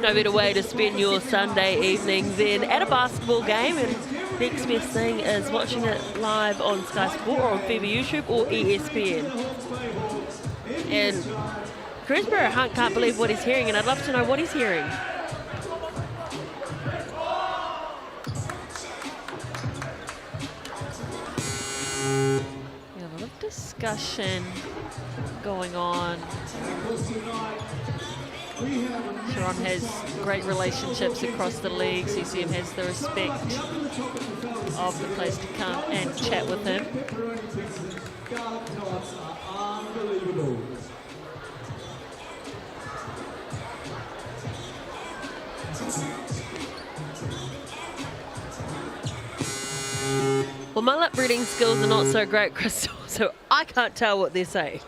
No better way to spend your Sunday evening than at a basketball game, and next best thing is watching it live on Sky Sport or on FIBA YouTube or ESPN. And Cresborough Hunt can't believe what he's hearing, and I'd love to know what he's hearing. Yeah, a lot of discussion going on. Sharon has great relationships across the league. CCM has the respect of the place to come and chat with him. Well, my lip reading skills are not so great, Crystal, so I can't tell what they're saying.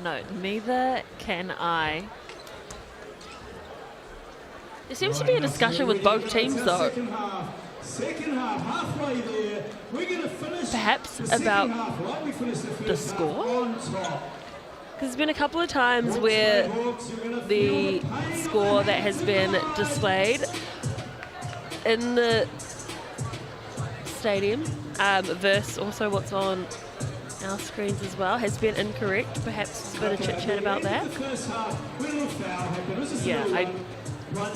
No, neither can I. There seems to be a discussion with both teams, though. Second half, halfway there. We're going to finish Perhaps the second about half like we finished the the first half, score? on top. Because there's been a couple of times where the score that has been displayed in the stadium versus also what's on our screens as well has been incorrect. Perhaps there's a bit of chit-chat about that. Yeah,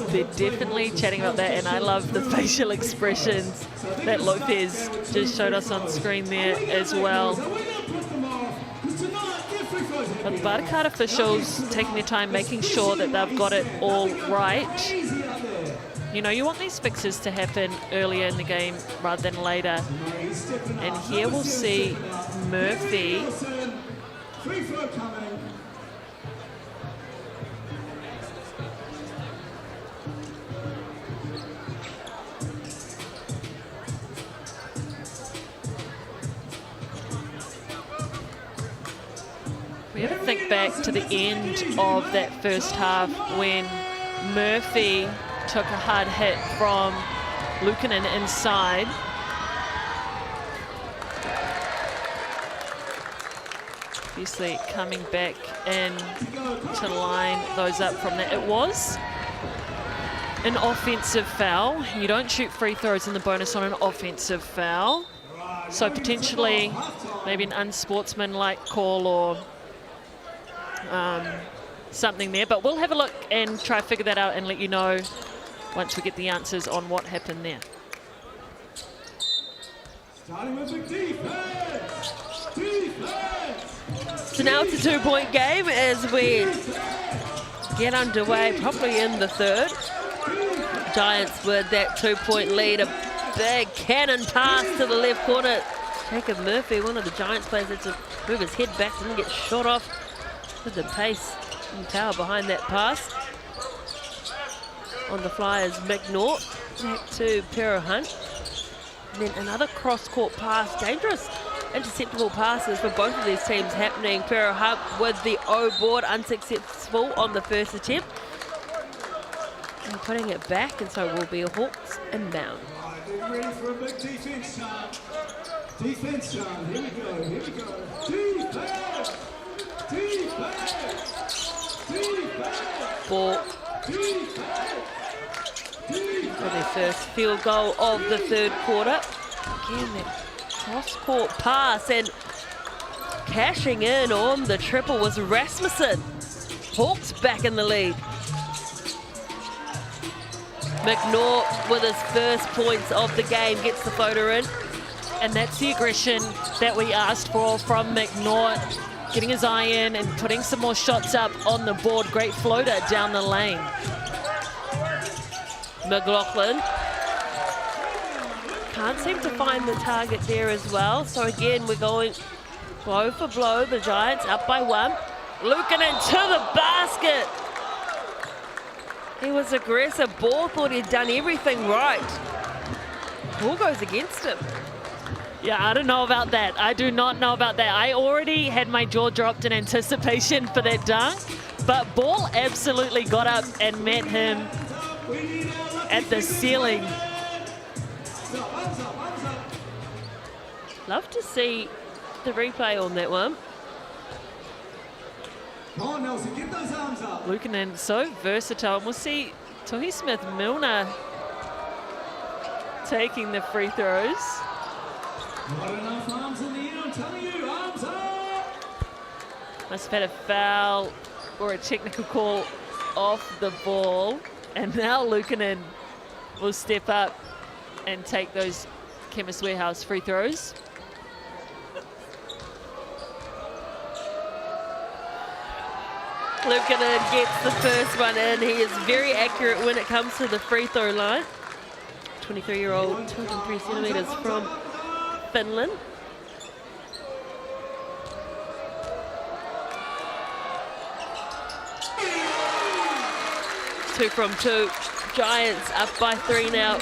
they're definitely chatting about that, and I love the facial expressions that Lopez just showed us on screen there as well. But the Barcard officials taking their time, making sure that they've got it all right. You know, you want these fixes to happen earlier in the game rather than later. And here we'll see Murphy. Free throw coming. We have to think back to the end of that first half when Murphy took a hard hit from Luukkonen inside. Obviously coming back in to line those up from that. It was an offensive foul. You don't shoot free throws in the bonus on an offensive foul. So potentially maybe an unsportsmanlike call or something there. But we'll have a look and try to figure that out and let you know once we get the answers on what happened there. Starting with the defense. Defense. So now it's a 2-point game as we get underway, probably in the third. Giants with that 2-point lead. A big cannon pass to the left corner. Jacob Murphy, one of the Giants players, had to move his head back and get shot off with the pace and power behind that pass. On the Flyers, McNaught back to Pero Hunt. And then another cross-court pass, dangerous interceptable passes for both of these teams happening. Pero Hunt with the O-board, unsuccessful on the first attempt. And putting it back, and so it will be a Hawks inbound. Right, they're ready for a big defense charge. Defense charge, here we go, here we go. Defense! Defense! Defense! Ball for their first field goal of the third quarter. Again, that cross-court pass, and cashing in on the triple was Rasmussen. Hawks back in the lead. McNaught with his first points of the game gets the floater in. And that's the aggression that we asked for from McNaught, getting his eye in and putting some more shots up on the board. Great floater down the lane. McLaughlin can't seem to find the target there as well. So again, we're going blow for blow. The Giants up by 1. Luukkonen to the basket. He was aggressive. Ball thought he'd done everything right. Ball goes against him. Yeah, I don't know about that. I do not know about that. I already had my jaw dropped in anticipation for that dunk, but Ball absolutely got up and met him at the ceiling. Love to see the replay on that one. Come on, Nelson, get those arms up. Luukkonen so versatile. And we'll see Tohi Smith-Milner taking the free throws. Not enough arms in the air, I'm telling you, arms up! Must have had a foul or a technical call off the ball. And now Luukkonen will step up and take those Chemist Warehouse free throws. Luukkonen gets the first one in. He is very accurate when it comes to the free throw line. 23-year-old, 203 centimeters from Finland. Two from two. Giants up by 3 now.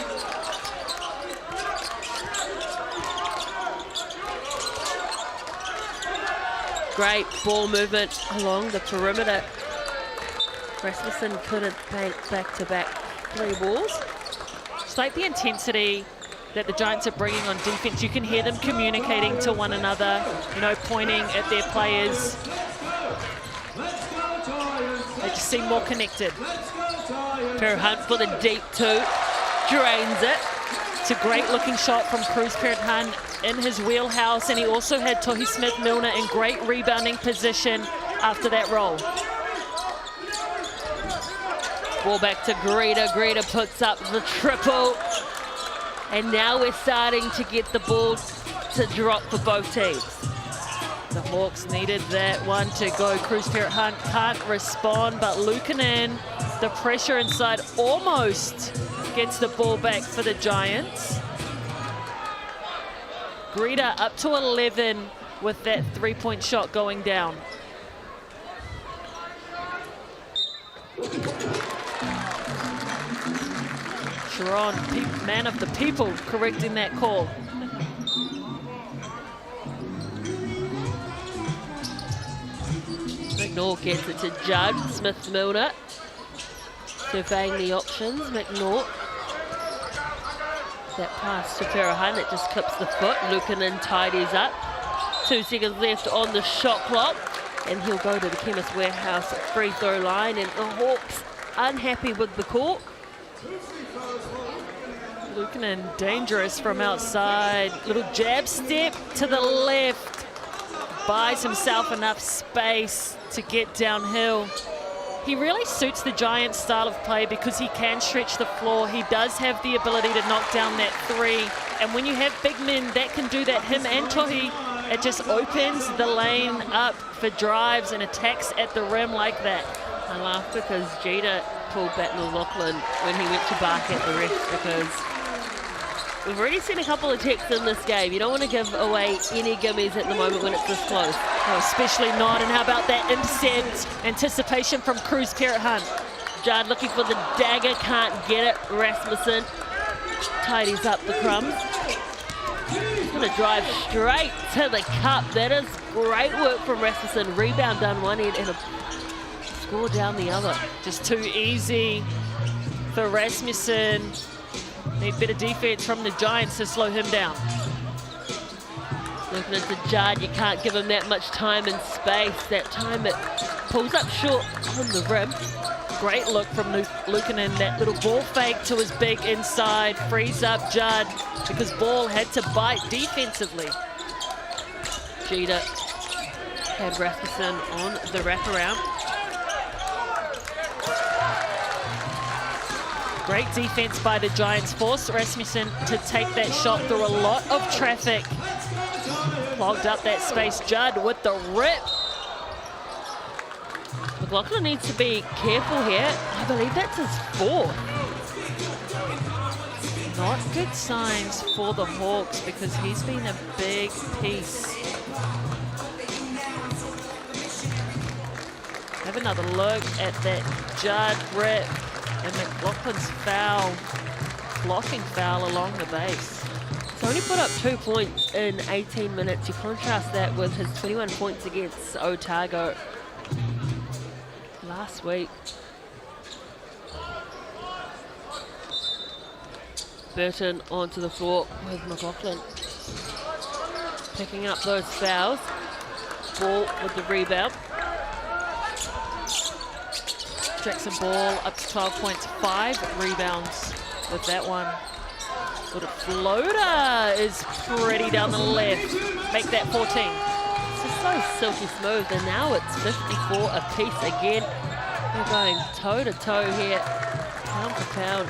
Great ball movement along the perimeter. Rasmussen couldn't bank back-to-back 3 balls. Just like the intensity that the Giants are bringing on defense, you can hear them communicating to one another, you know, pointing at their players. They just seem more connected. Pero Hunt for the deep 2, drains it. It's a great looking shot from Cruz Hunt in his wheelhouse, and he also had Tohi Smith-Milner in great rebounding position after that roll. Ball back to Greta. Greta puts up the triple. And now we're starting to get the ball to drop for both teams. The Hawks needed that one to go. Cruz Hunt can't respond, but Luukkonen, the pressure inside, almost gets the ball back for the Giants. Greta up to 11 with that 3-point shot going down. Sharon, man of the people, correcting that call. McNaught gets it to Judd. Smith-Milner surveying the options. McNaught. That pass to Ferrahan, it just clips the foot. Luukkonen tidies up. 2 seconds left on the shot clock. And he'll go to the Chemist Warehouse free throw line. And the Hawks unhappy with the call. Luukkonen dangerous from outside. Little jab step to the left. Buys himself enough space to get downhill. He really suits the Giants' style of play because he can stretch the floor. He does have the ability to knock down that three. And when you have big men that can do that, him and Tohi, it just opens the lane up for drives and attacks at the rim like that. I laugh because Jeter pulled back McLaughlin when he went to bark at the ref because we've already seen a couple of texts in this game. You don't want to give away any gimmies at the moment when it's this close. Oh, especially not. And how about that intercept? Anticipation from Cruz Perrott-Hunt. Judd looking for the dagger, can't get it. Rasmussen tidies up the crumbs. He's going to drive straight to the cup. That is great work from Rasmussen. Rebound down one end and a score down the other. Just too easy for Rasmussen. Need better defense from the Giants to slow him down. Looking at the Judd, you can't give him that much time and space. That time it pulls up short on the rim. Great look from Luukkonen. That little ball fake to his big inside. Frees up Judd because Ball had to bite defensively. Jeter had Rasmussen on the wraparound. Great defense by the Giants. Forced Rasmussen to take that shot through a lot of traffic. Clogged up that space. Judd with the rip. McLaughlin needs to be careful here. I believe that's his fourth. Not good signs for the Hawks because he's been a big piece. Have another look at that Judd rip. And McLaughlin's foul, blocking foul along the base. He's only put up 2 points in 18 minutes. You contrast that with his 21 points against Otago last week. Burton onto the floor with McLaughlin. Picking up those fouls. Ball with the rebound. Jackson Ball up to 12 points, 5 rebounds with that one. Little floater is pretty down the left. Make that 14. It's just so silky smooth, and now it's 54 apiece again. We're going toe-to-toe here, pound for pound.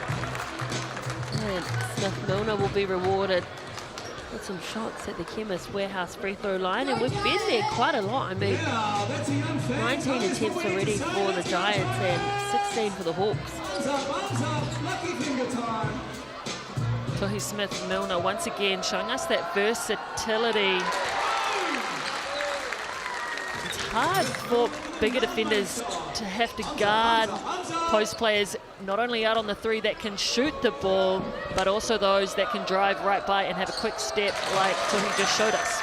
And Smith-Milner will be rewarded with some shots at the Chemist Warehouse free throw line, and we've been there quite a lot. I mean, 19 attempts already for the Giants and 16 for the Hawks. Tohi Smith-Milner once again showing us that versatility. It's hard for bigger defenders to have to guard post players, not only out on the three that can shoot the ball, but also those that can drive right by and have a quick step like Tohi just showed us.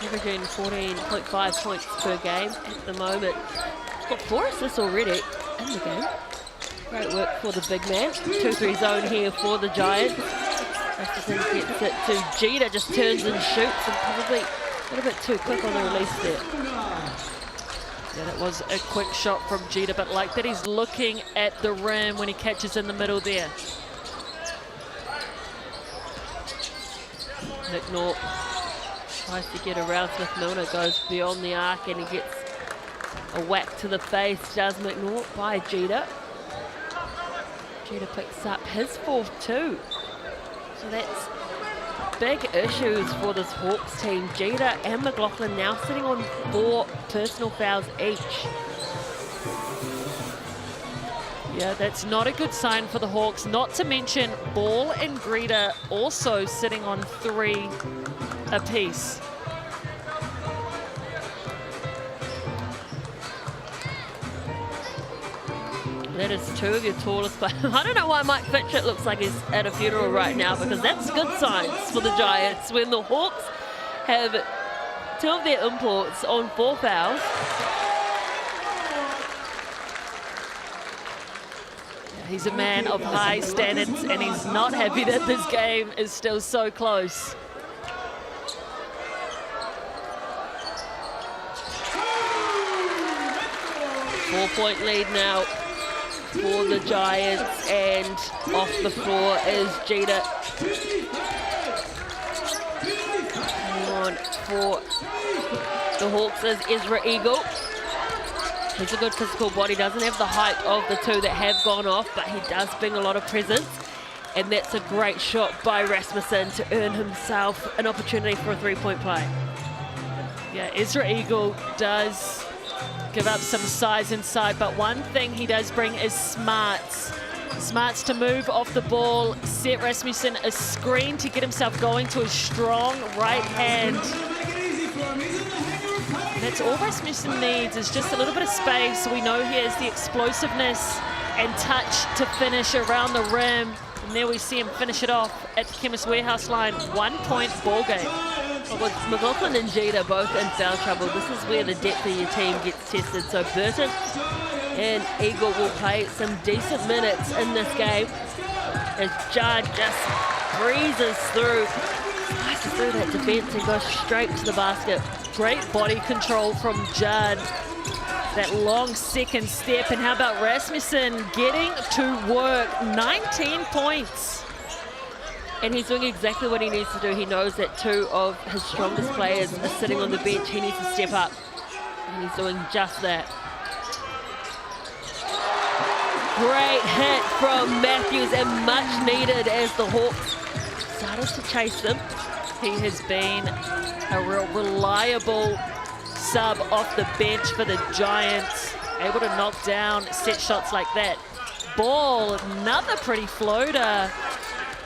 Averaging 14.5 points per game at the moment. He's got 4 assists already in the game. Great work for the big man. 2-3 zone here for the Giants. Rasmussen gets it to Jeter, just turns and shoots, and probably a little bit too quick on the release there. Yeah, that was a quick shot from Jeter, but like that he's looking at the rim when he catches in the middle there. McNaught tries to get around Smith-Milner, goes beyond the arc, and he gets a whack to the face, does McNaught, by Jeter. Jeter picks up his 4th too. So that's big issues for this Hawks team. Jeter and McLaughlin now sitting on 4 personal fouls each. Yeah, that's not a good sign for the Hawks, not to mention Ball and Greta also sitting on 3 apiece. That is 2 of your tallest players. I don't know why Mike Fitchett looks like he's at a funeral right now, because that's good signs for the Giants when the Hawks have 2 of their imports on 4 fouls. He's a man of high standards, and he's not happy that this game is still so close. Four-point lead now for the Giants, and off the floor is Jeter. On for the Hawks is Ezra Eagle. He's a good physical body, doesn't have the height of the 2 that have gone off, but he does bring a lot of presence. And that's a great shot by Rasmussen to earn himself an opportunity for a 3-point play. Yeah, Ezra Eagle does give up some size inside, but one thing he does bring is smarts. Smarts to move off the ball, set Rasmussen a screen to get himself going to a strong right hand. And that's all Rasmussen needs, is just a little bit of space. We know he has the explosiveness and touch to finish around the rim. And there we see him finish it off at the Chemist Warehouse line. 1-point ball game. With McLaughlin and Jeter both in foul trouble, this is where the depth of your team gets tested. So Burton and Eagle will play some decent minutes in this game as Judd just breezes through, slices through that defense and goes straight to the basket. Great body control from Judd. That long second step. And how about Rasmussen getting to work? 19 points. And he's doing exactly what he needs to do. He knows that 2 of his strongest players are sitting on the bench. He needs to step up. And he's doing just that. Great hit from Matthews, and much needed as the Hawks started to chase them. He has been a real reliable sub off the bench for the Giants. Able to knock down set shots like that. Ball, another pretty floater.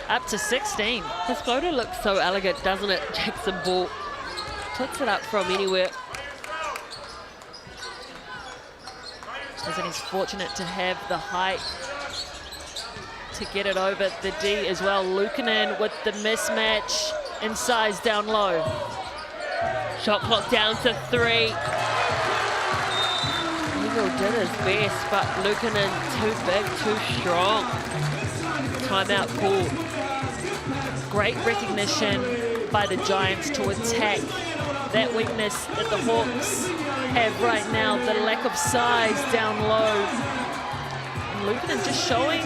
Up to 16. His floater looks so elegant, doesn't it? Jackson Ball puts it up from anywhere. And he's fortunate to have the height to get it over the D as well. Luukkonen with the mismatch in size down low. Shot clock down to 3. Eagle did his best, but Luukkonen too big, too strong. Timeout call. Great recognition by the Giants to attack that weakness that the Hawks have right now, the lack of size down low. And Luukkonen just showing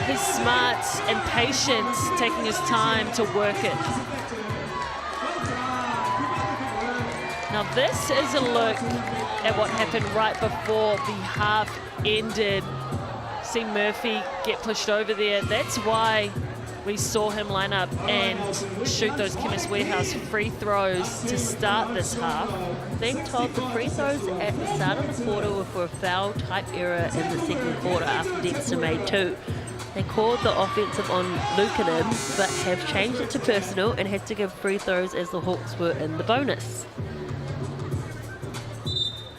his smarts and patience, taking his time to work it. Now this is a look at what happened right before the half ended. See Murphy get pushed over there. That's why we saw him line up and shoot those Chemist Warehouse free throws to start this half. Being told the free throws at the start of the quarter were for a foul type error in the second quarter after Dexter made 2. They called the offensive on Luukkonen, but have changed it to personal and had to give free throws as the Hawks were in the bonus.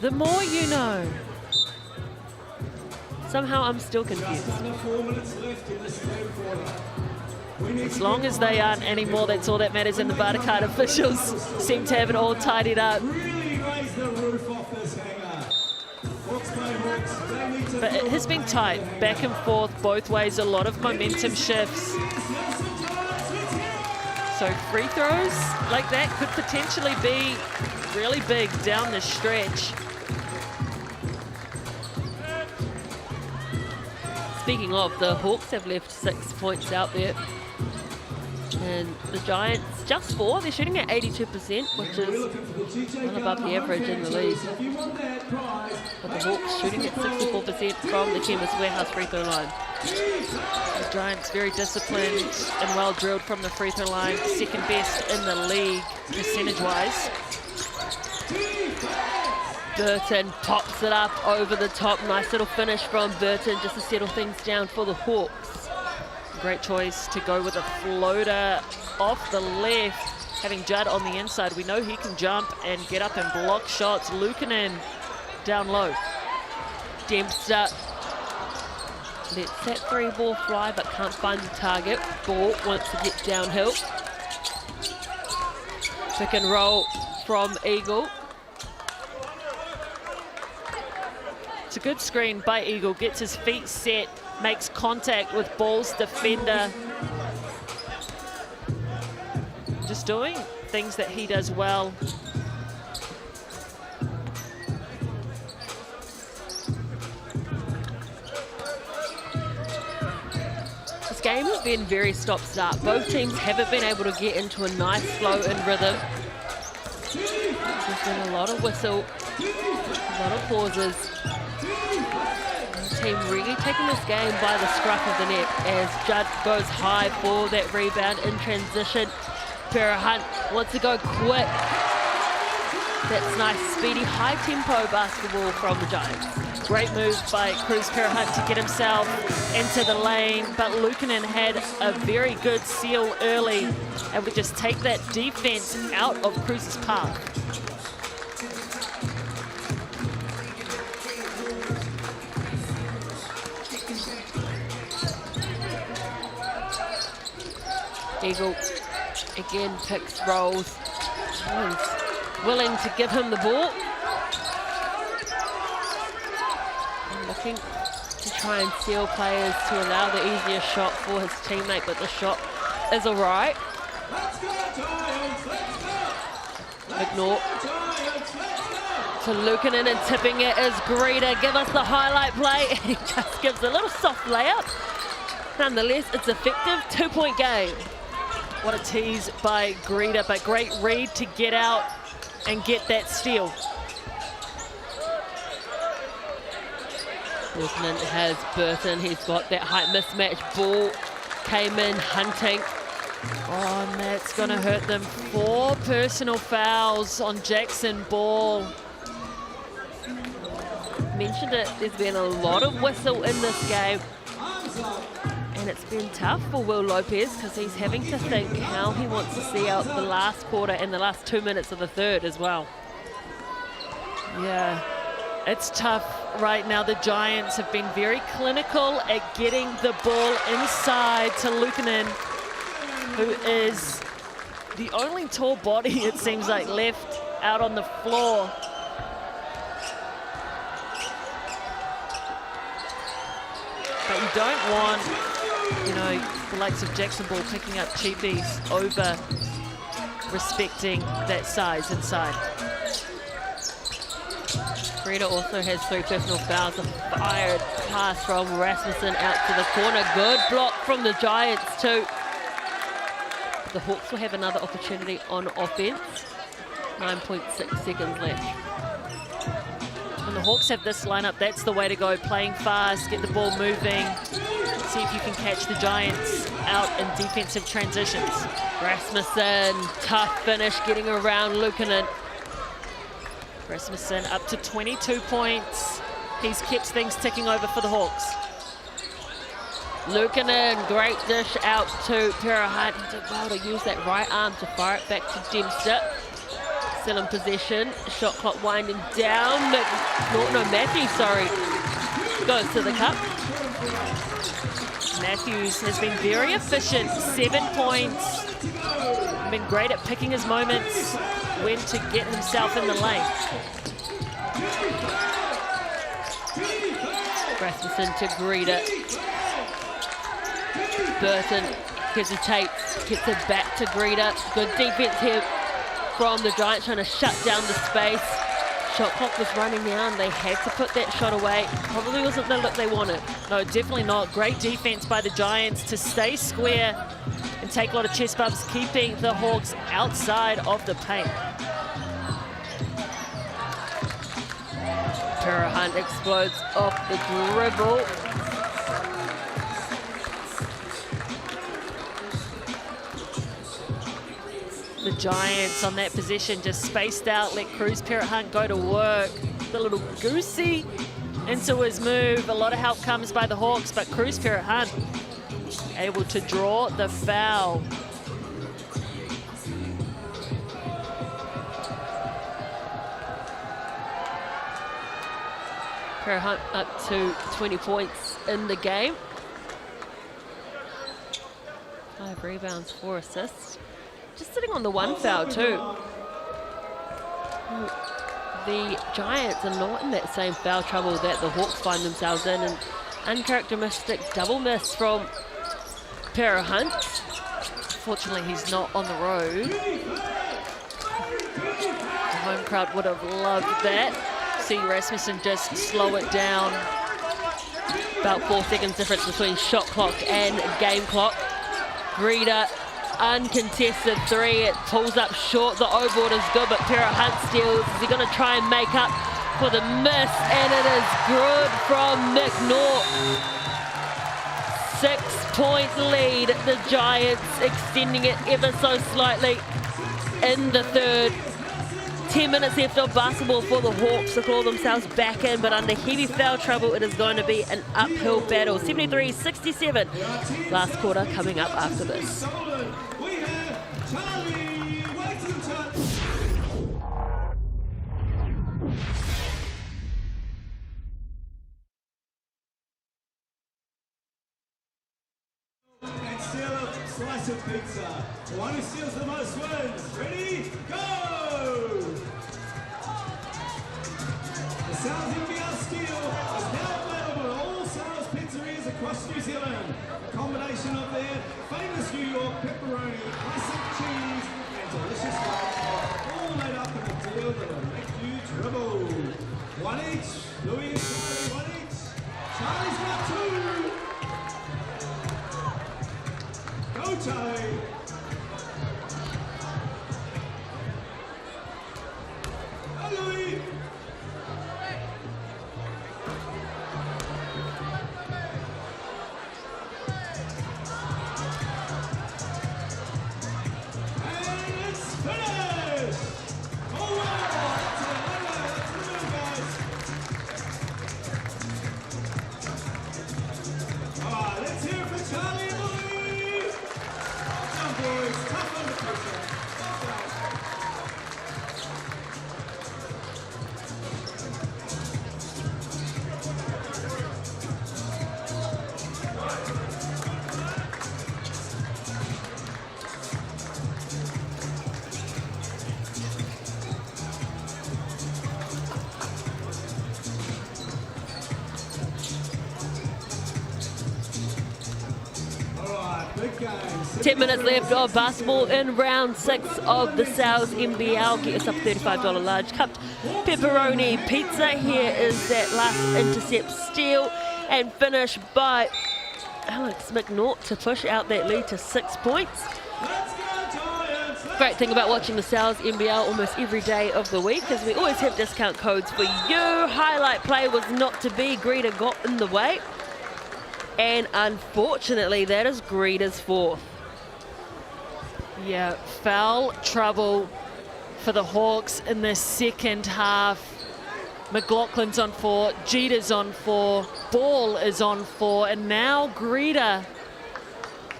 The more you know. Somehow I'm still confused. As long as they aren't anymore, that's all that matters, and the Bartercard officials seem to have it all tidied up. But it has been tight, back and forth, both ways, a lot of momentum shifts. So free throws like that could potentially be really big down the stretch. Speaking of, the Hawks have left 6 points out there. And the Giants, just 4. They're shooting at 82%, which is well above the average in the league. But the Hawks shooting at 64% from the Chemist Warehouse free throw line. The Giants very disciplined and well drilled from the free throw line. Second best in the league, percentage-wise. Burton pops it up over the top. Nice little finish from Burton just to settle things down for the Hawks. Great choice to go with a floater off the left. Having Judd on the inside, we know he can jump and get up and block shots. Luukkonen down low. Dempster lets that 3 ball fly but can't find the target. Ball wants to get downhill. Pick and roll from Eagle. It's a good screen by Eagle, gets his feet set, makes contact with Ball's defender. Just doing things that he does well. This game has been very stop-start. Both teams haven't been able to get into a nice flow and rhythm. There's been a lot of whistle, a lot of pauses. The team really taking this game by the scruff of the neck as Judd goes high for that rebound in transition. Para Hunt wants to go quick. That's nice, speedy, high-tempo basketball from the Giants. Great move by Cruz Para Hunt to get himself into the lane, but Luukkonen had a very good seal early and would just take that defense out of Cruz's path. Eagle again picks rolls. And willing to give him the ball. And looking to try and seal players to allow the easier shot for his teammate, but the shot is all right. Ignore. To Luukkonen and tipping it is Greeter. Give us the highlight play. And he just gives a little soft layup. Nonetheless, it's effective 2-point game. What a tease by Greeter, but great read to get out and get that steal. Luukkonen has Burton. He's got that height mismatch. Ball came in hunting. Oh, and that's going to hurt them. 4 personal fouls on Jackson Ball. Mentioned it, there's been a lot of whistle in this game. And it's been tough for Will Lopez because he's having to think how he wants to see out the last quarter and the last 2 minutes of the third as well. Yeah, it's tough right now. The Giants have been very clinical at getting the ball inside to Luukkonen, who is the only tall body, it seems like, left out on the floor. But you don't want, you know, the likes of Jackson Ball picking up cheapies over respecting that size inside. Greeter also has 3 personal fouls. A fired pass from Rasmussen out to the corner. Good block from the Giants too. The Hawks will have another opportunity on offense. 9.6 seconds left. When the Hawks have this lineup, that's the way to go. Playing fast, get the ball moving, see if you can catch the Giants out in defensive transitions. Rasmussen, tough finish getting around Luukkonen. Rasmussen up to 22 points. He's kept things ticking over for the Hawks. Luukkonen, great dish out to Para Hunt. He did well to use that right arm to fire it back to Dempster. Still in possession. Shot clock winding down. Matthews, sorry. Goes to the cup. Matthews has been very efficient. 7 points. Been great at picking his moments when to get himself in the lane. Rasmussen to Greeter. Burton hesitates, gets it back to Greeter. Good defense here from the Giants, trying to shut down the space. Shot clock was running down. They had to put that shot away. Probably wasn't the look they wanted. No, definitely not. Great defense by the Giants to stay square and take a lot of chest bumps, keeping the Hawks outside of the paint. Para Hunt explodes off the dribble. The Giants on that position just spaced out, let Cruz Para Hunt go to work. The little goosey into his move. A lot of help comes by the Hawks, but Cruz Para Hunt able to draw the foul. Para Hunt up to 20 points in the game. 5 rebounds, 4 assists. Just sitting on the 1 foul too. The Giants are not in that same foul trouble that the Hawks find themselves in. An uncharacteristic double miss from Pero Hunt. Fortunately, he's not on the road. The home crowd would have loved that. See Rasmussen just slow it down. About 4 seconds difference between shot clock and game clock. Greeter, uncontested three. It pulls up short. The O-board is good, but Pero Hunt steals. Is he going to try and make up for the miss? And it is good from McNaught. 6-point lead. The Giants extending it ever so slightly in the third. 10 minutes left of basketball for the Hawks to claw themselves back in, but under heavy foul trouble, it is going to be an uphill battle. 73-67. Last quarter coming up after this. And steal a slice of pizza. The one who steals the most wins. Ready? Go! The Sal's NBL Steel is now available at all Sal's pizzerias across New Zealand. A combination of their famous New York pepperoni, classic cheese, and delicious rice, all made up in a deal that'll make you dribble. One each. Louis and Charlie, one each. Charlie's got two. Go, Charlie. Go, Louis. And it's finished. Oh, wow. That's the move, guys. All right, let's hear it for Charlie and Louis. Well done, boys. Tough under pressure. Well done. All right, big game. 10 minutes left of basketball in round 6 of the Sal's NBL. Get us up $35 large cupped pepperoni pizza. Here is that last intercept steal and finish by Alex McNaught to push out that lead to 6 points. Let's go, Giants. Great thing about watching the Sal's NBL almost every day of the week is we always have discount codes for you. Highlight play was not to be. Greeter got in the way. And unfortunately, that is Greeter's fourth. Yeah, foul trouble for the Hawks in the second half. McLaughlin's on 4, Jeter's on 4, Ball is on 4, and now Greeter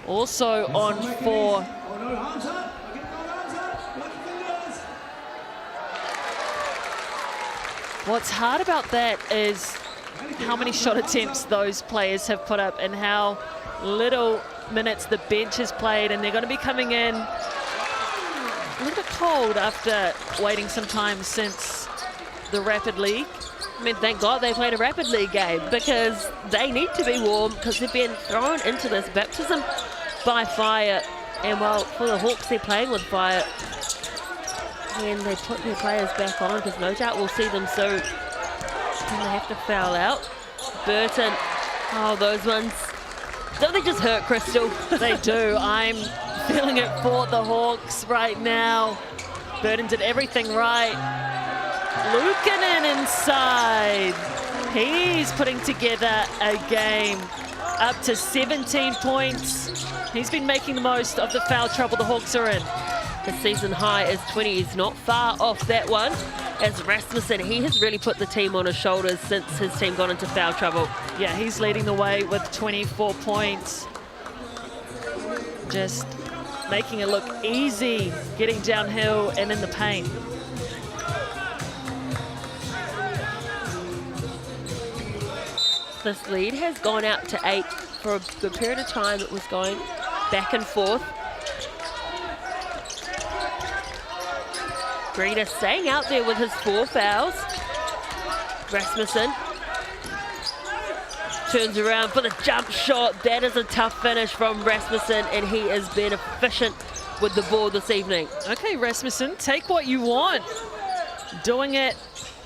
also on 4. Oh, no, arms up. Look at the arms up. Lucky fingers. What's hard about that is how many shot attempts those players have put up and how little minutes the bench has played, and they're going to be coming in a little bit cold after waiting some time since the Rapid League. I mean, thank God they played a Rapid League game because they need to be warm because they've been thrown into this baptism by fire. And while for the Hawks, they're playing with fire. And they put their players back on because no doubt we'll see them soon. And they have to foul out. Burton, oh, those ones. Don't they just hurt, Crystal? They do. I'm feeling it for the Hawks right now. Burton did everything right. Luukkonen inside. He's putting together a game up to 17 points. He's been making the most of the foul trouble the Hawks are in. His season high is 20. He's not far off that one. As Rasmussen, he has really put the team on his shoulders since his team got into foul trouble. Yeah, he's leading the way with 24 points. Just making it look easy, getting downhill and in the paint. This lead has gone out to 8 for a good period of time. It was going back and forth. Greener staying out there with his 4 fouls. Rasmussen turns around for the jump shot. That is a tough finish from Rasmussen, and he has been efficient with the ball this evening. Okay, Rasmussen, take what you want. Doing it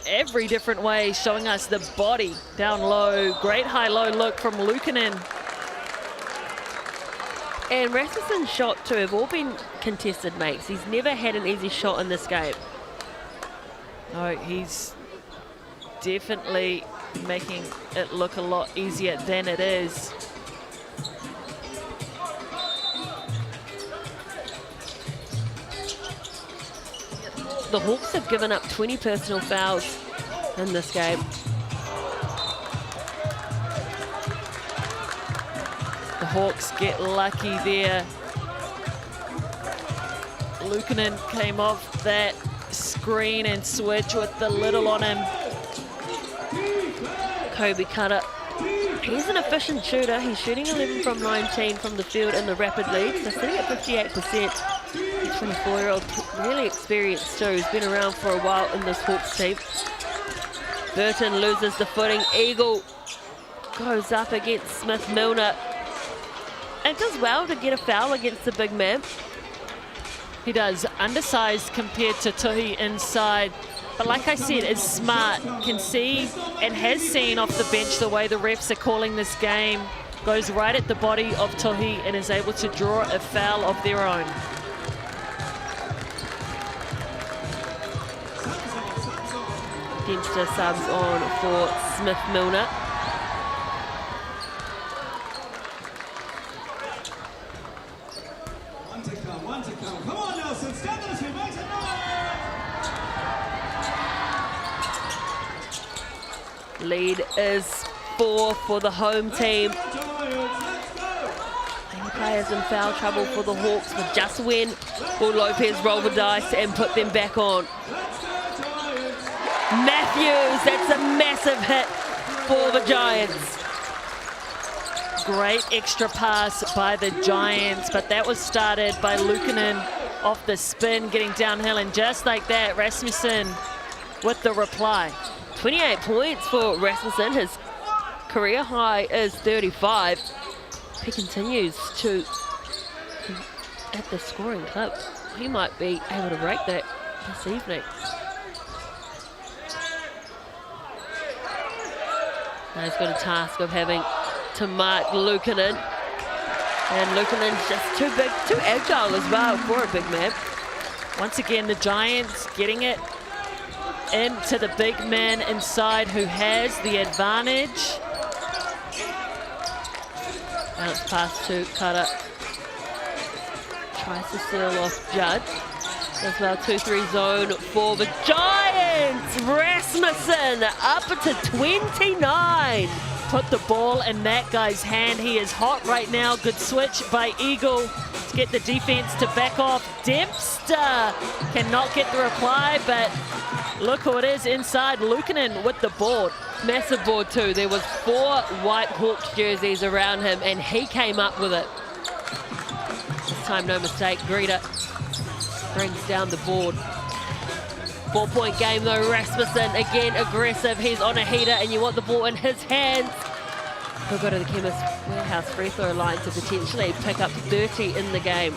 every different way, showing us the body down low. Great high-low look from Luukkonen. And Rasmussen's shot too have all been contested makes. He's never had an easy shot in this game. No, he's definitely making it look a lot easier than it is. The Hawks have given up 20 personal fouls in this game. The Hawks get lucky there. Luukkonen came off that screen and switch with the little on him. Kobe Cutter, he's an efficient shooter. He's shooting 11 from 19 from the field in the rapid lead. So sitting at 58%. The 24-year-old, really experienced too. He's been around for a while in this Hawks team. Burton loses the footing. Eagle goes up against Smith-Milner. And does well to get a foul against the big man. He does, undersized compared to Tuhi inside. But like I said, is smart, can see and has seen off the bench the way the refs are calling this game. Goes right at the body of Tuhi and is able to draw a foul of their own. Dempster subs on for Smith-Milner. One to come. Come on, Nelson. Stand those two, make some noise. Lead is 4 for the home team. Any players in foul trouble for the Hawks, but just when will Lopez roll the dice and put them back on? Matthews, that's a massive hit for the Giants. Great extra pass by the Giants, but that was started by Luukkonen off the spin, getting downhill, and just like that, Rasmussen with the reply. 28 points for Rasmussen. His career high is 35. He continues to, at the scoring clip, he might be able to break that this evening. Now he's got a task of having to mark Luukkonen. And Luukkonen's just too big, too agile as well for a big man. Once again, the Giants getting it into the big man inside who has the advantage. Bounce pass to Cutter. Tries to seal off Judd. As well, 2-3 zone for the Giants. Rasmussen up to 29. Put the ball in that guy's hand. He is hot right now. Good switch by Eagle to get the defense to back off. Dempster cannot get the reply, but look who it is inside. Luukkonen with the board. Massive board too. There was 4 white Hawks jerseys around him and he came up with it. This time no mistake. Greta brings down the board. 4-point game though. Rasmussen again aggressive. He's on a heater and you want the ball in his hands. He'll go to the Chemist Warehouse free throw line to potentially pick up 30 in the game.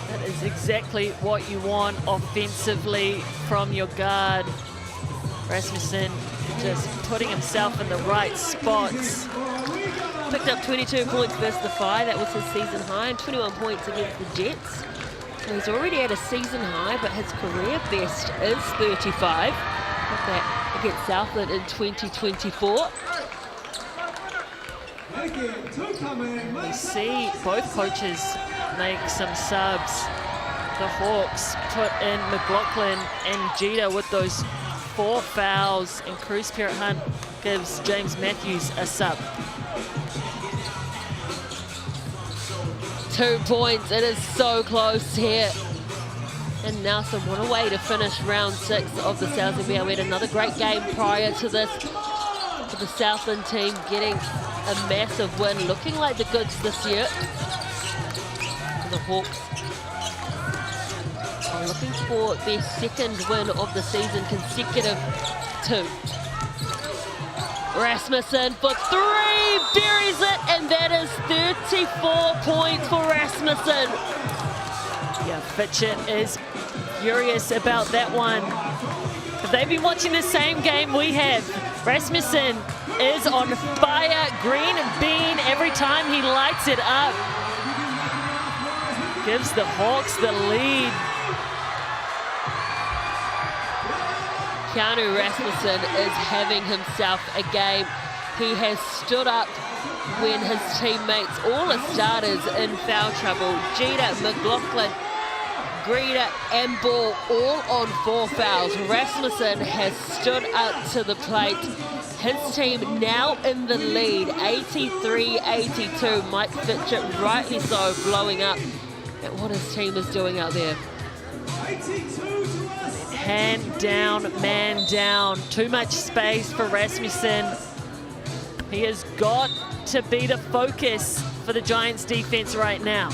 That is exactly what you want offensively from your guard. Rasmussen just putting himself in the right spots. Picked up 22 points versus the Fire. That was his season high, and 21 points against the Jets. So he's already at a season high, but his career best is 35. Got that against Southland in 2024. We see both coaches make some subs. The Hawks put in McLaughlin and Jeter with those 4 fouls, and Cruz Parrott Hunt gives James Matthews a sub. 2 points. It is so close here. And Nelson, what a way to finish round 6 of the NZNBL. We had another great game prior to this for the Southland team, getting a massive win, looking like the goods this year. The Hawks are looking for their second win of the season, consecutive 2. Rasmussen for 3, buries it, and that is 34 points for Rasmussen. Yeah, Fitchett is furious about that one. If they've been watching the same game we have, Rasmussen is on fire, green bean every time he lights it up. Gives the Hawks the lead. Keanu Rasmussen is having himself a game. He has stood up when his teammates, all the starters, in foul trouble. Jeter, McLaughlin, Greeter and Ball all on 4 fouls. Rasmussen has stood up to the plate. His team now in the lead, 83-82. Mike Fitchett, rightly so, blowing up at what his team is doing out there. Hand down, man down. Too much space for Rasmussen. He has got to be the focus for the Giants defense right now.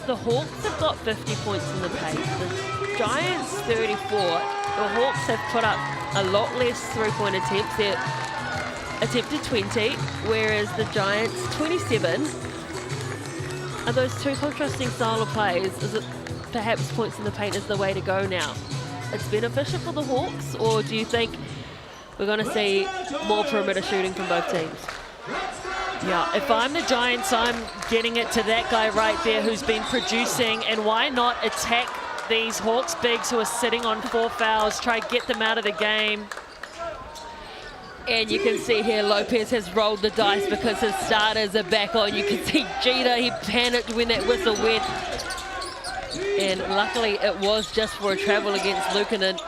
The Hawks have got 50 points in the paint. The Giants 34. The Hawks have put up a lot less three-point attempts. They've attempted 20, whereas the Giants 27. Are those two contrasting style of plays? Is it perhaps points in the paint is the way to go now? It's beneficial for the Hawks, or do you think we're going to see more perimeter shooting from both teams? Yeah, if I'm the Giants, I'm getting it to that guy right there who's been producing, and why not attack these Hawks bigs who are sitting on 4 fouls, try to get them out of the game. And you can see here Lopez has rolled the dice because his starters are back on. You can see Jeter, he panicked when that whistle went. And luckily it was just for a travel against Luukkonen.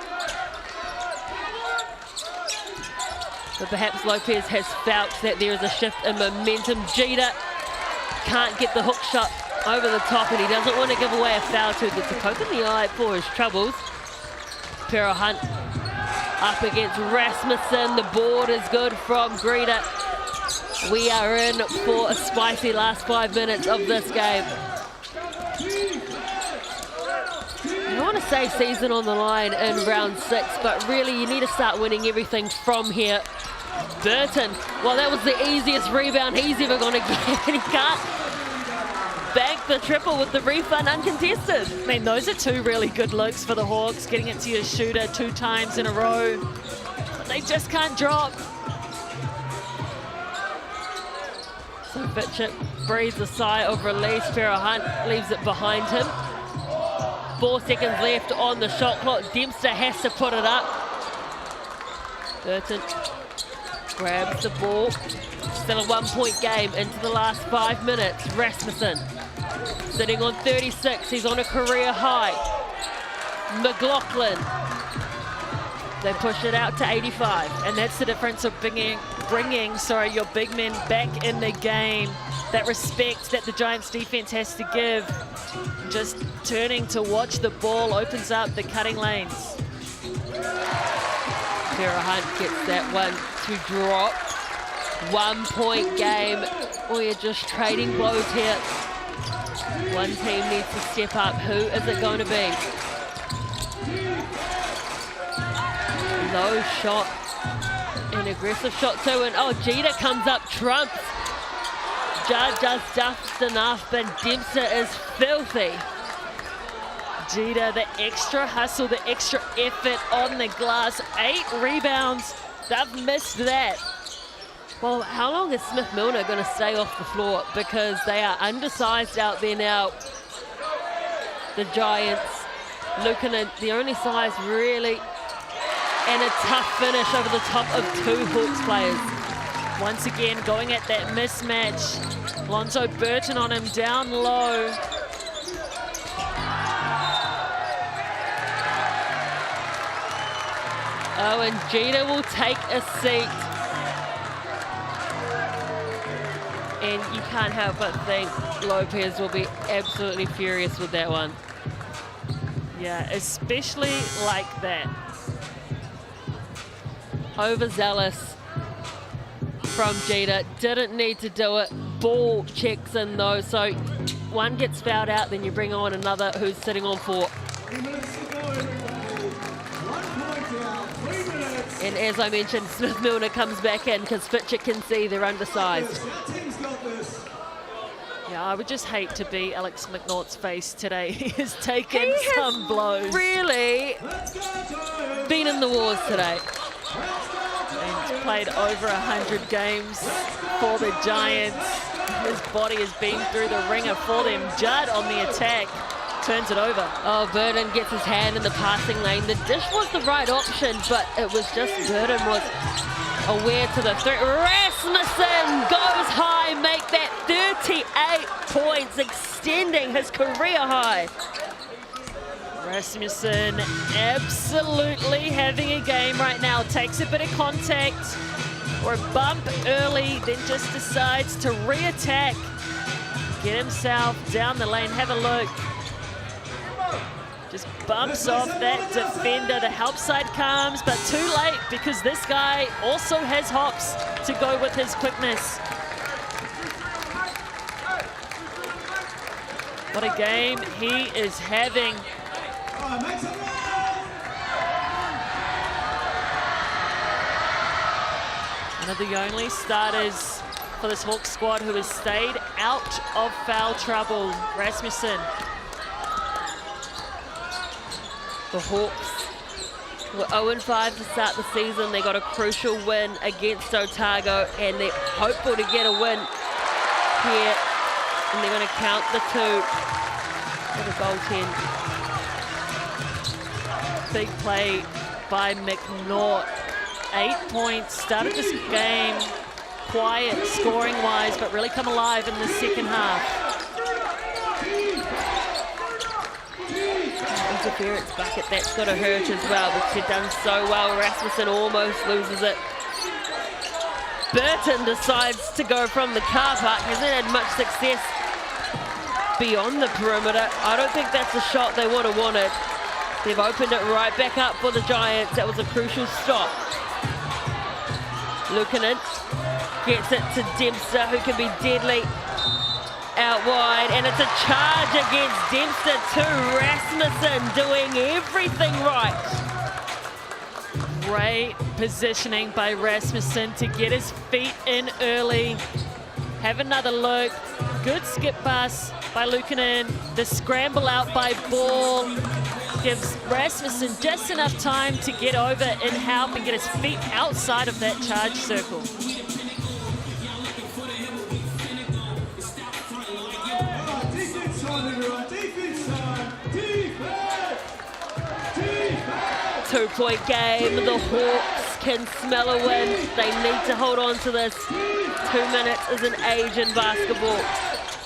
But perhaps Lopez has felt that there is a shift in momentum. Jeter can't get the hook shot over the top, and he doesn't want to give away a foul to the poke in the eye for his troubles. Pero Hunt up against Rasmussen. The board is good from Greeter. We are in for a spicy last 5 minutes of this game. I want to say season on the line in round 6, but really you need to start winning everything from here. Burton, well, that was the easiest rebound he's ever going to get, and he can't bank the triple with the refund uncontested. I mean, those are 2 really good looks for the Hawks, getting it to your shooter 2 times in a row. But they just can't drop. So Fitchett breathes a sigh of release. Pero Hunt leaves it behind him. 4 seconds left on the shot clock. Dempster has to put it up. Burton grabs the ball. Still a 1-point game into the last 5 minutes. Rasmussen sitting on 36. He's on a career high. McLaughlin. They push it out to 85. And that's the difference of bringing your big men back in the game. That respect that the Giants defense has to give. Just turning to watch the ball opens up the cutting lanes. Pero Hunt gets that one to drop. 1-point game. We're just trading blows here. One team needs to step up. Who is it going to be? Low shot. An aggressive shot too. And oh, Jeter comes up, trumps. Judd does just enough, but Dempster is filthy. Jeter, the extra hustle, the extra effort on the glass. 8 rebounds. They've missed that. Well, how long is Smith Milner going to stay off the floor? Because they are undersized out there now. The Giants. Luukkonen, the only size really. And a tough finish over the top of 2 Hawks players. Once again, going at that mismatch. Lonzo Burton on him down low. Oh, and Jeter will take a seat. And you can't help but think Lopez will be absolutely furious with that one. Yeah, especially like that. Overzealous from Jeter. Didn't need to do it. ball checks in though, so one gets fouled out, then you bring on another who's sitting on 4. And as I mentioned, Smith Milner comes back in because Fitcher can see they're undersized. Yeah, I would just hate to be Alex McNaught's face today. He has taken some blows. Really been in the wars today. He's played over 100 games for the Giants. His body has been through the ringer for them. Judd on the attack. Turns it over. Oh, Burden gets his hand in the passing lane. The dish was the right option, but it was just Burden was aware to the threat. Rasmussen goes high, make that 38 points, extending his career high. Rasmussen absolutely having a game right now. Takes a bit of contact or a bump early, then just decides to re-attack. Get himself down the lane. Have a look. Just bumps off that defender. The help side comes, but too late because this guy also has hops to go with his quickness. What a game he is having. One of the only starters for this Hawke squad who has stayed out of foul trouble. Rasmussen. The Hawks were 0-5 to start the season. They got a crucial win against Otago, and they're hopeful to get a win here. And they're going to count the 2 for the goaltend. Big play by McNaught. 8 points. Started this game quiet scoring-wise, but really come alive in the second half. Interference bucket, that's got to hurt as well, but she'd done so well. Rasmussen almost loses it. Burton decides to go from the car park. Hasn't had much success beyond the perimeter. I don't think that's a shot they would have wanted. They've opened it right back up for the Giants. That was a crucial stop. Luukkonen gets it to Dempster, who can be deadly out wide, and it's a charge against Dempster to Rasmussen, doing everything right. Great positioning by Rasmussen to get his feet in early. Have another look. Good skip pass by Luukkonen. The scramble out by Ball gives Rasmussen just enough time to get over in help and get his feet outside of that charge circle. Two-point game. The Hawks can smell a win. They need to hold on to this. 2 minutes is an age in basketball.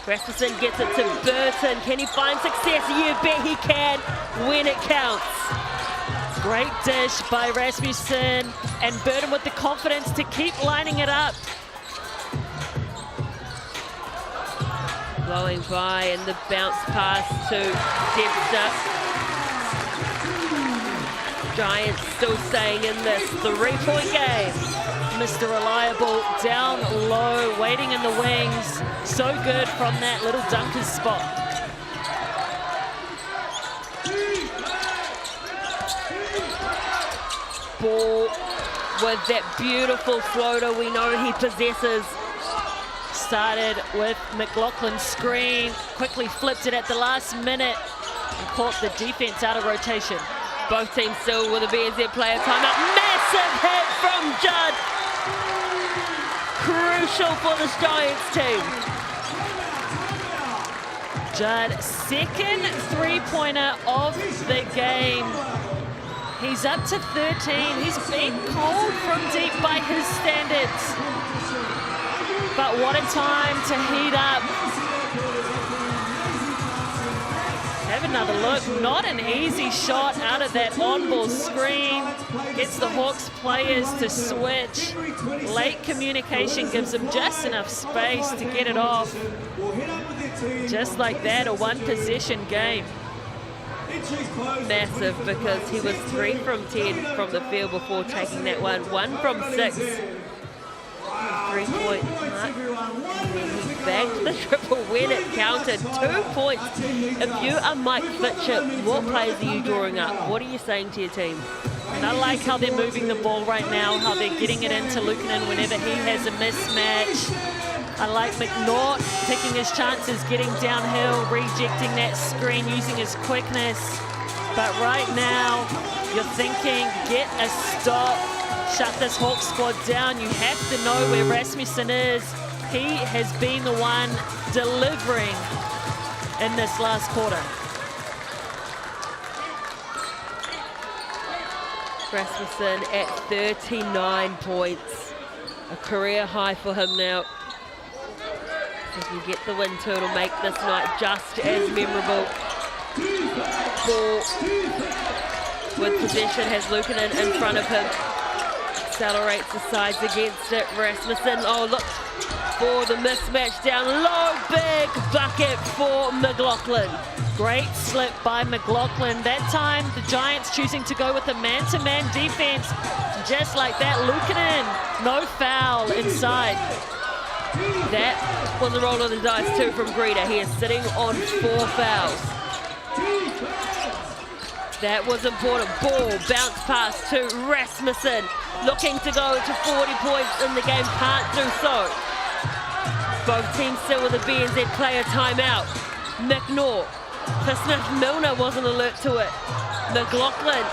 Rasmussen gets it to Burton. Can he find success? You bet he can when it counts. Great dish by Rasmussen, and Burton with the confidence to keep lining it up. Blowing by, and the bounce pass to Dempster. Giants still staying in this 3-point game. Mr. Reliable down low, waiting in the wings. So good from that little dunker's spot. Ball with that beautiful floater we know he possesses. Started with McLaughlin's screen, quickly flipped it at the last minute and caught the defense out of rotation. Both teams still with a BNZ player timeout. Massive hit from Judd. Crucial for this Giants team. Judd, second three-pointer of the game. He's up to 13. He's been cold from deep by his standards. But what a time to heat up. Have another look. Not an easy shot out of that on-ball screen. Gets the Hawks players to switch. Late communication gives them just enough space to get it off. Just like that, a one-possession game. Massive, because he was 3 from 10 from the field before taking that one. 1 from 6. 3-point mark. He bagged the triple when it counted. 2 points. If you are Mike Fitchett, what plays are you drawing up? What are you saying to your team? And I like how they're moving the ball right now, how they're getting it into Luukkonen whenever he has a mismatch. I like McNaught taking his chances, getting downhill, rejecting that screen, using his quickness. But right now, you're thinking, get a stop, shut this Hawke squad down. You have to know where Rasmussen is. He has been the one delivering in this last quarter. Rasmussen at 39 points. A career high for him now. If he can get the win too, it'll make this night just as memorable. Ball with possession, has Luukkonen in front of him. Accelerates the sides against it. Rasmussen, oh look for the mismatch down low. Big bucket for McLaughlin. Great slip by McLaughlin. That time, the Giants choosing to go with a man-to-man defense. Just like that, Luukkonen, no foul inside. That was a roll of the dice too from Greta. He is sitting on 4 fouls. That was important. Ball, bounce pass to Rasmussen. Looking to go to 40 points in the game, can't do so. Both teams still with a BNZ player timeout. McNaught. Smith-Milner wasn't alert to it. McLaughlin.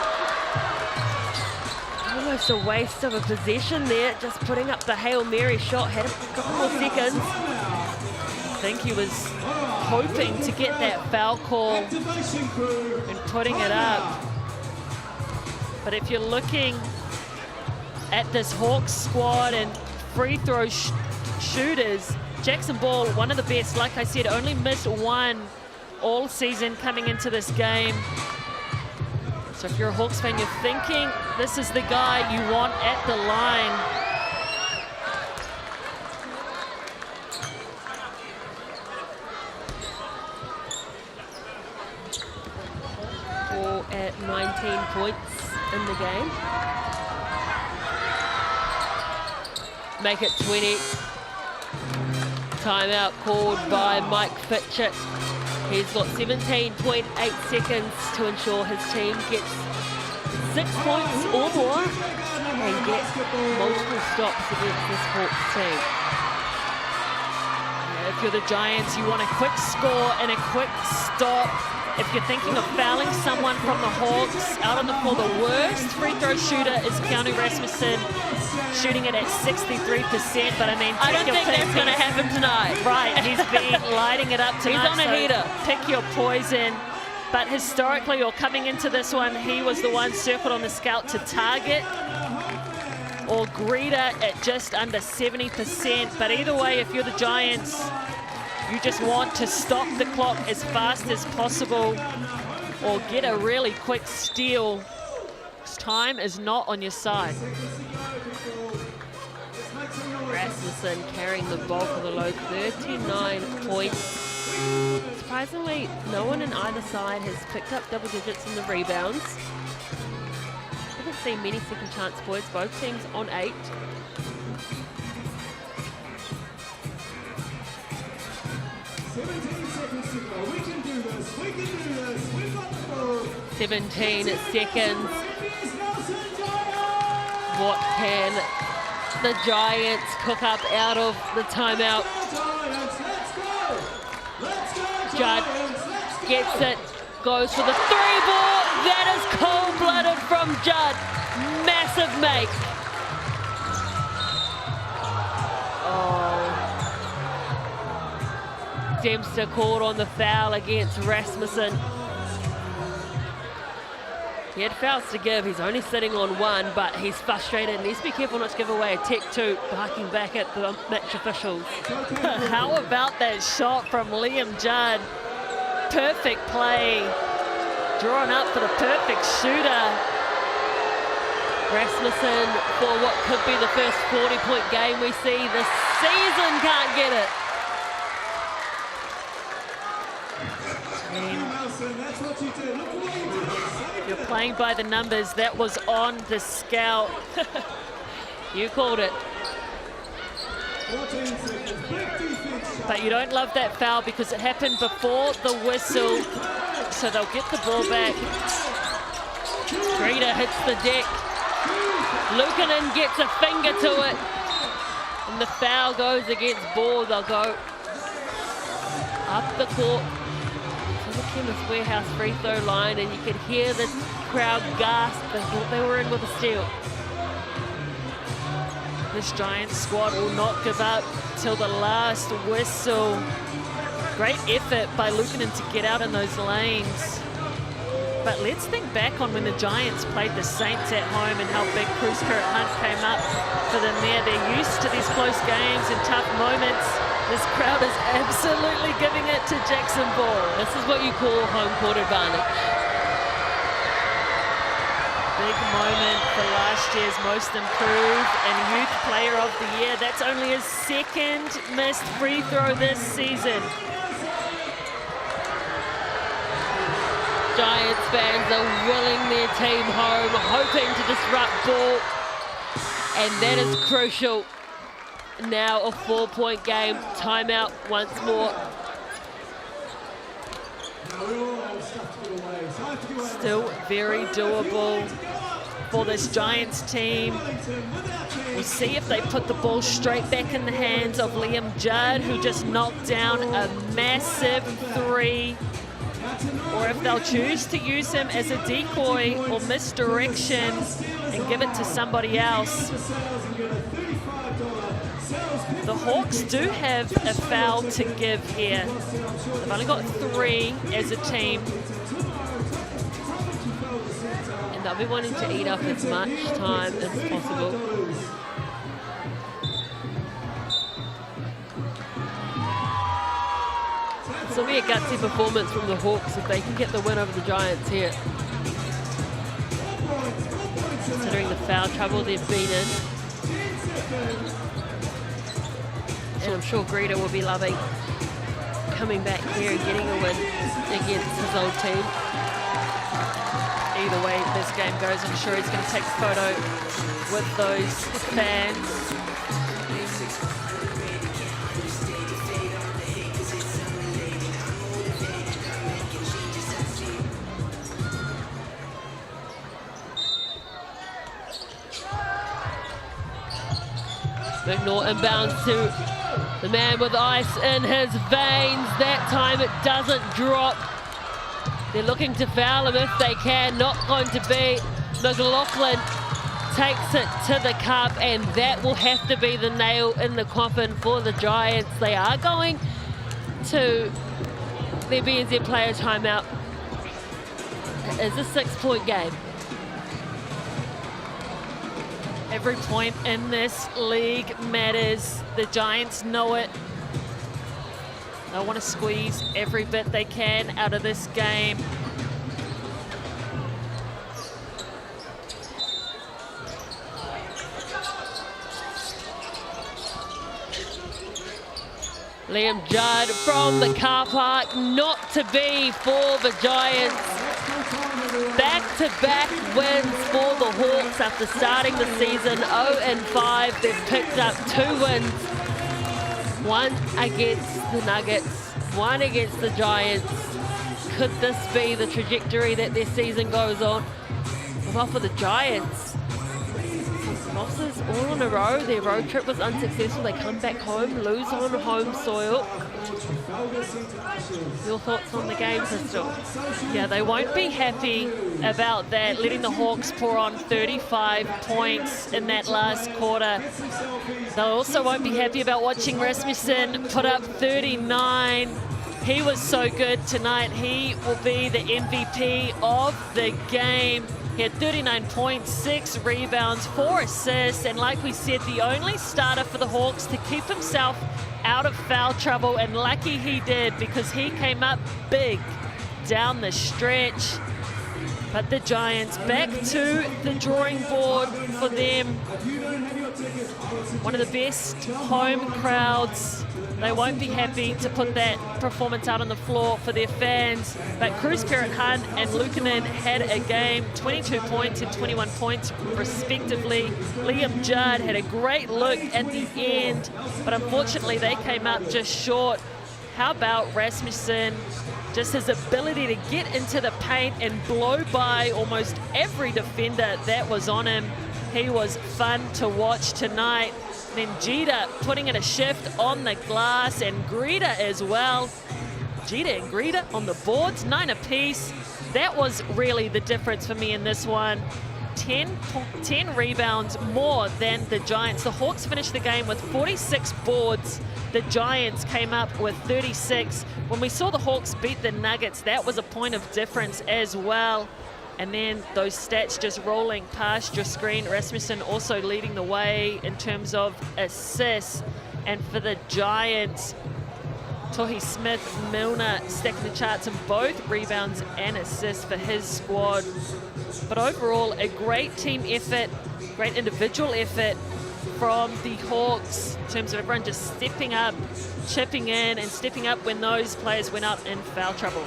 Almost a waste of a possession there, just putting up the Hail Mary shot. Had a couple more seconds. I think he was hoping to get that foul call and putting it up. But if you're looking at this Hawke squad and free throw shooters, Jackson Ball, one of the best, like I said, only missed 1 all season coming into this game. So if you're a Hawks fan, you're thinking this is the guy you want at the line. Ball at 19 points in the game. Make it 20. Timeout called by Mike Fitchett. He's got 17.8 seconds to ensure his team gets 6 points or more and get multiple stops against this Hawks team. If you're the Giants, you want a quick score and a quick stop. If you're thinking of fouling someone from the Hawks, out on the floor, the worst free throw shooter is Keanu Rasmussen, shooting it at 63%, but I mean, I don't think that's going to happen tonight. Right, he's been lighting it up tonight. He's on a heater. Pick your poison. But historically, or coming into this one, he was the one circled on the scout to target. Or Greta at just under 70%. But either way, if you're the Giants, you just want to stop the clock as fast as possible or get a really quick steal. Time is not on your side. Rasmussen carrying the bulk of the load, 39 points. Surprisingly, no one on either side has picked up double digits in the rebounds. Haven't seen many second chance points, both teams on 8. We can do this. We can do this. We've got the ball. 17 seconds. What can the Giants cook up out of the timeout? Judd gets it, goes for the 3-ball. That is cold-blooded from Judd. Massive make. Oh. Dempster called on the foul against Rasmussen. He had fouls to give. He's only sitting on 1, but he's frustrated. Needs to be careful not to give away a tech 2, barking back at the match officials. How about that shot from Liam Judd? Perfect play. Drawn up for the perfect shooter. Rasmussen, for what could be the first 40-point game we see this season, can't get it. That's what you do. Look what you did. You're playing by the numbers. That was on the scout. You called it. But you don't love that foul because it happened before the whistle. So they'll get the ball back. Greta hits the deck. Luukkonen gets a finger to it. And the foul goes against Ball. They'll go up the court to the Chemist Warehouse free throw line, and you could hear the crowd gasp. They thought they were in with a steal. This Giants squad will not give up till the last whistle. Great effort by Luukkonen to get out in those lanes. But let's think back on when the Giants played the Saints at home and how big Cruz Current Hunt came up for them there. They're used to these close games and tough moments. This crowd is absolutely giving it to Jacksonville. This is what you call home court advantage. Big moment for last year's most improved and youth player of the year. That's only his second missed free throw this season. Giants fans are willing their team home, hoping to disrupt Ball, and that is crucial. Now a 4-point game, timeout once more. Still very doable for this Giants team. We'll see if they put the ball straight back in the hands of Liam Judd, who just knocked down a massive three, or if they'll choose to use him as a decoy or misdirection and give it to somebody else. The Hawks do have a foul to give here. They've only got 3 as a team. And they'll be wanting to eat up as much time as possible. This will be a gutsy performance from the Hawks if they can get the win over the Giants here. Considering the foul trouble they've been in. And I'm sure Greta will be loving coming back here and getting a win against his old team. Either way this game goes, I'm sure he's going to take a photo with those fans. McNaughton inbounds to the man with ice in his veins. That time it doesn't drop. They're looking to foul him if they can. Not going to be. McLaughlin takes it to the cup, and that will have to be the nail in the coffin for the Giants. They are going to their BNZ player timeout. It's a 6-point game. Every point in this league matters. The Giants know it. They want to squeeze every bit they can out of this game. Liam Judd from the car park, not to be for the Giants. Back-to-back wins for the Hawks after starting the season 0-5. They've picked up 2 wins. 1 against the Nuggets, 1 against the Giants. Could this be the trajectory that their season goes on? Well, for the Giants, losses all in a row. Their road trip was unsuccessful. They come back home, lose on home soil. Your thoughts on the game, Crystal? Yeah, they won't be happy about that, letting the Hawks pour on 35 points in that last quarter. They also won't be happy about watching Rasmussen put up 39. He was so good tonight. He will be the MVP of the game. He had 39 points, 6 rebounds, 4 assists, and like we said, the only starter for the Hawks to keep himself out of foul trouble, and lucky he did because he came up big down the stretch. But the Giants back to the drawing board for them. One of the best home crowds They won't be happy to put that performance out on the floor for their fans. But Cruz Perrott-Hunt and Luukkonen had a game, 22 points and 21 points respectively. Liam Judd had a great look at the end, but unfortunately they came up just short. How about Rasmussen? Just his ability to get into the paint and blow by almost every defender that was on him. He was fun to watch tonight. Then Jeter putting in a shift on the glass, and Greta as well. Jeter and Greta on the boards, 9 apiece. That was really the difference for me in this one. 10 rebounds more than the Giants. The Hawks finished the game with 46 boards. The Giants came up with 36. When we saw the Hawks beat the Nuggets, that was a point of difference as well. And then those stats just rolling past your screen. Rasmussen also leading the way in terms of assists. And for the Giants, Tohi Smith-Milner stacking the charts in both rebounds and assists for his squad. But overall, a great team effort, great individual effort from the Hawks in terms of everyone just stepping up, chipping in, and stepping up when those players went up in foul trouble.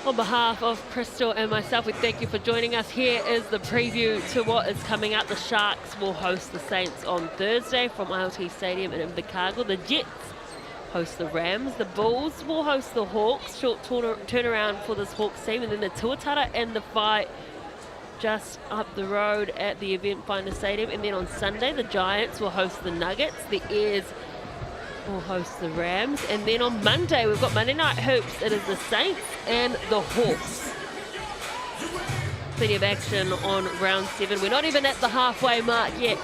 On behalf of Crystal and myself, we thank you for joining us. Here is the preview to what is coming up. The Sharks will host the Saints on Thursday from ILT Stadium in Invercargill. The Jets host the Rams. The Bulls will host the Hawks. Short turnaround for this Hawks team. And then the Tuatara and the Fight just up the road at the Event Finder Stadium. And then on Sunday, the Giants will host the Nuggets. The Airs will host the Rams. And then on Monday, we've got Monday Night Hoops. It is the Saints and the Hawks. Plenty of action on round 7. We're not even at the halfway mark yet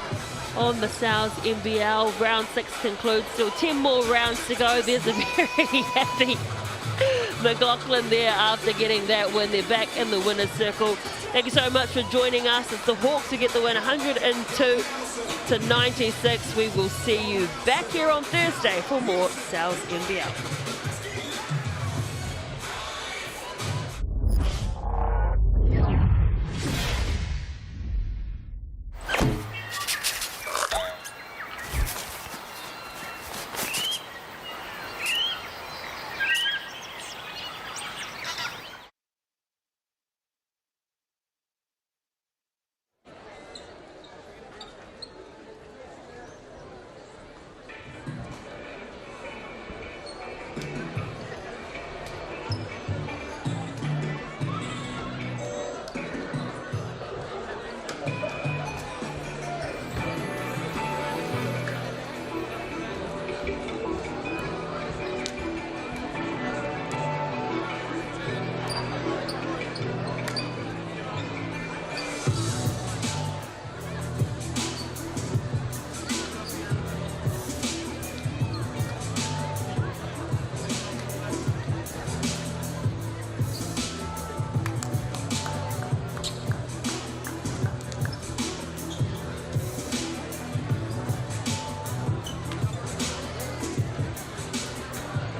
on the Sal's NBL. Round 6 concludes. Still 10 more rounds to go. There's a very happy McLaughlin there after getting that win. They're back in the winner's circle. Thank you so much for joining us. It's the Hawks who get the win, 102-96. We will see you back here on Thursday for more Sal's NBL.